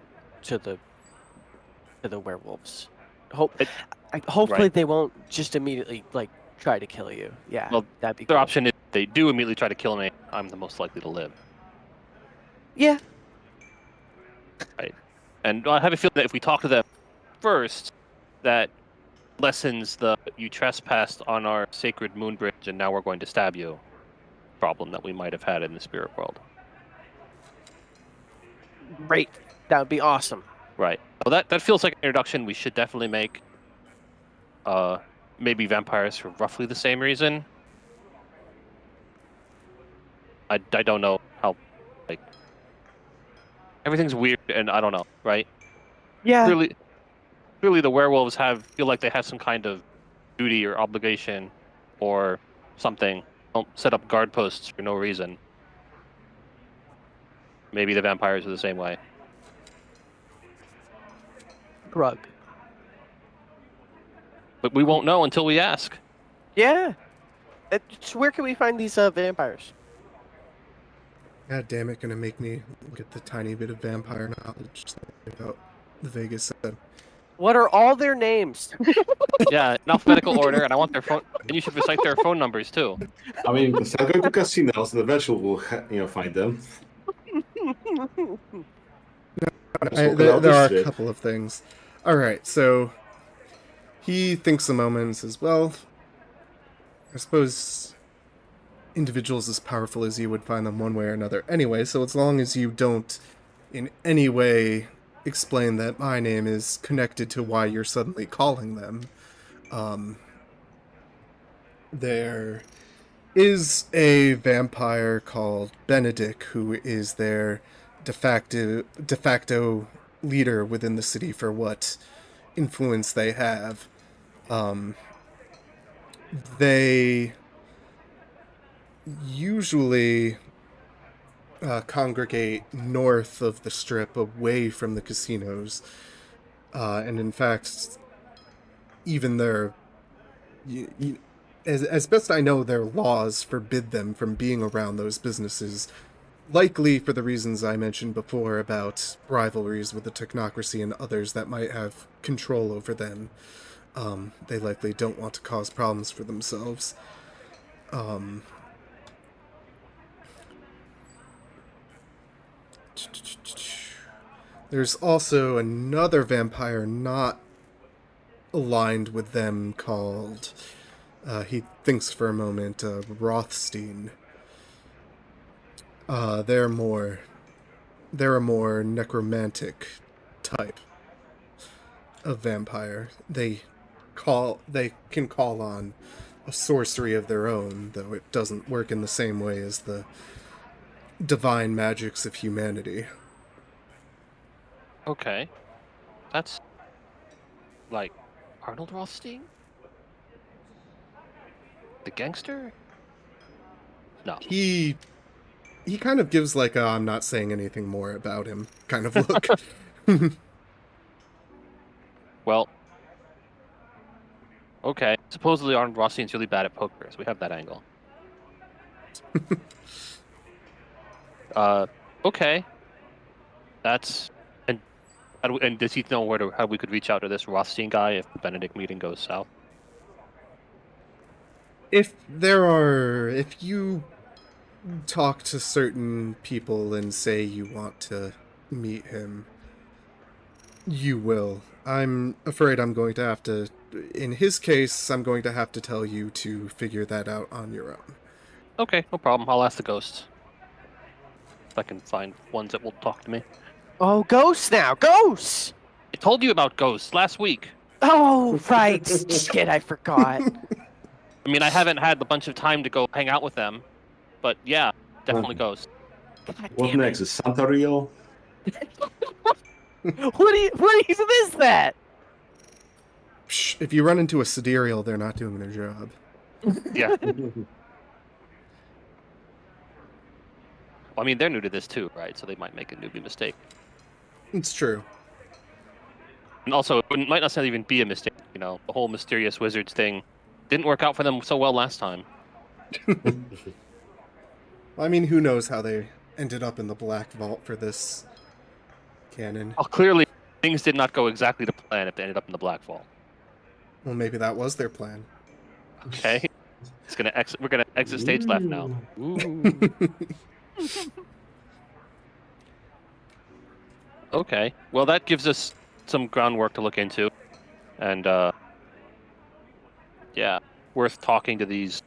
werewolves. Hopefully Right. they won't just immediately like try to kill you. Yeah, Well, that'd be their cool. option is they do immediately try to kill me. I'm the most likely to live. Yeah. And I have a feeling that if we talk to them first, that lessens the you trespassed on our sacred moon bridge and now we're going to stab you problem that we might have had in the spirit world. Great. That would be awesome. Right. Well, that feels like an introduction we should definitely make. Maybe vampires for roughly the same reason. I don't know how, like, everything's weird and I don't know, right? Yeah. Clearly the werewolves feel like they have some kind of duty or obligation or something. Don't set up guard posts for no reason. Maybe the vampires are the same way. Grug. But we won't know until we ask. Yeah. So where can we find these vampires? God damn it, gonna make me look at the tiny bit of vampire knowledge about the Vegas set. What are all their names? Yeah, in alphabetical order, and I want their phone. And you should recite their phone numbers too. I mean, start going to casinos, and eventually we'll find them. There are a couple of things. Alright, so he thinks a moment and says, well, I suppose individuals as powerful as you would find them one way or another anyway, so as long as you don't in any way explain that my name is connected to why you're suddenly calling them, there is a vampire called Benedict who is their de facto leader within the city for what influence they have. They usually congregate north of the strip, away from the casinos, and in fact, even their as best I know, their laws forbid them from being around those businesses, likely for the reasons I mentioned before about rivalries with the technocracy and others that might have control over them. They likely don't want to cause problems for themselves. There's also another vampire not aligned with them called, he thinks for a moment, Rothstein. They're a more necromantic type of vampire. They can call on a sorcery of their own, though it doesn't work in the same way as the divine magics of humanity. Okay. That's like Arnold Rothstein? The gangster? No. He kind of gives like a I'm not saying anything more about him kind of look. Well, okay. Supposedly Arnold Rothstein's really bad at poker, so we have that angle. Okay. That's and does he know how we could reach out to this Rothstein guy if the Benedict meeting goes south? If you talk to certain people and say you want to meet him, you will. I'm afraid I'm going to have to, in his case, I'm going to have to tell you to figure that out on your own. Okay, no problem. I'll ask the ghosts. If I can find ones that will talk to me. Oh, ghosts now! Ghosts! I told you about ghosts last week. Oh, right. Shit, I forgot. I mean, I haven't had a bunch of time to go hang out with them, but yeah, definitely ghosts. God What damn it. next? Is Santa real? What even is that? Psh, if you run into a sidereal, they're not doing their job. Yeah. Well, I mean, they're new to this too, right? So they might make a newbie mistake. It's true. And also, it might not necessarily even be a mistake. You know, the whole mysterious wizards thing didn't work out for them so well last time. I mean, who knows how they ended up in the Black Vault for this canon. Well, clearly, things did not go exactly to plan if they ended up in the Black Vault. Well, maybe that was their plan. Okay, we're gonna exit stage left now. Ooh. Okay, well that gives us some groundwork to look into, and yeah, worth talking to these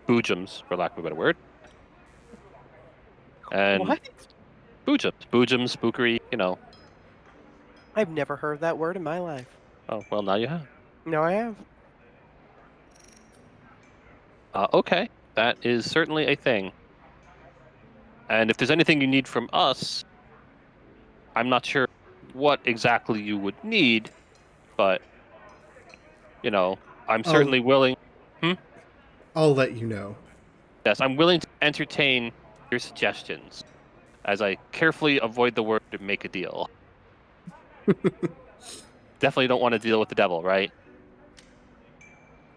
boojums, for lack of a better word. And What? boojums, spookery, you know. I've never heard that word in my life. Oh well, now you have. No, I have. Okay, that is certainly a thing. And if there's anything you need from us, I'm not sure what exactly you would need, but, you know, I'm certainly willing... I'll let you know. Yes, I'm willing to entertain your suggestions, as I carefully avoid the word to make a deal. Definitely don't want to deal with the devil, right?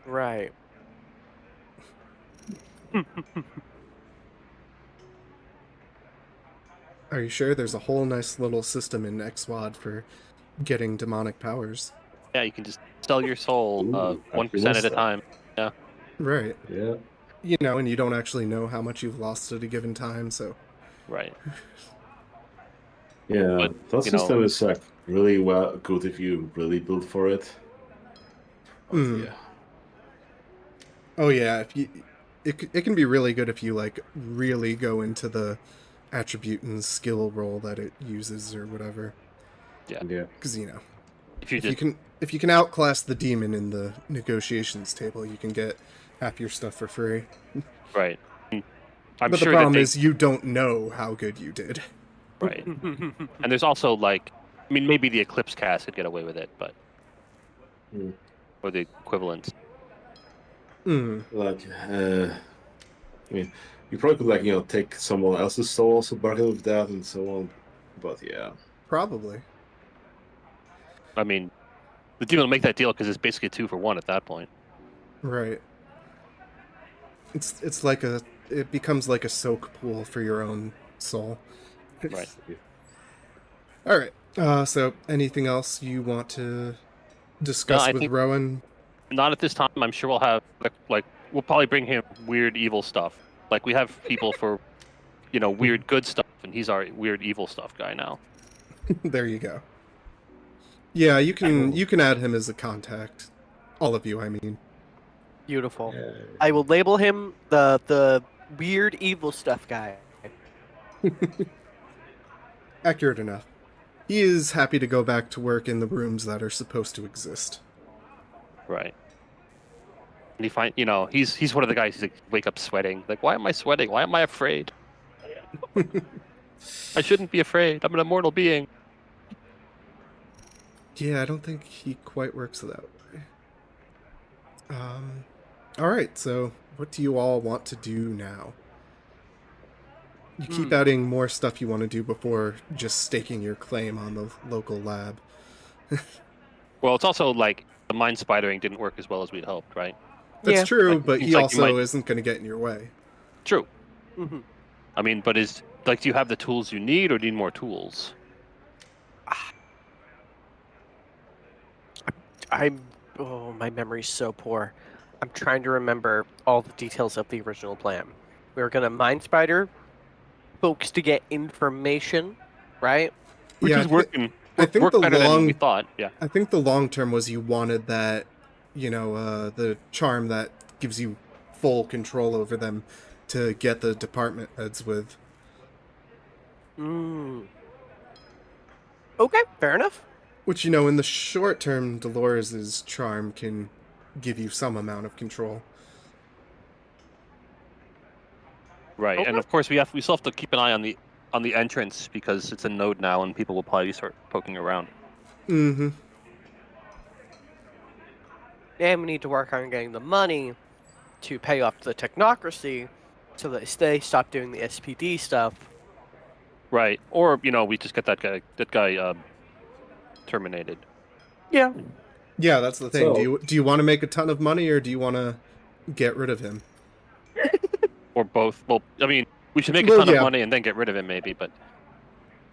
Right. Are you sure? There's a whole nice little system in EvWoD for getting demonic powers. Yeah, you can just sell your soul Ooh, 1% at a that. time. Right. Yeah. You know, and you don't actually know how much you've lost at a given time, so... Right. Yeah, But, that you know- system is like really good if you really build for it. But, yeah. Oh yeah, if you... It can be really good if you, like, really go into the attribute and skill roll that it uses or whatever. Yeah. Because, you know, If you if just... you can outclass the demon in the negotiations table, you can get half your stuff for free. Right. I'm But sure the problem that they... is you don't know how good you did. Right. And there's also, like... I mean, maybe the Eclipse cast could get away with it, but... Mm. Or the equivalent. Like, I mean, you probably could, like, you know, take someone else's soul, also bargain with that, and so on. But yeah. Probably. I mean, the deal will make that deal because it's basically a 2-for-1 at that point. Right. It's like it becomes like a soak pool for your own soul. Right. All right. So anything else you want to discuss I with think- Rowan? Not at this time. I'm sure we'll have like we'll probably bring him weird evil stuff. Like we have people for, you know, weird good stuff, and he's our weird evil stuff guy now. There you go. Yeah, you can add him as a contact. All of you, I mean. Beautiful. I will label him the weird evil stuff guy. Accurate enough. He is happy to go back to work in the rooms that are supposed to exist. Right. And he's one of the guys who's like wake up sweating. Like, why am I sweating? Why am I afraid? I shouldn't be afraid. I'm an immortal being. Yeah, I don't think he quite works that way. Alright, so what do you all want to do now? You keep adding more stuff you want to do before just staking your claim on the local lab. Well, it's also like the mind spidering didn't work as well as we'd hoped, right? That's Yeah. true, Like, but seems he like you also might- isn't going to get in your way. True. Mhm. I mean, but do you have the tools you need, or do you need more tools? My memory's so poor. I'm trying to remember all the details of the original plan. We were gonna mind spider folks to get information, right? Which Yeah, is working. I think worked the better than long we thought. Yeah. I think the long term was you wanted that, the charm that gives you full control over them to get the department heads with. Okay, fair enough. Which, in the short term, Dolores' charm can give you some amount of control. Right, Okay. and of course we still have to keep an eye on the entrance because it's a node now, and people will probably start poking around. Mm-hmm. and we need to work on getting the money to pay off the technocracy so that they stop doing the SPD stuff. Right. Or, we just get that guy terminated. Yeah. Yeah, that's the thing. So- Do you want to make a ton of money, or do you want to get rid of him? Or both. Well, I mean, we should make a Well, ton yeah. of money and then get rid of him, maybe, but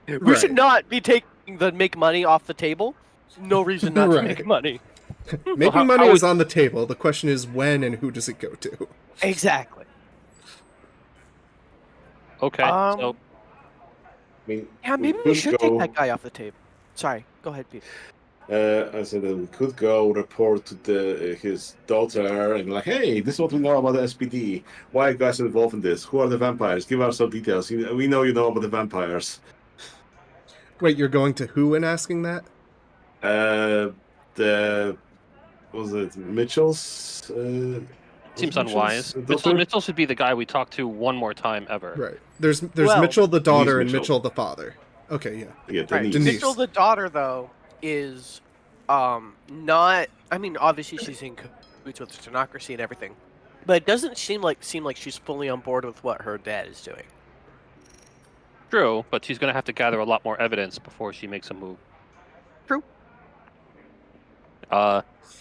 We should Right. not be taking the make money off the table. No reason not to Right. make money. Making how money would- is on the table. The question is when and who does it go to? Exactly. okay. So, I mean, Yeah, maybe we could should go, take that guy off the table. Sorry, go ahead, Pete. I said that we could go report to his daughter and be like, hey, this is what we know about the SPD. Why are you guys involved in this? Who are the vampires? Give us some details. We know you know about the vampires. Wait, you're going to who and asking that? Was it Mitchell's? seems was it unwise. Mitchell's daughter? Mitchell should be the guy we talk to one more time ever. Right. There's Well, Mitchell the daughter and Mitchell. Mitchell the father. Okay, yeah. Yeah, Right. Denise. Denise. Mitchell, the daughter, though, is not. I mean, obviously she's in cahoots with the technocracy and everything, but it doesn't seem like she's fully on board with what her dad is doing. True, but she's going to have to gather a lot more evidence before she makes a move. True.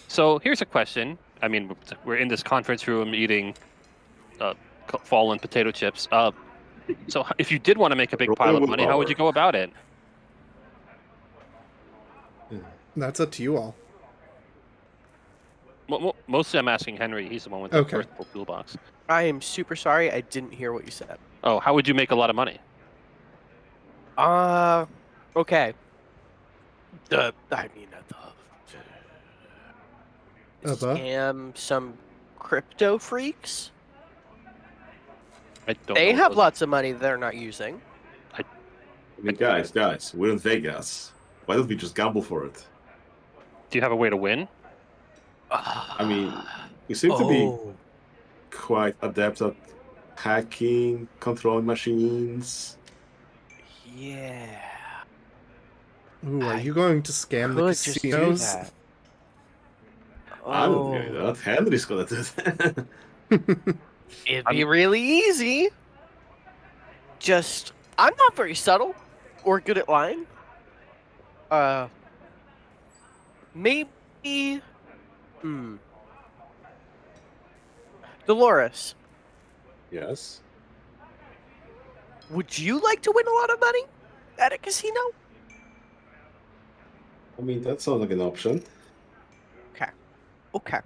So here's a question. I mean, we're in this conference room eating fallen potato chips. So if you did want to make a big pile of money, how would you go about it? That's up to you all. Mostly I'm asking Henry. He's the one with the Okay. first toolbox. I am super sorry. I didn't hear what you said. Oh, how would you make a lot of money? Okay. Scam some crypto freaks. I don't They know have those- lots of money they're not using. I mean, guys, we're in Vegas. Why don't we just gamble for it? Do you have a way to win? I mean, we seem to be quite adept at hacking, controlling machines. Yeah. Ooh, are I you going to scam the Could just do casinos? that. I'm not doing that. Henry's gonna do that. It'd be really easy. Just, I'm not very subtle or good at lying. Maybe. Dolores, Yes. would you like to win a lot of money at a casino? I mean, that sounds like an option. Okay.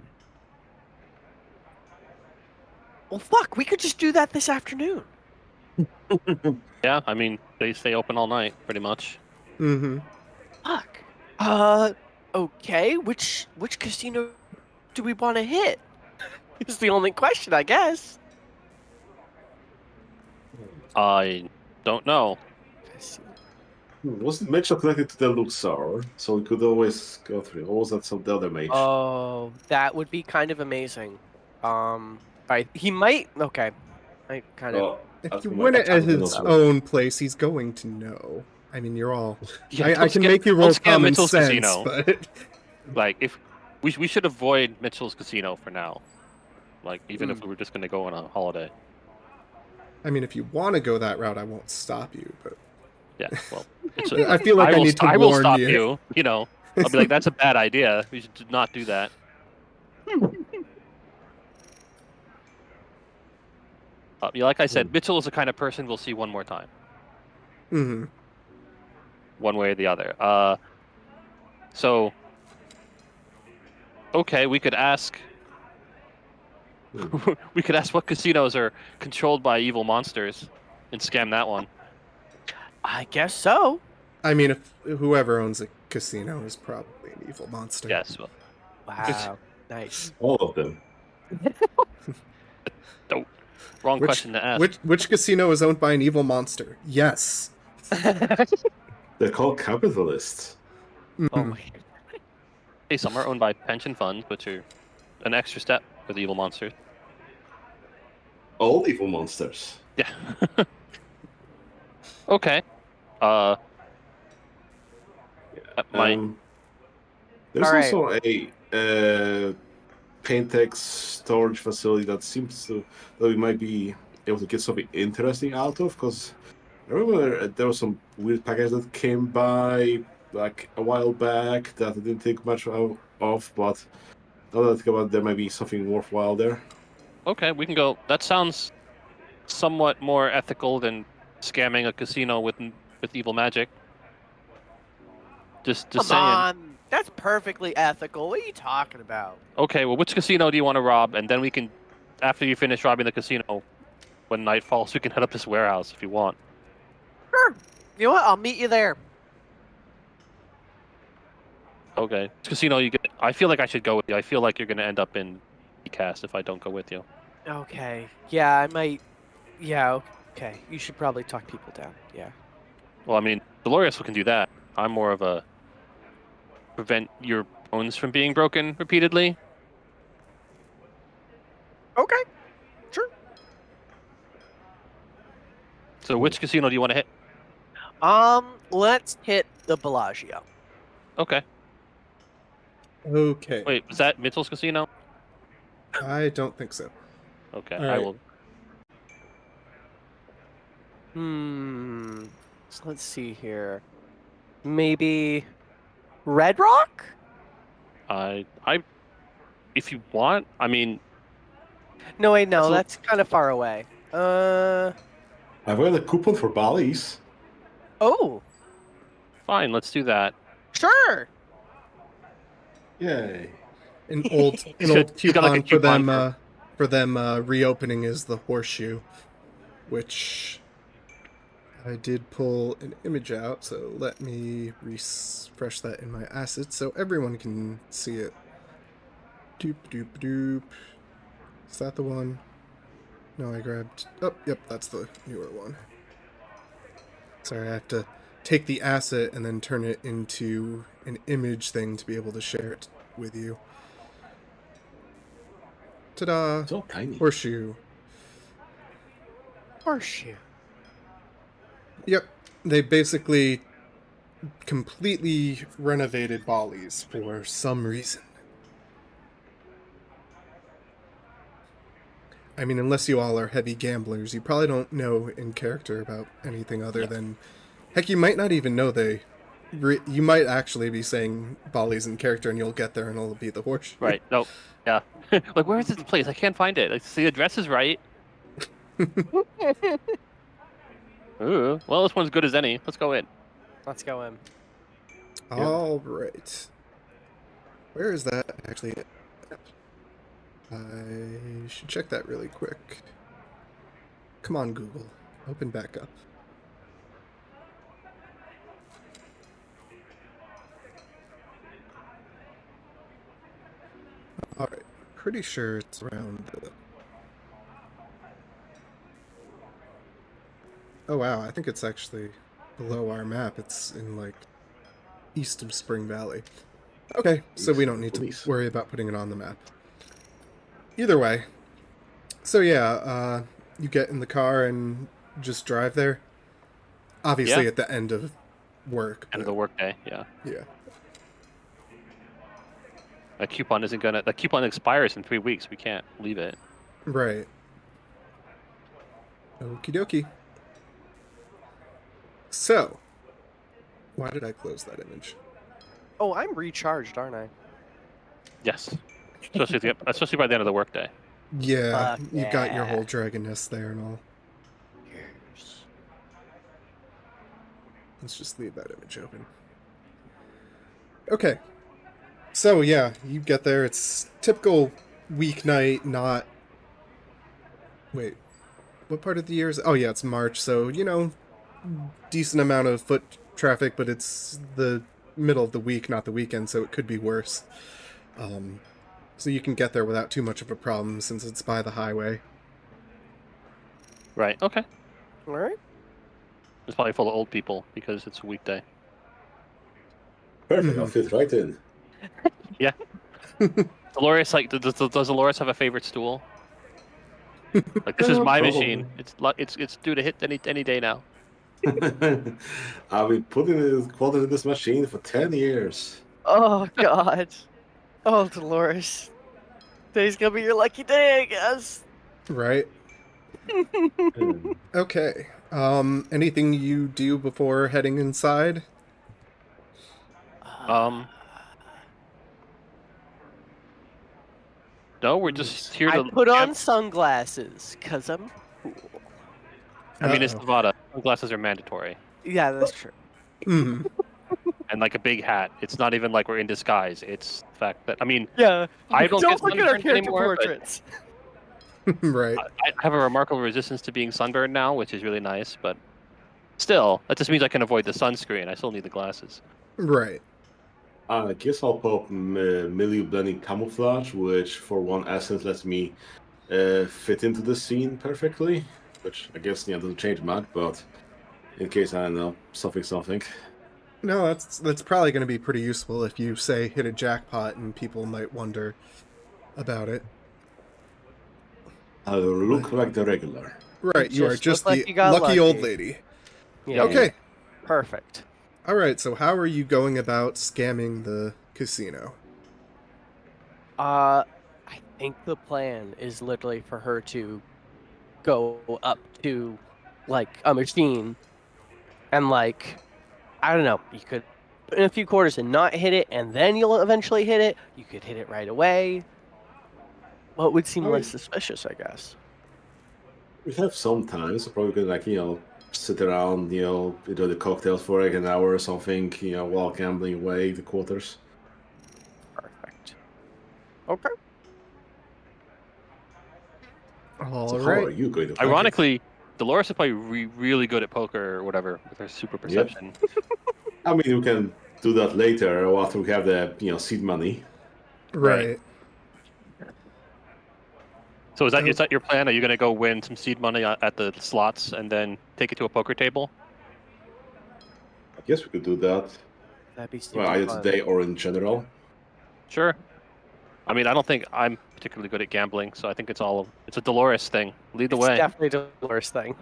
Well, fuck, we could just do that this afternoon. Yeah, I mean, they stay open all night, pretty much. Mm-hmm. Fuck. Okay. Which casino do we want to hit? Is the only question, I guess. I don't know. Wasn't Mitchell connected to the Luxor? So we could always go through. Or was that some the other mage? Oh, that would be kind of amazing. He might. Okay. I kind of. Well, If that's you my- win it at that's his another- own place, he's going to know. I mean, you're all. I don't can scam- make you don't roll scam common Mitchell's sense, casino. but Like, if we should avoid Mitchell's casino for now. Like, even if we were just going to go on a holiday. I mean, if you want to go that route, I won't stop you. But Yeah, well, I feel like I need to I will warn stop you. you. I'll be like, that's a bad idea. We should not do that. Like I said, Mitchell is the kind of person we'll see one more time, hmm one way or the other. So, okay, we could ask. We could ask what casinos are controlled by evil monsters, and scam that one. I guess so. I mean, if whoever owns a casino is probably an evil monster. Yes. Well, Wow. Nice. All of them. wrong question to ask. Which casino is owned by an evil monster? Yes. They're called capitalists. Mhm. Oh my. Hey, some are owned by pension funds, which are an extra step for the evil monsters. All evil monsters. Yeah. Okay. There's All right. also a Pentex storage facility that seems to that we might be able to get something interesting out of? Because I remember there was some weird package that came by like a while back that I didn't think much of, but now that I think about it, there might be something worthwhile there. Okay, we can go. That sounds somewhat more ethical than scamming a casino with evil magic. Just Come saying. on, that's perfectly ethical. What are you talking about? Okay, well, which casino do you want to rob? And then we can, after you finish robbing the casino, when night falls, we can head up this warehouse if you want. Sure. You know what? I'll meet you there. Okay. Which casino you get? I feel like I should go with you. I feel like you're going to end up in cast if I don't go with you. Okay. Yeah, I might. Yeah. Okay. You should probably talk people down. Yeah. Well, I mean, Dolores can do that. I'm more of a prevent your bones from being broken repeatedly. Okay. Sure. So which casino do you want to hit? Let's hit the Bellagio. Okay. Okay. Wait, was that Mitchell's casino? I don't think so. Okay, All I right. will. So let's see here. Maybe Red Rock? If you want, I mean, No, wait, no, So- that's kind of far away. I've got a coupon for Bally's. Oh, fine, let's do that. sure. Yay. An old You got, like, coupon, a coupon for them reopening is the horseshoe, which I did pull an image out. So let me refresh that in my assets so everyone can see it. Doop doop doop. Is that the one? No, I grabbed. Oh, yep, that's the newer one. Sorry, I have to take the asset and then turn it into an image thing to be able to share it with you. Ta-da! So tiny. Horseshoe. Horseshoe. Yep, they basically completely renovated Bally's for some reason. I mean, unless you all are heavy gamblers, you probably don't know in character about anything other than... Heck, you might not even know you might actually be saying Bally's in character and you'll get there and it'll be the horseshoe. Right? No, yeah. Like, where is this place? I can't find it. Like, the address is right. Ooh, well, this one's good as any. Let's go in. Let's go in. All right. Where is that actually? I should check that really quick. Come on, Google. Open back up. Alright. Pretty sure it's around the... Oh wow, I think it's actually below our map. It's in, like, east of Spring Valley. Okay, so we don't need to worry about putting it on the map. Either way. So yeah, you get in the car and just drive there. Obviously Yeah. at the end of work. End of the workday. Yeah. Yeah. That coupon isn't gonna. That coupon expires in 3 weeks. We can't leave it. Right. Okie dokie. So, why did I close that image? Oh, I'm recharged, aren't I? Yes. Especially by the end of the workday. Yeah, Fuck you got your yeah. whole dragon nest there and all. Yes. Let's just leave that image open. Okay. So yeah, you get there. It's typical weeknight, not... Wait. What part of the year is... Oh yeah, it's March, so, you know, decent amount of foot traffic, but it's the middle of the week, not the weekend, so it could be worse. So you can get there without too much of a problem since it's by the highway. Right. Okay. All right. It's probably full of old people because it's a weekday. Perfect, I'll fit right in. Dolores, like, does Dolores have a favorite stool? Like, this is my machine. It's due to hit any day now. I've been putting this quality in this machine for 10 years. Oh God. Oh Dolores. Today's gonna be your lucky day, I guess. Right. Okay. Anything you do before heading inside? No, we're just here I to. put on sunglasses because I'm cool. I mean, it's Uh-oh. Nevada. Sunglasses are mandatory, Yeah, that's true. Mhm. and like a big hat. It's not even like we're in disguise. It's the fact that Yeah. I don't get look at our sunburned character anymore, but portraits. Right. I have a remarkable resistance to being sunburned now, which is really nice. But still, that just means I can avoid the sunscreen. I still need the glasses. Right. I guess I'll pop milieu blending camouflage, which for one essence lets me fit into the scene perfectly. Which I guess doesn't change much, but in case I don't know something. No, that's probably going to be pretty useful if you say hit a jackpot and people might wonder about it. I'll look like the regular. Right, you are Just just look like the you got lucky old lucky. lady. Yeah. Okay. Perfect. All right, so how are you going about scamming the casino? I think the plan is literally for her to go up to like a machine and like I don't know, you could put in a few quarters and not hit it and then you'll eventually hit it. You could hit it right away. What would seem less suspicious, I guess. We have some time, so probably could sit around, enjoy the cocktails for like an hour or something, while gambling away the quarters. Perfect. Okay. All So how right. are you going to hack it? Ironically, Dolores is probably really good at poker or whatever with her super perception. I mean, we can do that later or after we have the seed money. Right. So is that your plan? Are you going to go win some seed money at the slots and then take it to a poker table? I guess we could do that. That'd be super Well, either fun. today or in general. Sure. I mean, I don't think I'm particularly good at gambling, so I think it's a Dolores thing. Lead the It's way, definitely the worst thing.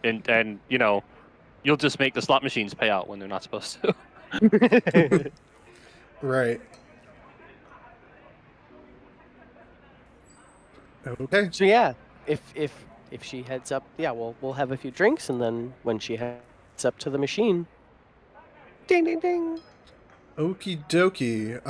and you'll just make the slot machines pay out when they're not supposed to. Right. Okay. So yeah, if she heads up, yeah, we'll have a few drinks, and then when she heads up to the machine, ding ding ding. Okie dokie.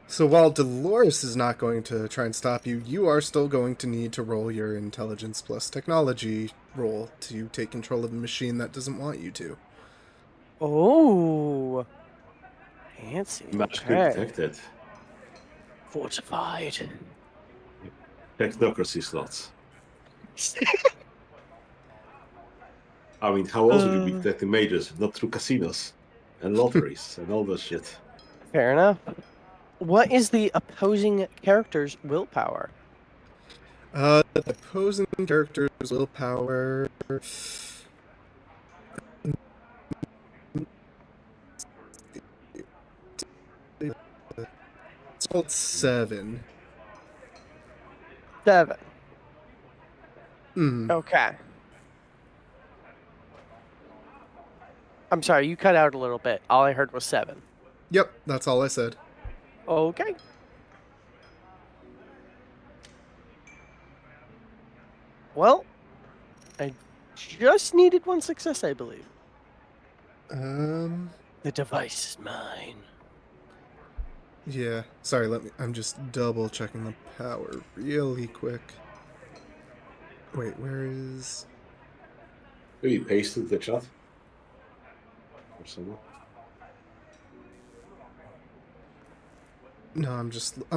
So while Dolores is not going to try and stop you, you are still going to need to roll your intelligence plus technology roll to take control of a machine that doesn't want you to. Oh, fancy. Magically Okay. detected. Fortified. Technocracy slots. I mean, how else would you be detecting majors if not through casinos and lotteries and all that shit? Fair enough. What is the opposing character's willpower? The opposing character's willpower. It's called 7. 7. Hmm. Okay. I'm sorry, you cut out a little bit. All I heard was 7. Yep, that's all I said. Okay. Well, I just needed one success, I believe. The device is mine. Yeah. Sorry, I'm just double checking the power really quick. Wait, where is... Maybe pasted the chat? Or somewhere? No, I'm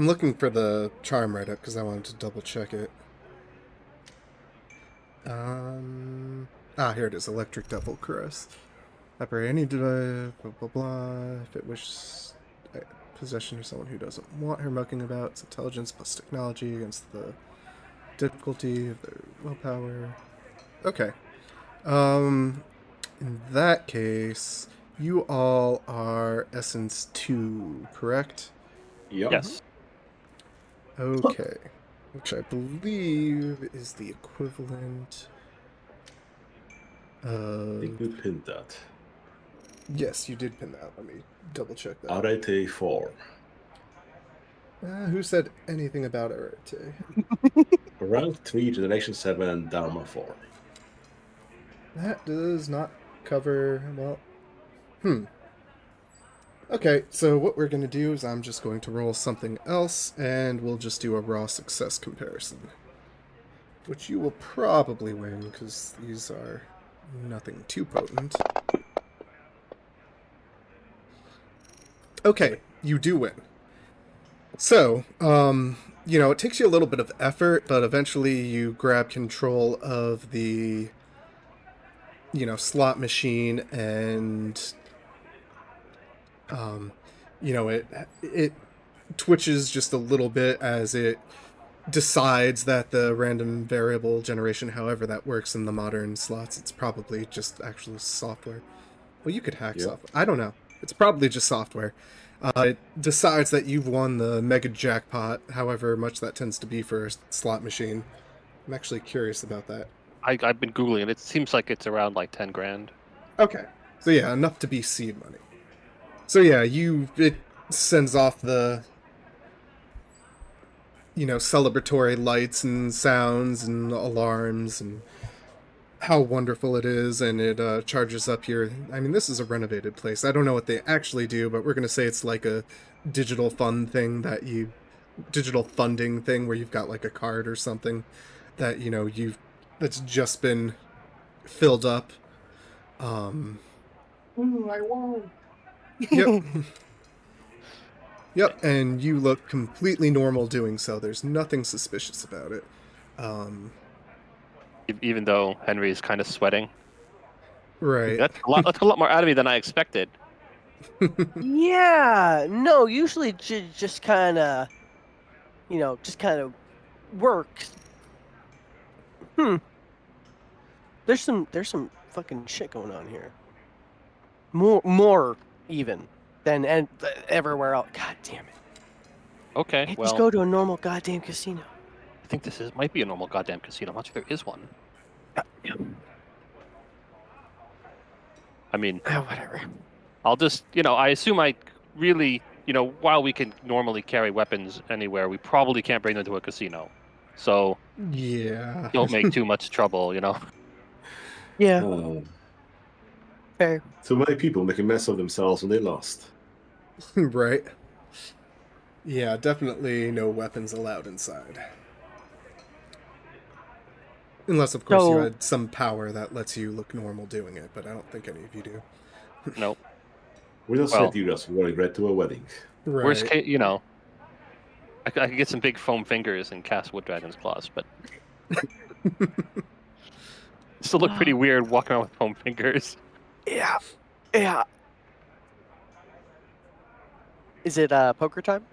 looking for the charm write-up because I wanted to double check it. Here it is. Electric Devil Caress. Operate any device, blah blah blah. If it wishes possession of someone who doesn't want her mucking about, it's intelligence plus technology against the difficulty of their willpower. Okay. In that case, you all are Essence 2, correct? Yep. Yes. Okay. Which I believe is the equivalent I of... think we pinned that. Yes, you did pin that. Let me double check that. RITA 4. Who said anything about Arete? Rank 3, Generation 7, and Dharma 4. That does not cover, well, Okay, so what we're going to do is I'm just going to roll something else, and we'll just do a raw success comparison. Which you will probably win, because these are nothing too potent. Okay, you do win. So, it takes you a little bit of effort, but eventually you grab control of the, slot machine, and, it twitches just a little bit as it decides that the random variable generation, however that works in the modern slots, it's probably just actual software. Well, you could hack software. I don't know. It's probably just software. It decides that you've won the mega jackpot, however much that tends to be for a slot machine. I'm actually curious about that. I've been Googling it. It seems like it's around like 10 grand. Okay. So yeah, enough to be seed money. So yeah, it sends off the celebratory lights and sounds and alarms and how wonderful it is, and it charges up your... I mean, this is a renovated place. I don't know what they actually do, but we're going to say it's like a digital funding thing where you've got like a card or something that, that's just been filled up. I won. Yep. Yep, and you look completely normal doing so. There's nothing suspicious about it. Even though Henry is kind of sweating. Right. That's a lot more out of me than I expected. Yeah, no, usually just kind of, works. There's some fucking shit going on here. More even than everywhere else. God damn it. Okay, Can't well, just go to a normal goddamn casino. I think this might be a normal goddamn casino. I'm not sure there is one. I mean, whatever. I'll just, I assume I really, while we can normally carry weapons anywhere, we probably can't bring them to a casino. So, yeah. don't make too much trouble, Yeah, Oh, fair. too many people make a mess of themselves when they lost. Right. Yeah, definitely no weapons allowed inside. Unless, of course, you So- had some power that lets you look normal doing it, but I don't think any of you do. Nope. We don't Well- send you as wearing red to a wedding. Right. Worst case, I could get some big foam fingers and cast Wood Dragon's Claws, but still look pretty weird walking around with foam fingers. Yeah. Is it poker time?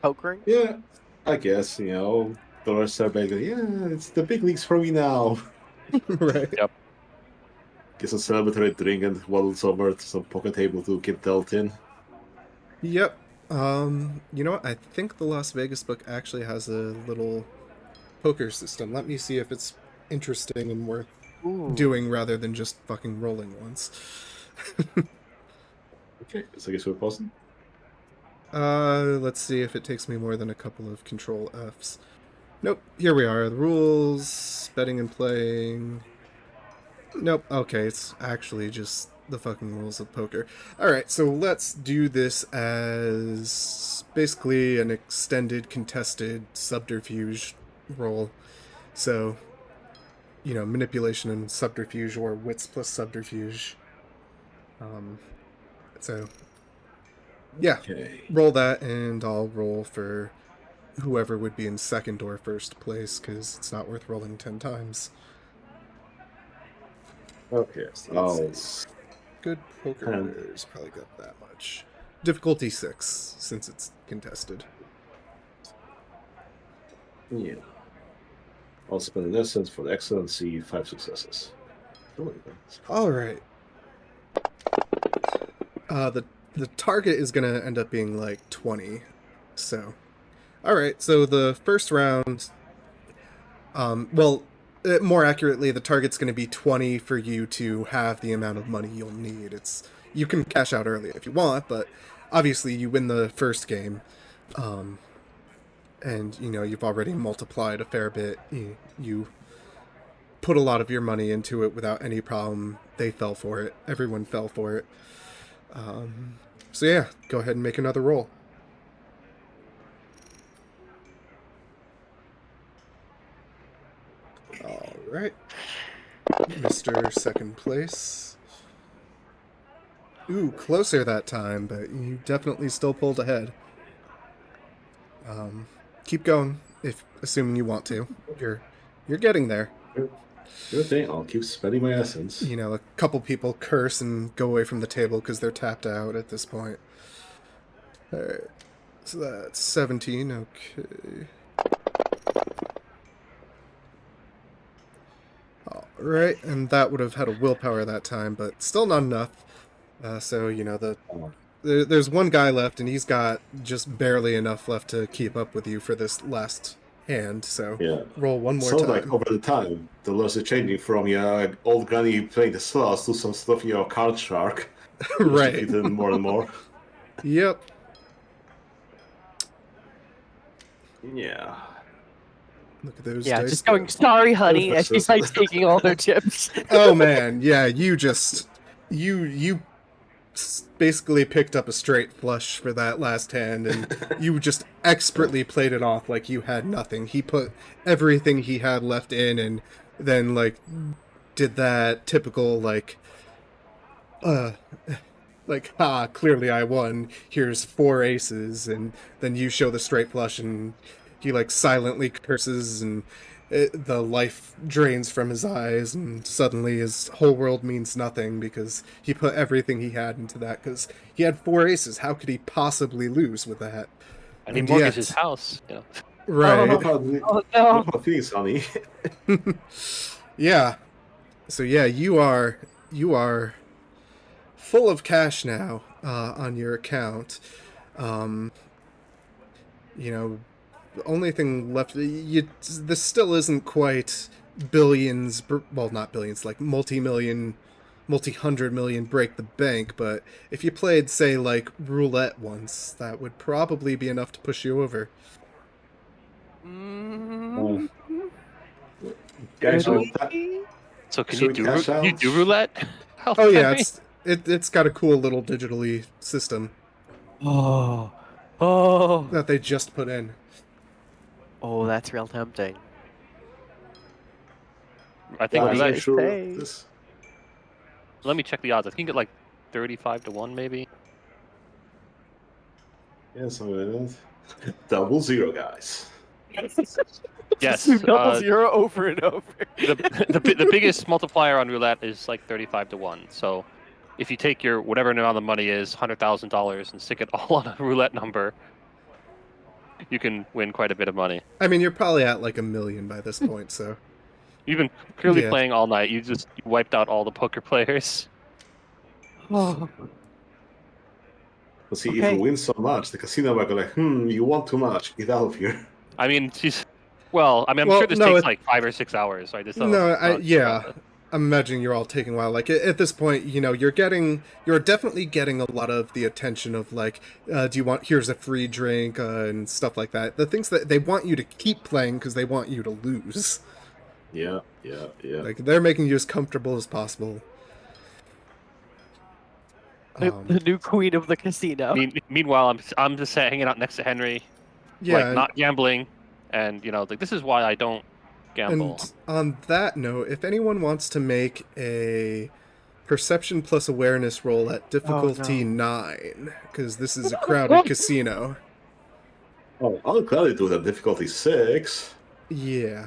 Pokering? Yeah, I guess, Dolores said basically, yeah, it's the big leagues for me now. Right. Get some celebratory drink and waddle somewhere to some poker table to get dealt in. Yep. You know what? I think the Las Vegas book actually has a little poker system. Let me see if it's interesting and worth doing rather than just fucking rolling once. Okay, so I guess we're pausing. Let's see if it takes me more than a couple of control Fs. Nope, here we are. The rules, betting and playing. Nope, okay, it's actually just the fucking rules of poker. Alright, so let's do this as basically an extended contested subterfuge roll. So, manipulation and subterfuge, or wits plus subterfuge. So, yeah, Okay. roll that, and I'll roll for whoever would be in second or first place, because it's not worth rolling 10 times. Okay, so Good poker players probably got that much. Difficulty 6, since it's contested. yeah. I'll spend an essence for the excellency, 5 successes. Alright. The target is going to end up being like 20, so... Alright, so the first round... more accurately, the target's going to be 20 for you to have the amount of money you'll need. You can cash out early if you want, but obviously you win the first game. and you've already multiplied a fair bit. You put a lot of your money into it without any problem. They fell for it. Everyone fell for it. So yeah, go ahead and make another roll. All right, Mr. Second Place. Ooh, closer that time, but you definitely still pulled ahead. Keep going, assuming you want to. You're getting there. Good thing. I'll keep spending my essence. A couple people curse and go away from the table because they're tapped out at this point. Alright, so that's 17, okay. Alright, and that would have had a willpower that time, but still not enough. So, there's one guy left, and he's got just barely enough left to keep up with you for this last hand, so roll one more time. Like over the time, the laws are changing from old granny playing the slots to some stuff, card shark. Right. More and more. Yep. Yeah. Look at those Yeah, dice just go. going, sorry, honey, as she's like taking all their chips. Oh man, yeah, you basically picked up a straight flush for that last hand, and you just expertly played it off like you had nothing. He put everything he had left in, and then did that typical clearly I won. Here's 4 aces, and then you show the straight flush, and he silently curses, and the life drains from his eyes, and suddenly his whole world means nothing because he put everything he had into that. Because he had 4 aces, how could he possibly lose with that? And he mortgaged his house. Right. Oh no! Feelings, honey. Yeah. So yeah, you are full of cash now on your account. The only thing left, this still isn't quite billions, well, not billions, multi-million, multi-hundred million break the bank, but if you played, say, roulette once, that would probably be enough to push you over. Guys, So can you do roulette? Oh yeah, it's got a cool little digitally system that they just put in. Oh, that's real tempting. I think I'm roulette. sure this. Let me check the odds. I think it 35 to 1 maybe. Yeah, something like that. 00, guys. Yes. Double zero over and over. The biggest multiplier on roulette is 35 to 1. So if you take your whatever amount of money is $100,000 and stick it all on a roulette number, you can win quite a bit of money. I mean, you're probably at $1 million by this point, so. You've been clearly playing all night. You wiped out all the poker players. Oh. But see, if you win so much, the casino might go you won too much. Get out of here. I mean, I'm sure this takes 5 or 6 hours, right? I'm imagining you're all taking a while. At this point, you're definitely getting a lot of the attention of do you want, here's a free drink, and stuff like that. The things that they want you to keep playing because they want you to lose. Yeah. They're making you as comfortable as possible. The new queen of the casino. Meanwhile, I'm just hanging out next to Henry, not gambling, and this is why I don't gamble. And on that note, if anyone wants to make a perception plus awareness roll at difficulty 9, because this is a crowded casino. Oh, I'll gladly do that. Difficulty 6. Yeah.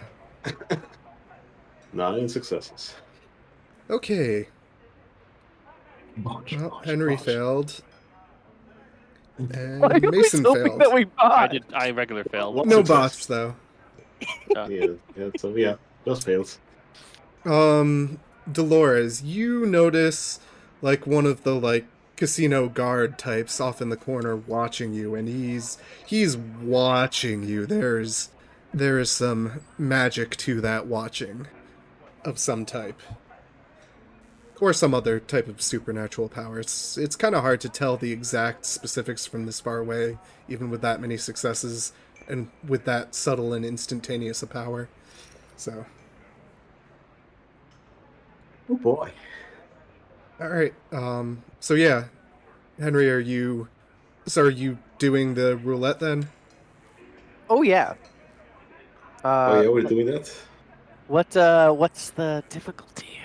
9 successes. Okay. Well, Henry failed. And Mason failed. I regular failed. No bots though. Those fails. Dolores, you notice one of the casino guard types off in the corner watching you, and he's watching you. There is some magic to that watching of some type. Or some other type of supernatural power. It's kind of hard to tell the exact specifics from this far away, even with that many successes. and with that subtle and instantaneous a power. So, Oh boy. all right. So yeah, Henry, are you doing the roulette then? Oh yeah. Oh yeah, we're doing that. What's the difficulty?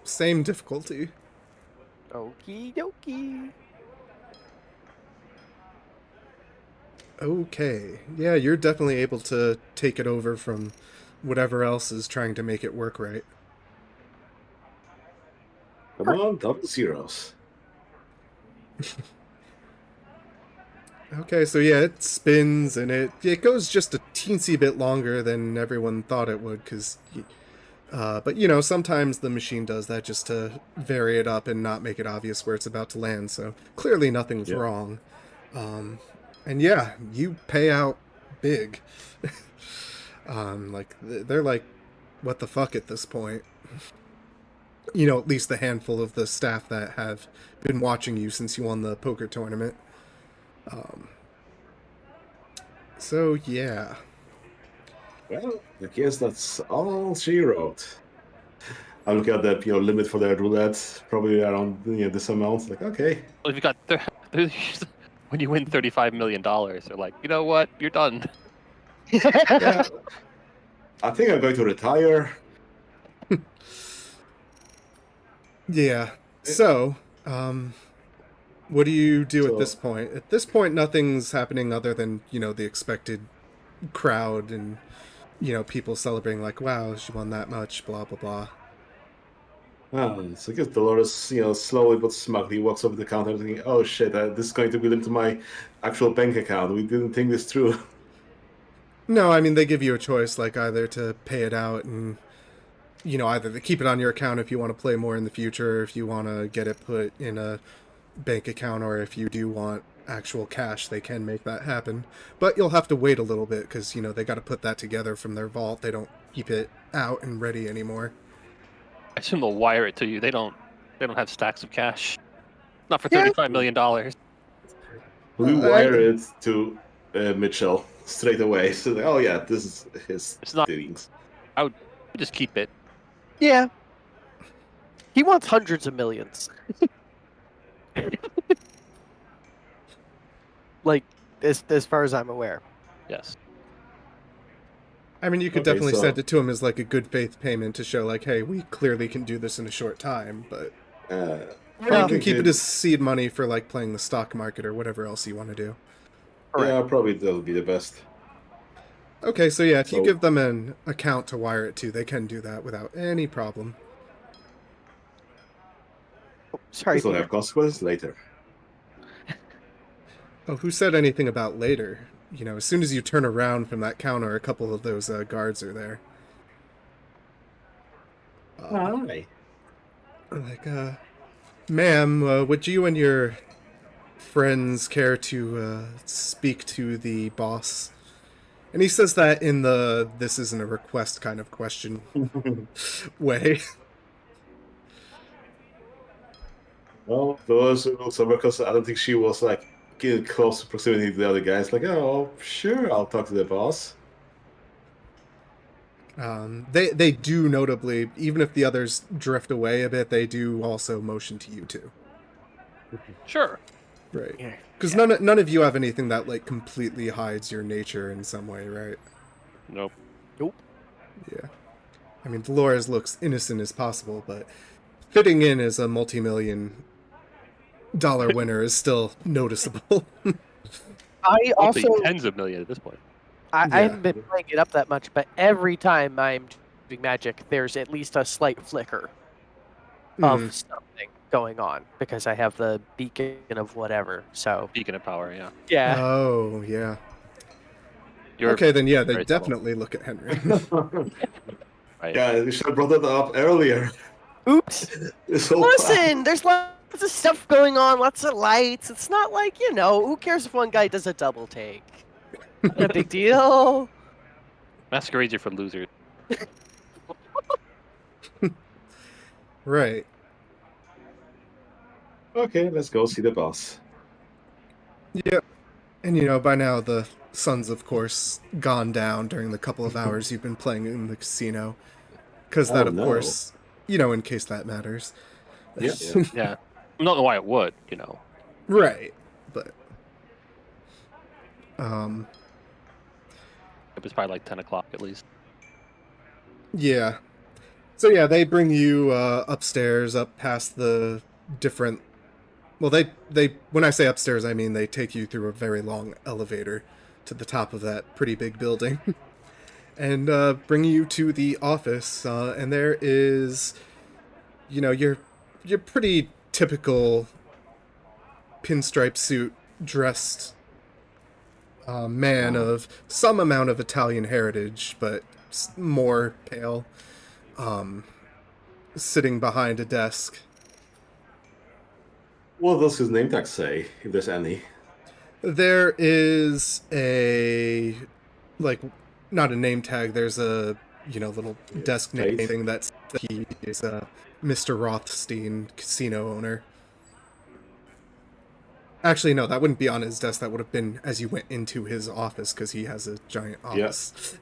Same difficulty. Okie dokie. Okay. Yeah, you're definitely able to take it over from whatever else is trying to make it work right. Come on, double zeros. Okay, so yeah, it spins and it goes just a teensy bit longer than everyone thought it would, but you know, sometimes the machine does that just to vary it up and not make it obvious where it's about to land. So clearly nothing's Yeah. wrong. And yeah, you pay out big. Like they're like, what the fuck at this point? You know, at least the handful of the staff that have been watching you since you won the poker tournament. So yeah. Well, I guess that's all she wrote. I look at the limit for the roulette, probably around this amount. Like, okay. Well, if you got when you win $35 million, they're like, you know what, you're done. Yeah. I think I'm going to retire. Yeah. So, what do you do at this So- point? At this point, nothing's happening other than, you know, the expected crowd and, you know, people celebrating like, wow, she won that much, blah, blah, blah. So I guess Dolores, slowly but smugly walks over the counter thinking, oh shit, this is going to be linked to my actual bank account. We didn't think this through. No, I mean, they give you a choice, like either to pay it out and, you know, either to keep it on your account if you want to play more in the future, if you want to get it put in a bank account, or if you do want actual cash, they can make that happen. But you'll have to wait a little bit because, you know, they got to put that together from their vault. They don't keep it out and ready anymore. I assume they'll wire it to you. They don't have stacks of cash. Not for Yeah. $35 million. We wire it to Mitchell straight away. So, oh yeah, this is his It's not- dealings. Just keep it. Yeah. He wants hundreds of millions. Like, as far as I'm aware. Yes. I mean, you could Okay, definitely so- send it to him as like a good faith payment to show like, hey, we clearly can do this in a short time, but Uh, or you can keep it as seed money for like playing the stock market or whatever else you want to do. Yeah, probably that'll be the best. Okay, so yeah, if you So- give them an account to wire it to, they can do that without any problem. Oh, sorry. This will have consequences later. Oh, who said anything about later? You know, as soon as you turn around from that counter, a couple of those guards are there. Hi. Like, ma'am, would you and your friends care to speak to the boss? And he says that in the this isn't a request kind of question way. Well, those looks over because I don't think she was like getting close proximity to the other guys. Like, oh, sure, I'll talk to the boss. They do notably, even if the others drift away a bit, they do also motion to you too. Sure. Right. Yeah. Because none of you have anything that like completely hides your nature in some way, right? Nope. Yeah. I mean, Dolores looks innocent as possible, but fitting in as a multi-million-dollar winner is still noticeable. I also Tens of millions at this point. I Yeah. haven't been playing it up that much, but every time I'm doing magic, there's at least a slight flicker of something going on because I have the beacon of whatever. So Beacon of power, yeah. yeah, Oh, yeah. You're Okay, then yeah, they very subtle. definitely look at Henry. right. Yeah, we should have brought that up earlier. oops. This whole Listen, there's lots of stuff going on, lots of lights. It's not like, who cares if one guy does a double take? Not a big deal. Masquerades are for losers. Right. Okay, let's go see the boss. Yep. And by now the sun's of course gone down during the couple of hours you've been playing in the casino. Because that, Oh of no. course, in case that matters. Yeah. Yeah. I don't know why it would, Right. But, It was probably like 10 o'clock at least. yeah. So yeah, they bring you upstairs, up past the different... Well, they when I say upstairs, I mean they take you through a very long elevator to the top of that pretty big building. And bring you to the office, and there is, your pretty typical pinstripe suit dressed man of some amount of Italian heritage, but more pale, sitting behind a desk. What does his name tag say, if there's any? There is a, like, not a name tag, there's a, little desk name Plate? thing that he is Mr. Rothstein, casino owner. Actually, no, that wouldn't be on his desk. That would have been as you went into his office, because he has a giant office.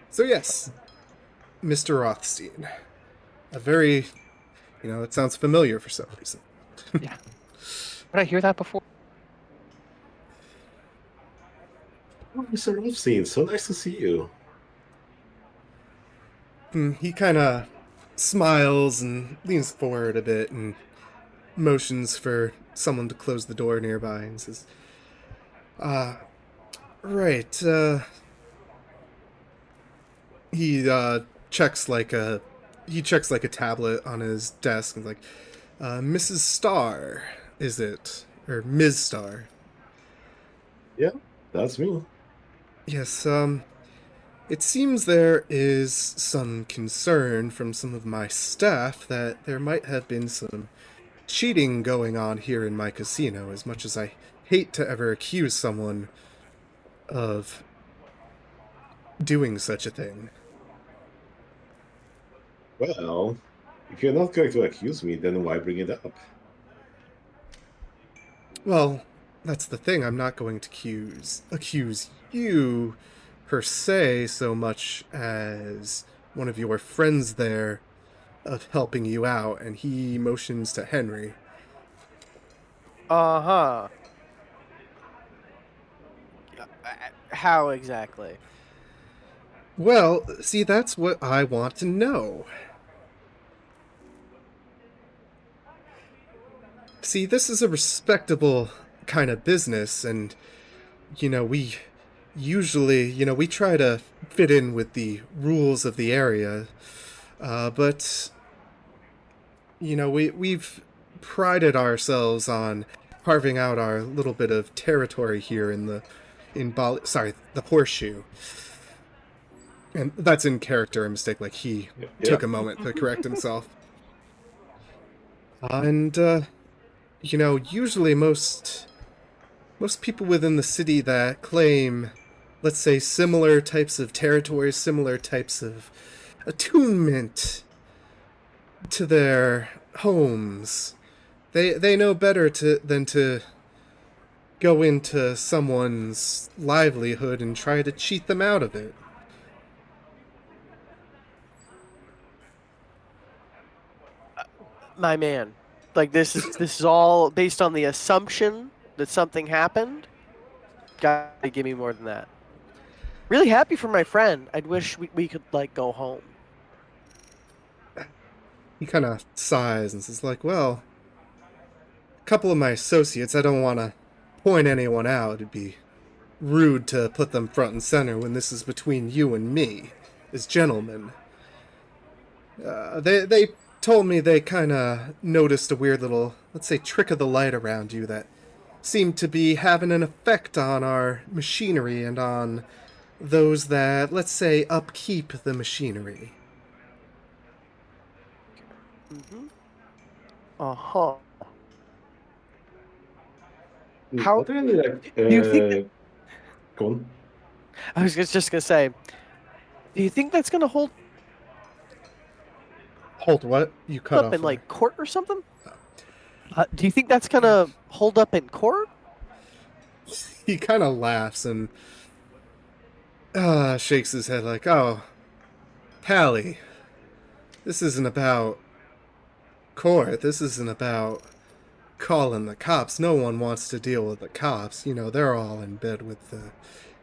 So yes, Mr. Rothstein. A very, it sounds familiar for some reason. Did I hear that before? Oh, Mr. Rothstein, so nice to see you. He kind of smiles and leans forward a bit and motions for someone to close the door nearby and says, right, he checks like a tablet on his desk and like, Mrs. Starr, is it? Or Ms. Starr? Yeah, that's me. Yes, it seems there is some concern from some of my staff that there might have been some cheating going on here in my casino, as much as I hate to ever accuse someone of doing such a thing. Well, if you're not going to accuse me, then why bring it up? Well, that's the thing. I'm not going to accuse you per se so much as one of your friends there of helping you out, and he motions to Henry. Uh-huh. How exactly? Well, see, that's what I want to know. See, this is a respectable kind of business, and, we usually, we try to fit in with the rules of the area, but, we've prided ourselves on carving out our little bit of territory here the horseshoe. And that's in character, a mistake, like he took a moment to correct himself. And, usually most people within the city that claim, let's say, similar types of territories, similar types of attunement to their homes, they know better than to go into someone's livelihood and try to cheat them out of it. My man, like this is all based on the assumption that something happened. Gotta give me more than that. Really happy for my friend. I'd wish we could like go home. He kind of sighs and says, like, well, a couple of my associates, I don't want to point anyone out. It'd be rude to put them front and center when this is between you and me, as gentlemen. They told me they kind of noticed a weird little, let's say, trick of the light around you that seemed to be having an effect on our machinery and on those that, let's say, upkeep the machinery. Mm-hmm. Uh-huh. How do you think go on. I was just gonna say, do you think that's gonna hold Hold what? You cut up off in there. like court or something? Do you think that's gonna hold up in court? he kind of laughs and shakes his head like, "Oh, Pally, this isn't about court. This isn't about calling the cops. No one wants to deal with the cops. You know, they're all in bed with the..."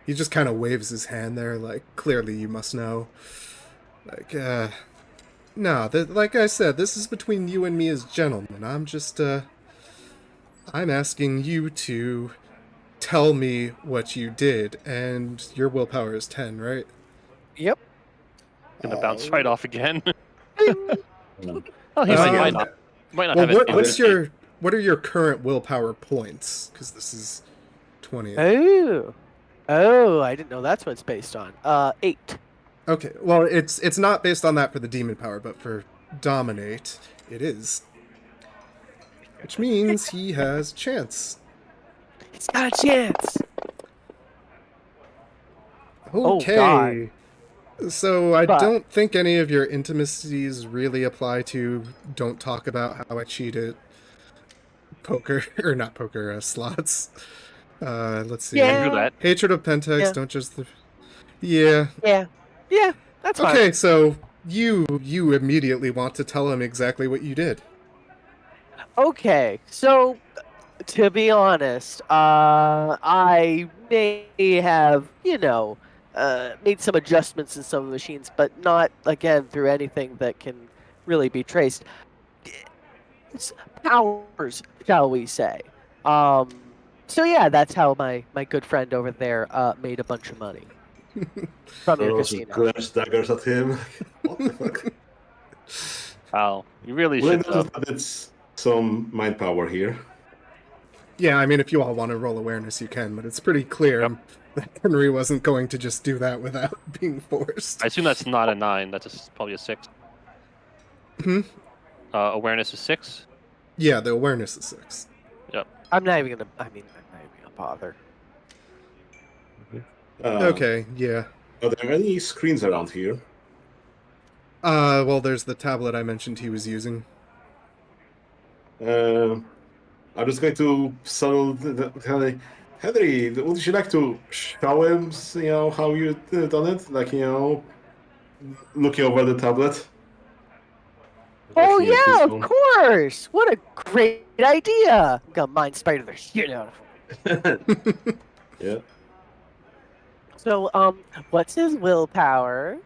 He just kind of waves his hand there, like, clearly you must know. Like, no, like I said, this is between you and me as gentlemen. I'm just, I'm asking you to tell me what you did, and your willpower is 10, right? Yep. Gonna bounce right off again. Um, Oh, he Um, might not Well, have it. what are your current willpower points? Because this is 20. Oh, I didn't know that's what it's based on. 8. Okay, well, it's not based on that for the demon power, but for dominate, it is. Which means he has chance. He's got a chance. Okay. God. So I But- don't think any of your intimacies really apply to don't talk about how I cheated poker, or not poker, slots. Let's see. Yeah. Do that. Hatred of Pentex, Yeah. don't just... Yeah. Yeah, that's fine. Okay, so you immediately want to tell him exactly what you did. Okay, so to be honest, I may have, made some adjustments in some of the machines, but not again through anything that can really be traced. It's powers, shall we say? So yeah, that's how my good friend over there made a bunch of money from your throws casino. glass daggers at him. What the fuck? Wow, you really Well, I should. noticed that it's some mind power here. Yeah, I mean, if you all want to roll awareness, you can, but it's pretty clear that Henry wasn't going to just do that without being forced. I assume that's not a 9. That's probably a 6. Hmm? Awareness is 6. Yeah, the awareness is 6. I'm not even gonna bother. Okay, yeah. Are there any screens around here? Well, there's the tablet I mentioned he was using. I'm just going to settle Henry, would you like to show him, how you done it? Like, looking over the tablet? Oh Looking at yeah, his of own- course! What a great idea! I'm gonna mind spider the shit out of him. Yeah. So, what's his willpower?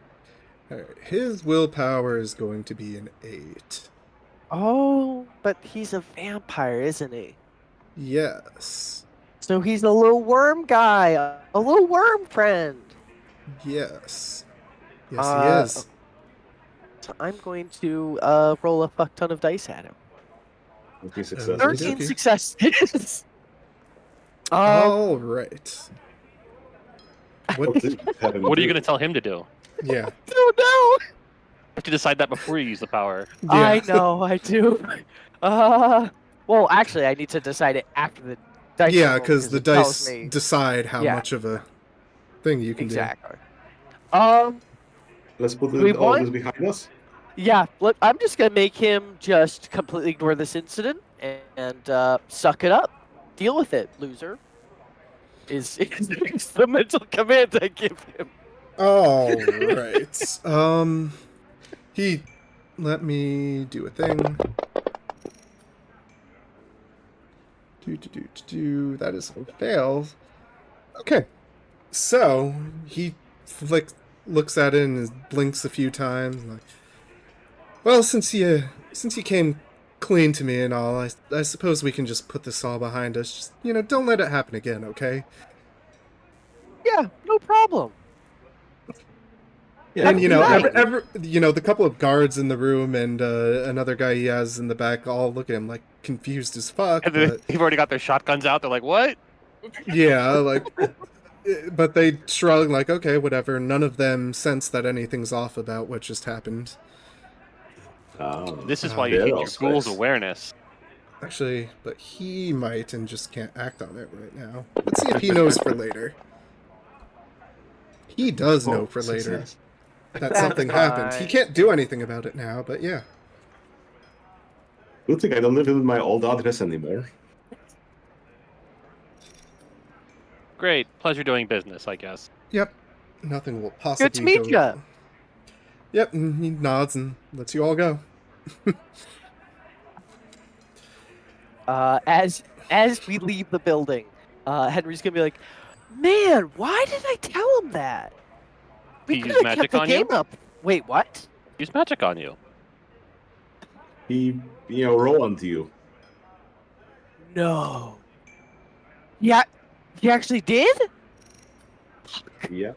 Alright, his willpower is going to be an 8. Oh, but he's a vampire, isn't he? Yes. So he's a little worm guy, a little worm friend. Yes. Yes, Uh, he is. So I'm going to roll a fuck ton of dice at him. Okay, success. 13 Okay. successes. Alright. What? What are you going to tell him to do? Yeah. Oh no! You have to decide that before you use the power. Yeah. I know, I do. Well, actually, I need to decide it after the dice. Yeah, roll, because the it tells dice me decide how Yeah. much of a thing you can exactly. Let's put we all want- this behind us. Yeah, look, I'm just gonna make him just completely ignore this incident and suck it up. Deal with it, loser. Is the mental command I give him. do. Alright. He... Let me do a thing. That is a fail. Okay. So, he looks at it and blinks a few times. Like, well, since you came clean to me and all, I suppose we can just put this all behind us. Just, don't let it happen again, okay? Yeah, no problem. Yeah, And Right. the couple of guards in the room and another guy he has in the back all look at him like confused as fuck. And then But, they've already got their shotguns out. They're like, what? yeah, like, but they shrug like, okay, whatever. None of them sense that anything's off about what just happened. This is Oh, why you they're keep all your ghoul's space. awareness. Actually, but he might and just can't act on it right now. Let's see if he knows for later. He does know for later Success. that That's something happened. He fine. can't do anything about it now, but yeah. Good thing I don't live in my old address anymore. Great. Pleasure doing business, I guess. Yep. Nothing will possibly Good to meet go ya. wrong. Yep, and he nods and lets you all go. As we leave the building, Henry's gonna be like, "Man, why did I tell him that? We He could used have kept magic the on you? game up." Wait, what? Use magic on you. He, roll onto you. No. Yeah, he actually did? Yeah.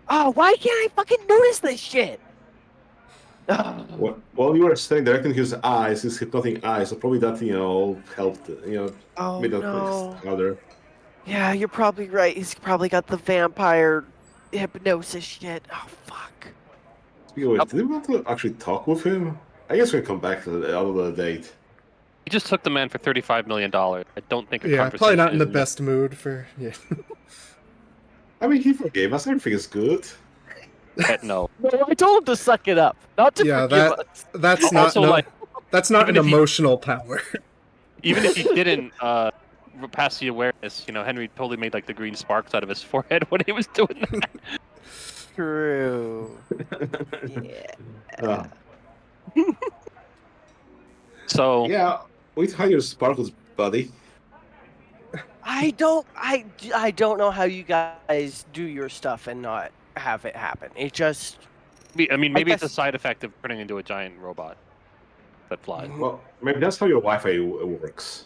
Oh, why can't I fucking notice this shit? Oh, Well, you were staring directly in his eyes, his hypnotic eyes, so probably that, helped, made that no. harder. Yeah, you're probably right. He's probably got the vampire hypnosis shit. Oh, fuck. Speaking of which, did we want to actually talk with him? I guess we'll come back to the other date. He just took the man for $35 million. I don't think a Yeah, conversation probably not in the is best mood for. Yeah. I mean, he forgave us. Everything is good. No. No, I told him to suck it up, not to Yeah, forgive that- us. That's not Also, like, that's not even an if he- emotional power. even if he didn't pass the awareness, Henry totally made like the green sparks out of his forehead when he was doing that. True. Yeah. Uh, So yeah, we hide your sparkles, buddy. I don't know how you guys do your stuff and not have it happen. It just I mean, maybe it's a guess- side effect of turning into a giant robot that flies. Well, maybe that's how your Wi-Fi works.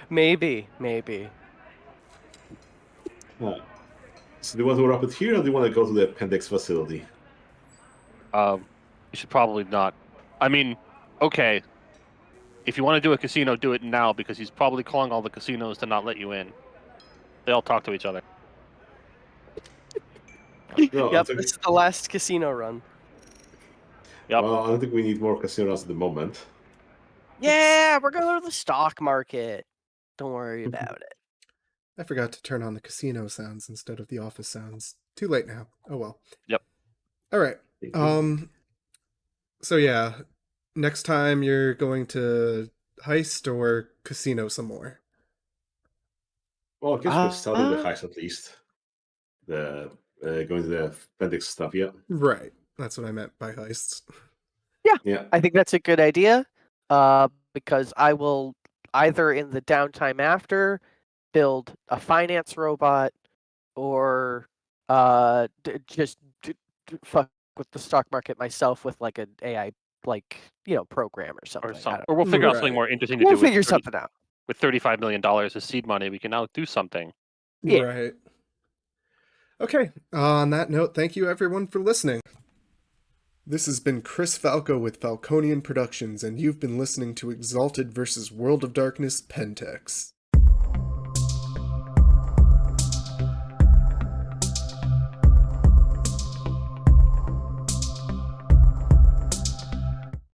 maybe. So do you want to wrap it here, or do you want to go to the Pentex facility? You should probably not. I mean, okay. If you want to do a casino, do it now because he's probably calling all the casinos to not let you in. They all talk to each other. No, Yep, this is the last casino run. Yep. Well, I don't think we need more casinos at the moment. Yeah, we're going to the stock market. Don't worry about it. I forgot to turn on the casino sounds instead of the office sounds. Too late now. Oh well. Yep. All right. So yeah, next time you're going to heist or casino some more. Well, I guess we're starting the Uh, heist at least. The going to the Pentex stuff, yeah. Right. That's what I meant by heists. Yeah. I think that's a good idea. Because I will either in the downtime after build a finance robot or just fuck with the stock market myself with like an AI program or something. Or I something. don't- Or we'll figure out something Right. more interesting to We'll do. with figure 30 something out. With $35 million as seed money, we can now do something. Yeah. Right. Okay. On that note, thank you everyone for listening. This has been Chris Falco with Falconian Productions, and you've been listening to Exalted vs. World of Darkness Pentex.